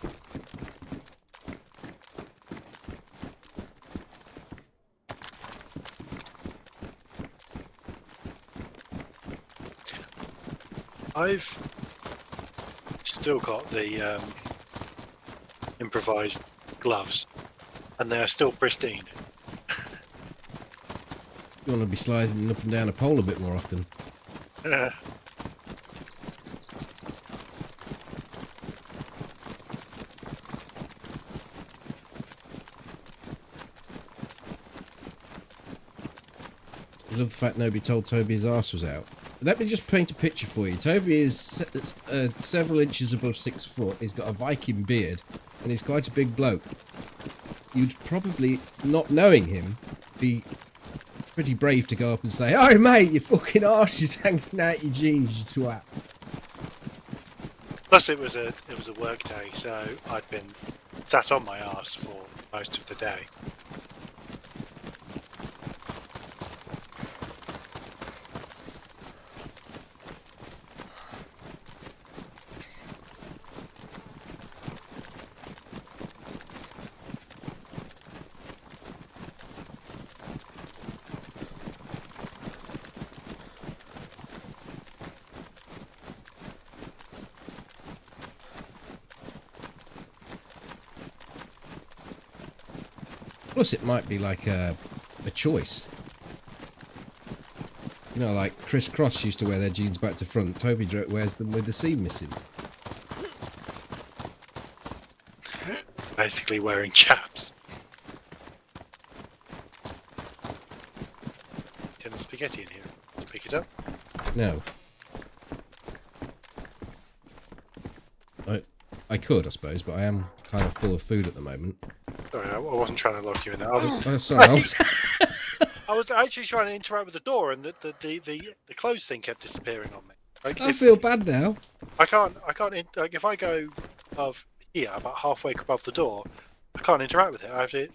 I've still got the improvised gloves, and they are still pristine. You want to be sliding up and down a pole a bit more often. I love the fact nobody told Toby his arse was out. Let me just paint a picture for you. Toby is several inches above 6 foot. He's got a Viking beard, and he's quite a big bloke. You'd probably, not knowing him, be pretty brave to go up and say, "Oh mate, your fucking arse is hanging out your jeans, you twat." Plus, it was a work day, so I'd been sat on my arse for most of the day. Plus, it might be like a choice. You know, like Chris Cross used to wear their jeans back to front. Toby wears them with the seam missing. Basically wearing chaps. Get the spaghetti in here. Pick it up. No. I could, I suppose, but I am kind of full of food at the moment. Sorry, I wasn't trying to lock you in there. Oh, sorry. I was actually trying to interact with the door, and the clothes thing kept disappearing on me. Like, I feel bad now. I can't. Like, if I go above here, about halfway above the door, I can't interact with it. I have to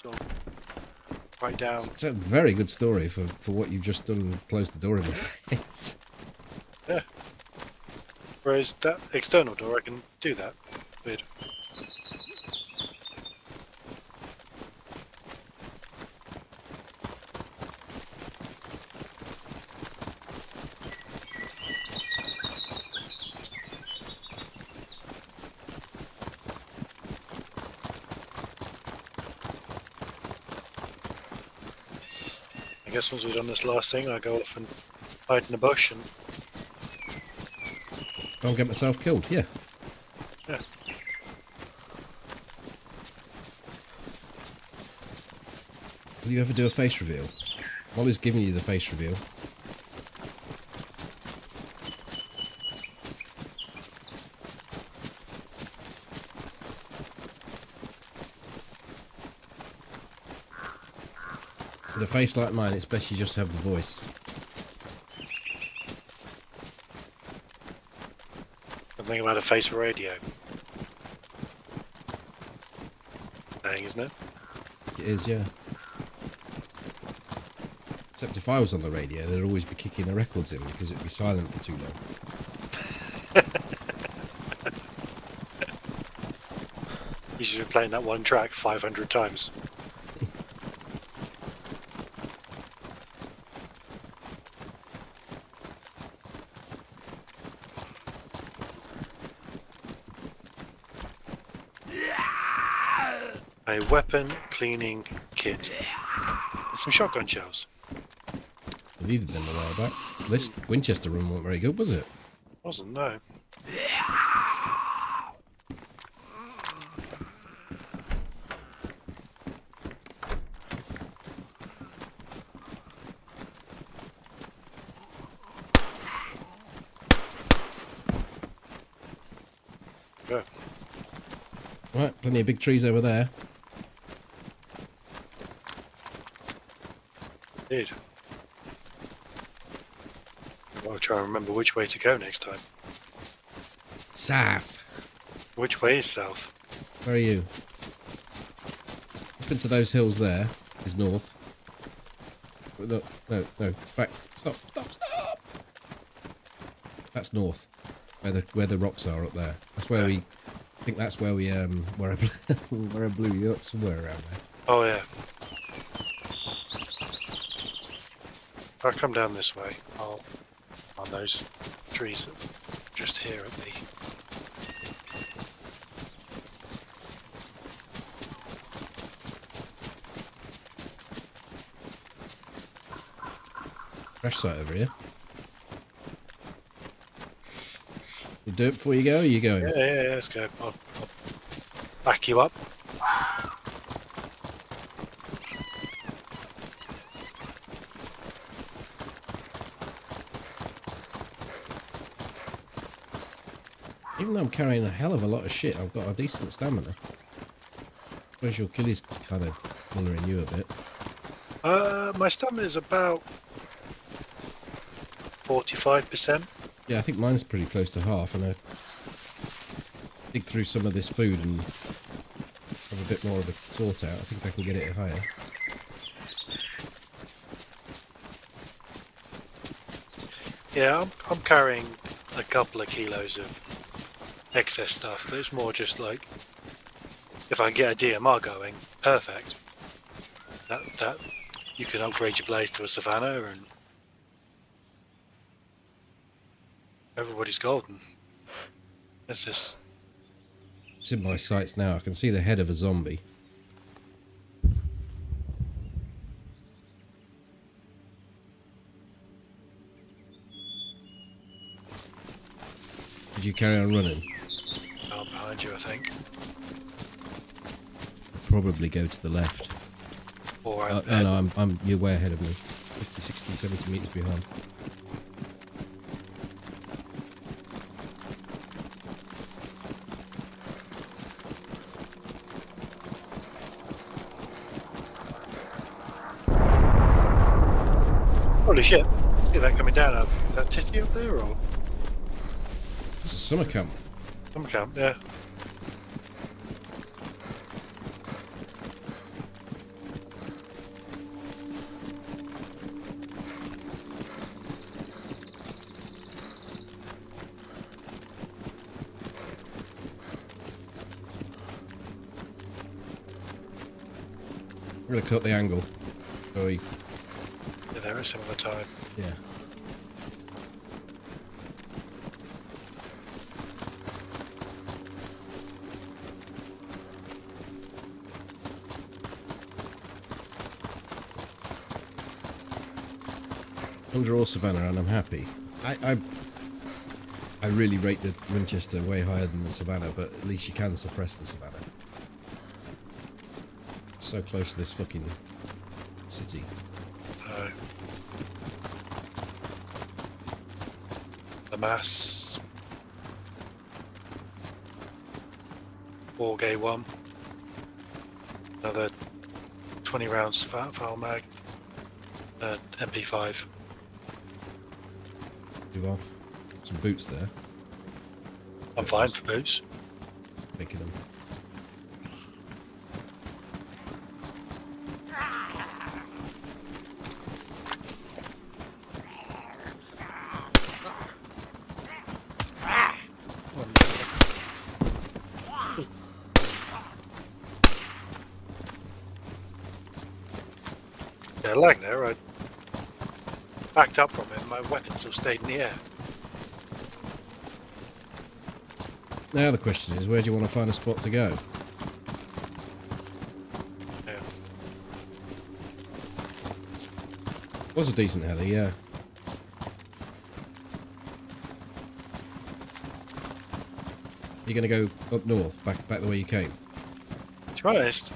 sort of right down. It's a very good story for what you've just done and closed the door in my face. Yeah. Whereas that external door, I can do that. Weird. I guess once we've done this last thing, I go off and hide in the bush and... I'll get myself killed, yeah. Yeah. Will you ever do a face reveal? Molly's giving you the face reveal. With a face like mine, it's best you just have the voice. Something about a face for radio. Thing, isn't it? It is, yeah. Except if I was on the radio, they'd always be kicking the records in because it'd be silent for too long. You should be playing that one track 500 times. A weapon cleaning kit. Some shotgun shells. I needed them a while back. This Winchester run wasn't very good, was it? Wasn't, no. Yeah. Right, plenty of big trees over there. Indeed. I'll try and remember which way to go next time. South. Which way is south? Where are you? Up into those hills there is north. No, no, back. Stop. That's north. Where the rocks are up there. That's where we... I think that's where we, where I blew you up somewhere around there. Oh, yeah. I'll come down this way. I'll... on those trees just here at the... Crash site over here. You do it before you go, or are you going? Yeah, let's go. I'll back you up. Even though I'm carrying a hell of a lot of shit, I've got a decent stamina. Suppose your killy's kind of colouring you a bit. My stamina is about 45%. Yeah, I think mine's pretty close to half, and I dig through some of this food and have a bit more of a sort out. I think I can get it higher. Yeah, I'm carrying a couple of kilos of excess stuff, but it's more just like if I get a DMR going, perfect. That you can upgrade your blaze to a Savannah and everybody's golden. It's just... It's in my sights now. I can see the head of a zombie. you carry on running? I'm behind you, I think. Probably go to the left. Or no, you're way ahead of me. 50, 60, 70 metres behind. Holy shit! See that coming down. Is that Titty up there or This is summer camp. summer camp? Yeah. We're going to cut the angle. So Yeah, there is some of the time. yeah. Under all Savannah, and I'm happy. I really rate the Winchester way higher than the Savannah, but at least you can suppress the Savannah. So close to this fucking city. The mass. 4 gay 1. Another 20 rounds foul mag. MP5. Do off. Some boots there. I'm fine for boots. Making them. Yeah, lag there. I backed up from him. My weapon still stayed in the air. Now the question is, where do you want to find a spot to go? Yeah. Was a decent heli, yeah. You're going to go up north, back the way you came. To be honest,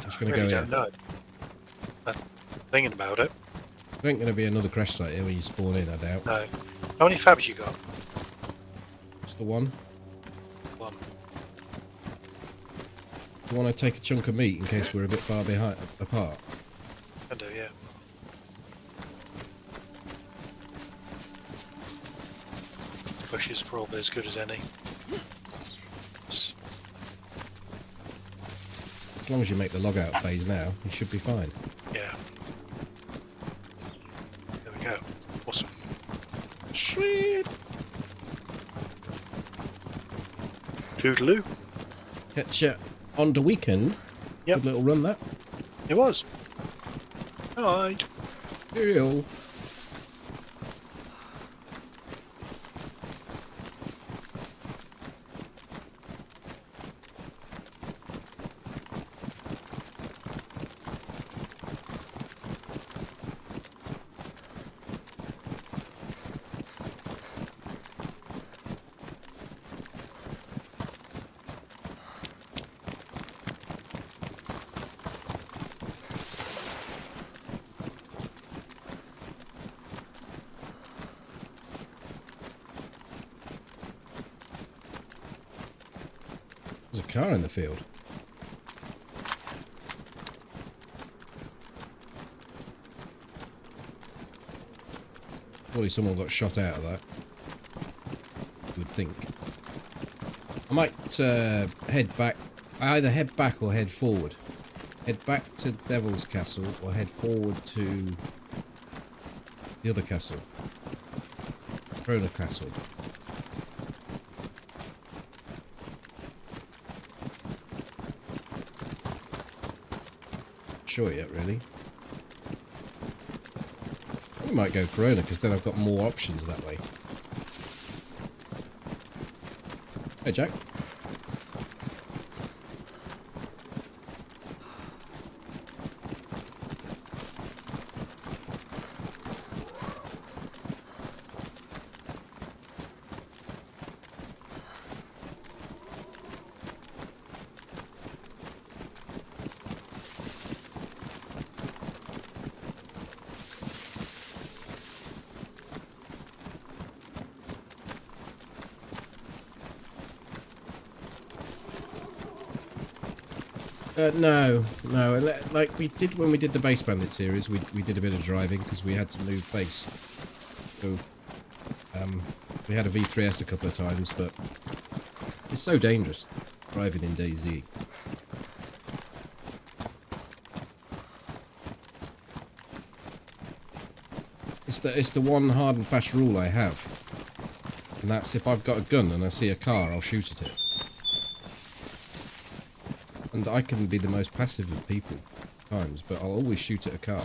Just I going to really go don't here. know. I'm thinking about it. There ain't going to be another crash site here when you spawn in, I doubt. No. How many fabs you got? Just the one. One. Do you want to take a chunk of meat in case we're a bit far behind apart? Can do, yeah. Bush is probably as good as any. As long as you make the log out phase now, you should be fine. Yeah. There we go. Awesome. Sweet! Toodaloo. Catch you on the weekend. Yep. Good little run that. It was. Alright. Cheerio. There's a car in the field. Probably someone got shot out of that. You would think. I might head back. I either head back or head forward. Head back to Devil's Castle or head forward to the other castle. Corona Castle. Sure yet, really. We might go Corona because then I've got more options that way. Hey, Jack. No. Like we did when we did the Base Bandit series, we did a bit of driving because we had to move base. So we had a V3S a couple of times, but it's so dangerous driving in DayZ. It's the one hard and fast rule I have, and that's if I've got a gun and I see a car, I'll shoot at it. And I can be the most passive of people at times, but I'll always shoot at a car.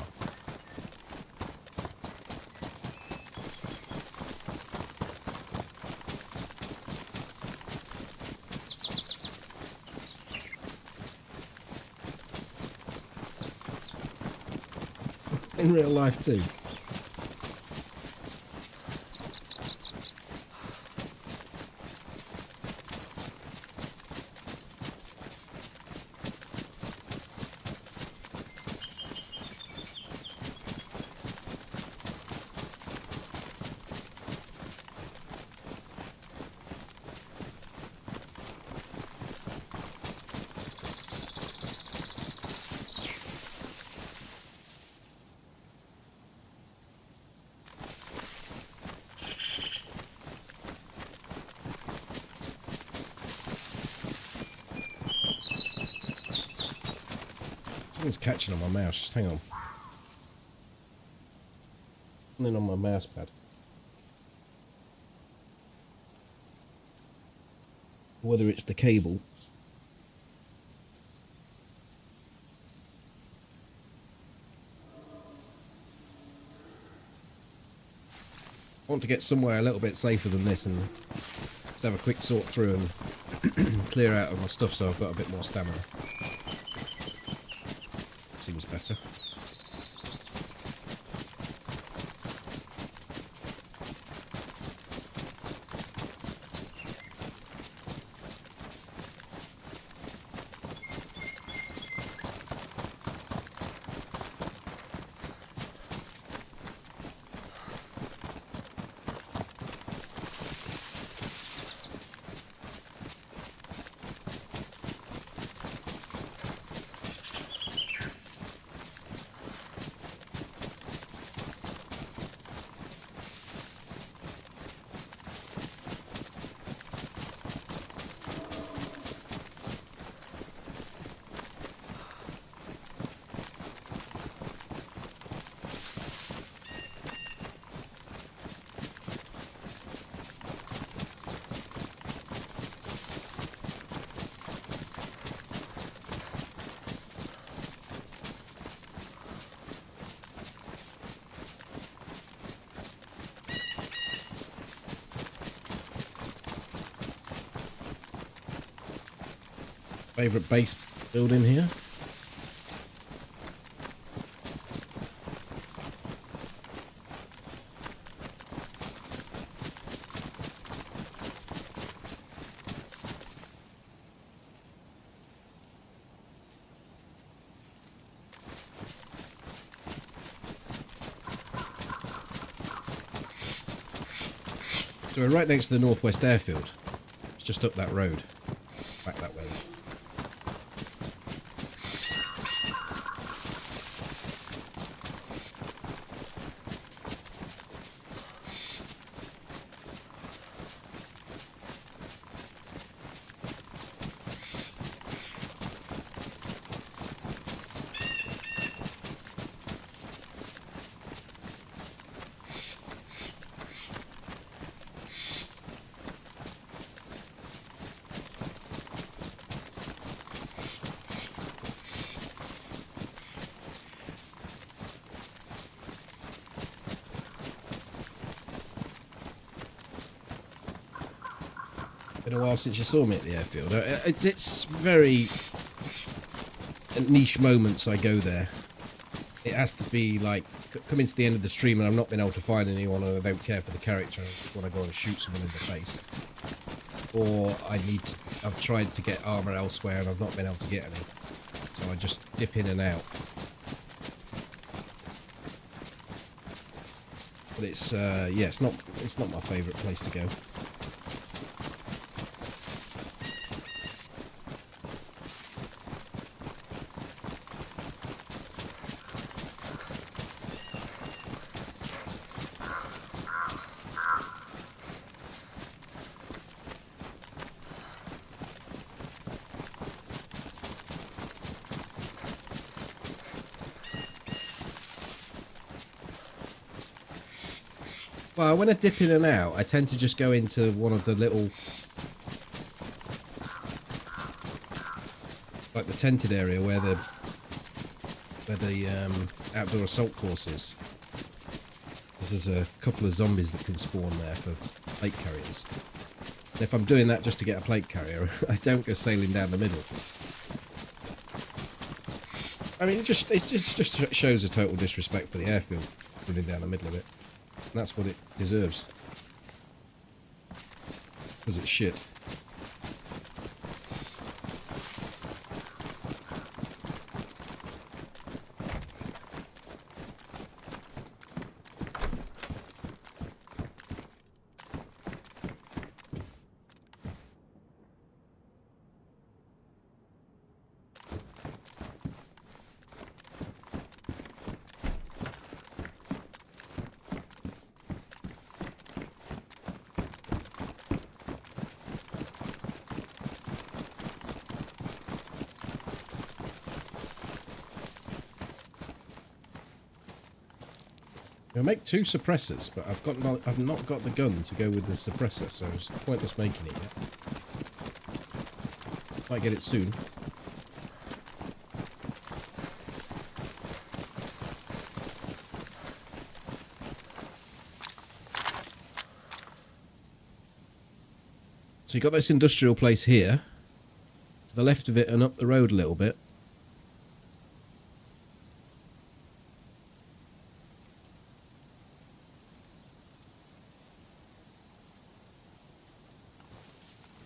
In real life too. Something's catching on my mouse. Just hang on. Something on my mouse pad. Whether it's the cable. I want to get somewhere a little bit safer than this and just have a quick sort through and clear out of my stuff so I've got a bit more stamina. Seems better. Favourite base building here? So we're right next to the Northwest Airfield. It's just up that road. Back that way. Been a while since you saw me at the airfield. It's very niche moments I go there. It has to be like coming to the end of the stream and I've not been able to find anyone and I don't care for the character. I just want to go and shoot someone in the face. Or I've tried to get armor elsewhere and I've not been able to get any. So I just dip in and out. But it's yeah, it's not my favourite place to go. Well, when I dip in and out, I tend to just go into one of the little, like the tented area where the outdoor assault course is. There's a couple of zombies that can spawn there for plate carriers. And if I'm doing that just to get a plate carrier, I don't go sailing down the middle. I mean, it just shows a total disrespect for the airfield, running down the middle of it. And that's what it deserves. Because it's shit. I'll make 2 suppressors, but I've not got the gun to go with the suppressor, so it's pointless making it yet. Might get it soon. So you've got this industrial place here, to the left of it and up the road a little bit.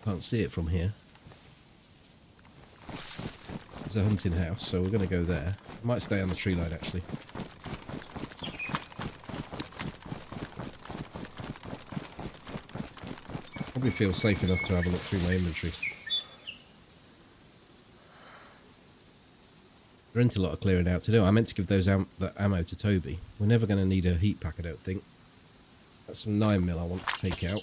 Can't see it from here. There's a hunting house, so we're going to go there. Might stay on the tree line, actually. Probably feel safe enough to have a look through my inventory. There isn't a lot of clearing out to do. I meant to give those that ammo to Toby. We're never going to need a heat pack, I don't think. That's some 9mm I want to take out.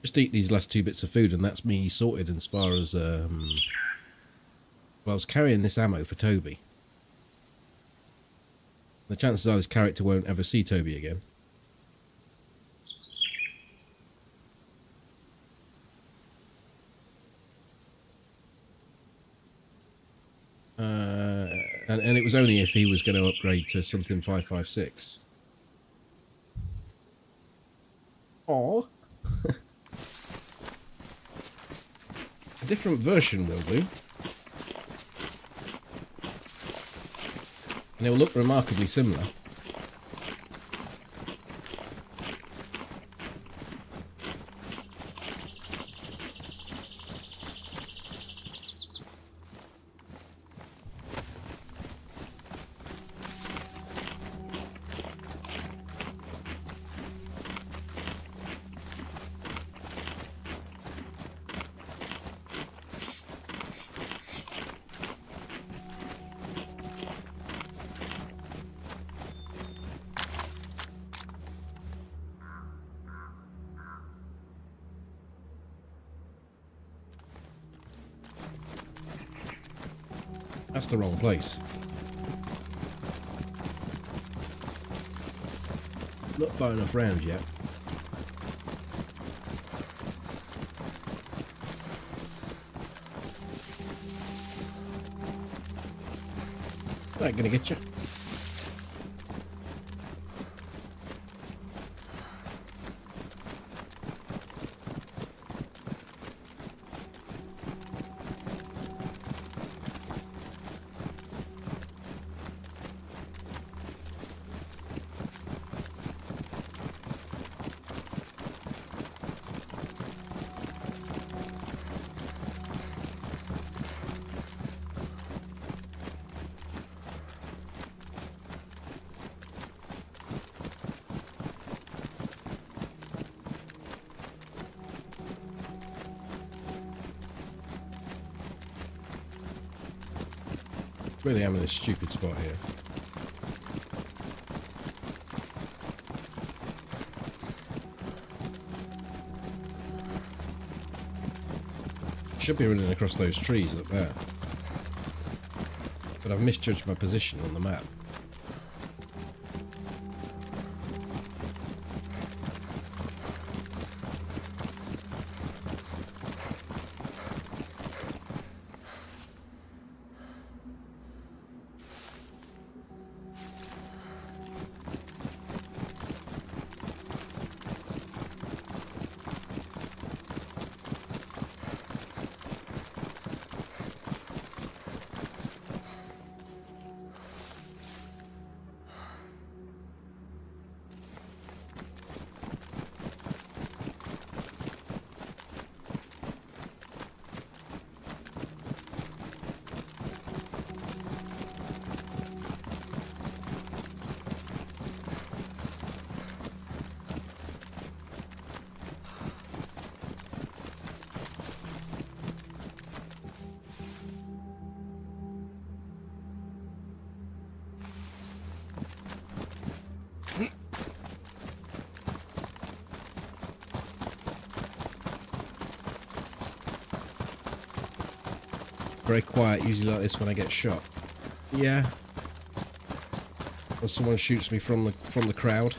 Just eat these last 2 bits of food and that's me sorted as far as... well, I was carrying this ammo for Toby. The chances are this character won't ever see Toby again. And it was only if he was going to upgrade to something 556. Aww. A different version will do. And it will look remarkably similar. That's the wrong place. Not far enough round yet. That gonna get you. Really am in a stupid spot here. Should be running across those trees up there. But I've misjudged my position on the map. Very quiet, usually like this when I get shot. Yeah. Or someone shoots me from the crowd.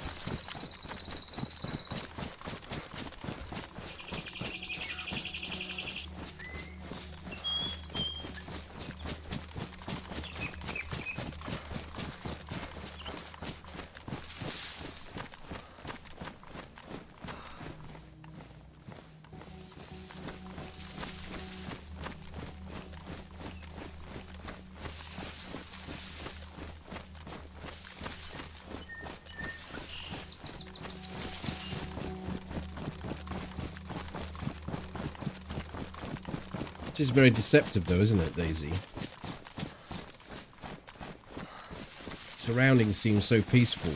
This is very deceptive though, isn't it, DayZ? Surroundings seem so peaceful.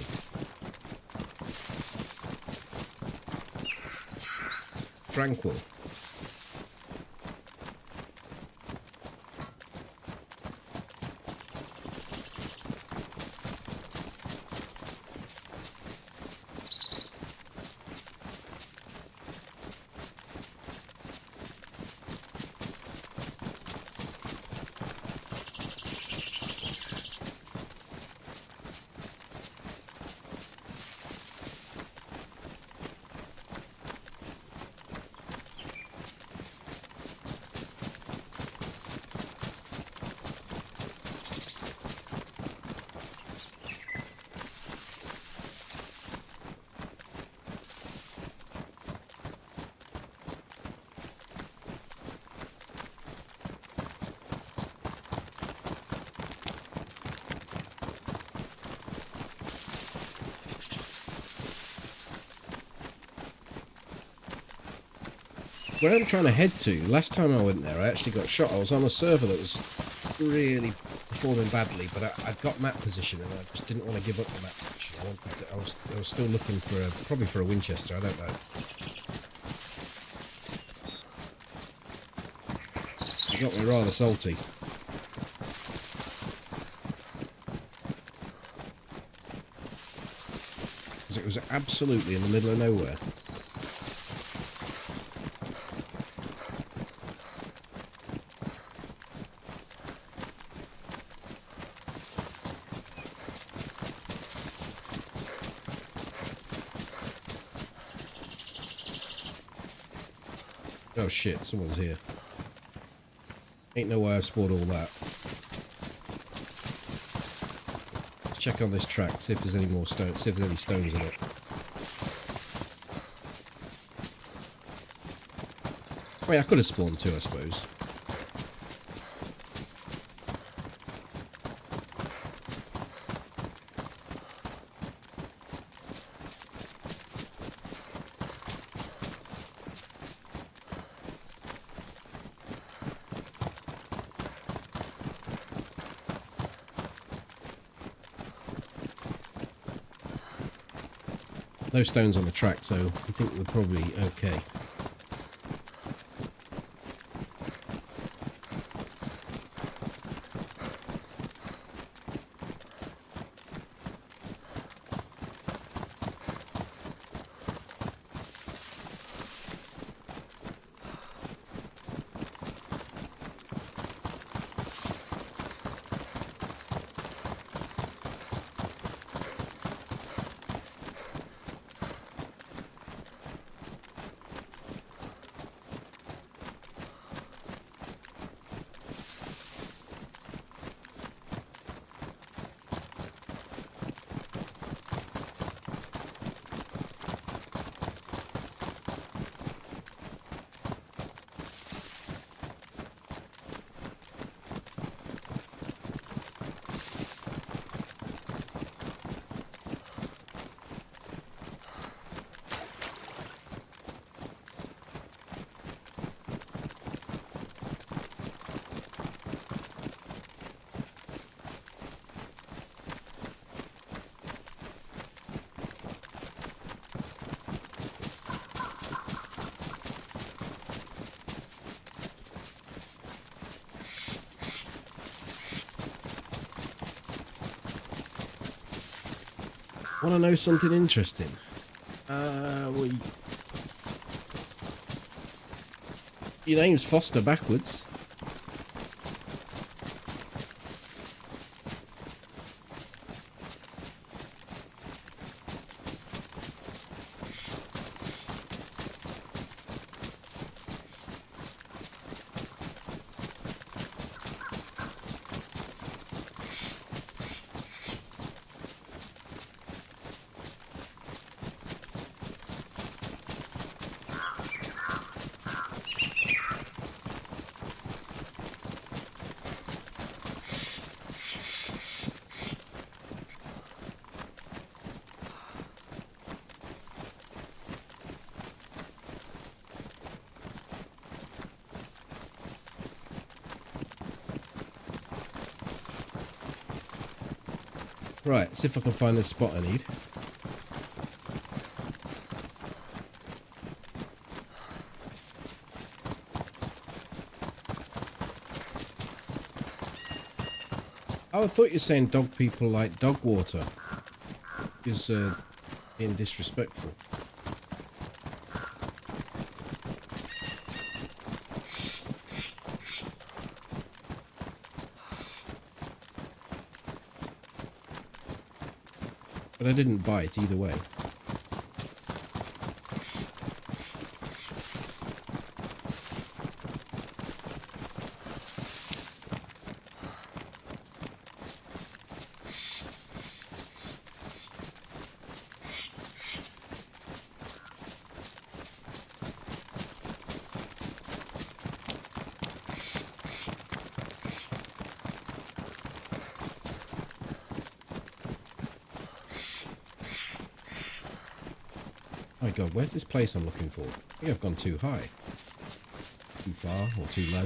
Tranquil. Where I'm trying to head to, last time I went there I actually got shot. I was on a server that was really performing badly, but I'd got map position and I just didn't want to give up the map position. I was still looking for probably for a Winchester, I don't know. It got me rather salty. Because it was absolutely in the middle of nowhere. Oh shit, someone's here. Ain't no way I've spoiled all that. Let's check on this track, see if there's any more stones, see if there's any stones in it. I mean, I could have spawned two, I suppose. No stones on the track, so I think we're probably okay. Want to know something interesting? Your name's Foster backwards. Right, see if I can find the spot I need. Oh, I thought you were saying dog people like dog water. Is being disrespectful. But I didn't bite either way. My god, where's this place I'm looking for? I think I've gone too high. Too far or too low.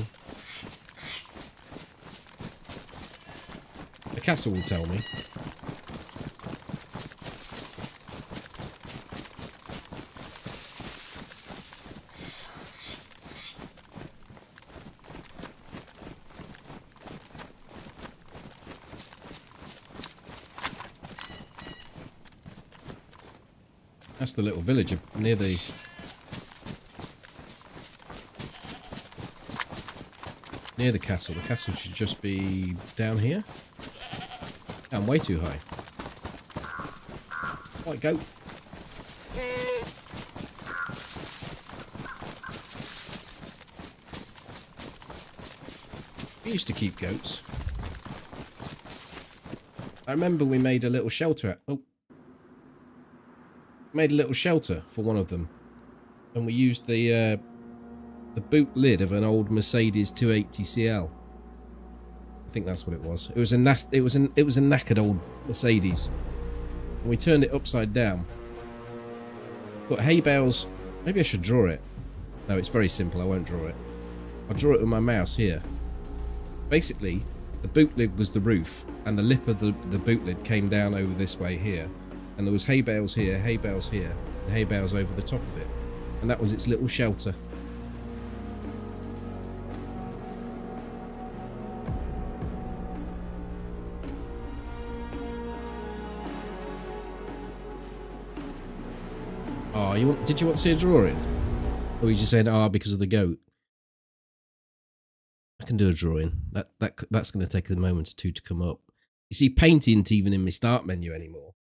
The castle will tell me. That's the little village near the... near the castle. The castle should just be down here. I'm way too high. Right, go. We used to keep goats. I remember we made a little shelter. Made a little shelter for one of them, and we used the boot lid of an old Mercedes 280 CL. I think that's what it was. It was a knackered old Mercedes, and we turned it upside down. Got hay bales. Maybe I should draw it. No, it's very simple. I won't draw it. I'll draw it with my mouse here. Basically, the boot lid was the roof, and the lip of the boot lid came down over this way here. And there was hay bales here, and hay bales over the top of it. And that was its little shelter. Oh, did you want to see a drawing? Or were you just saying, because of the goat? I can do a drawing. That's going to take a moment or two to come up. You see, paint isn't even in my start menu anymore.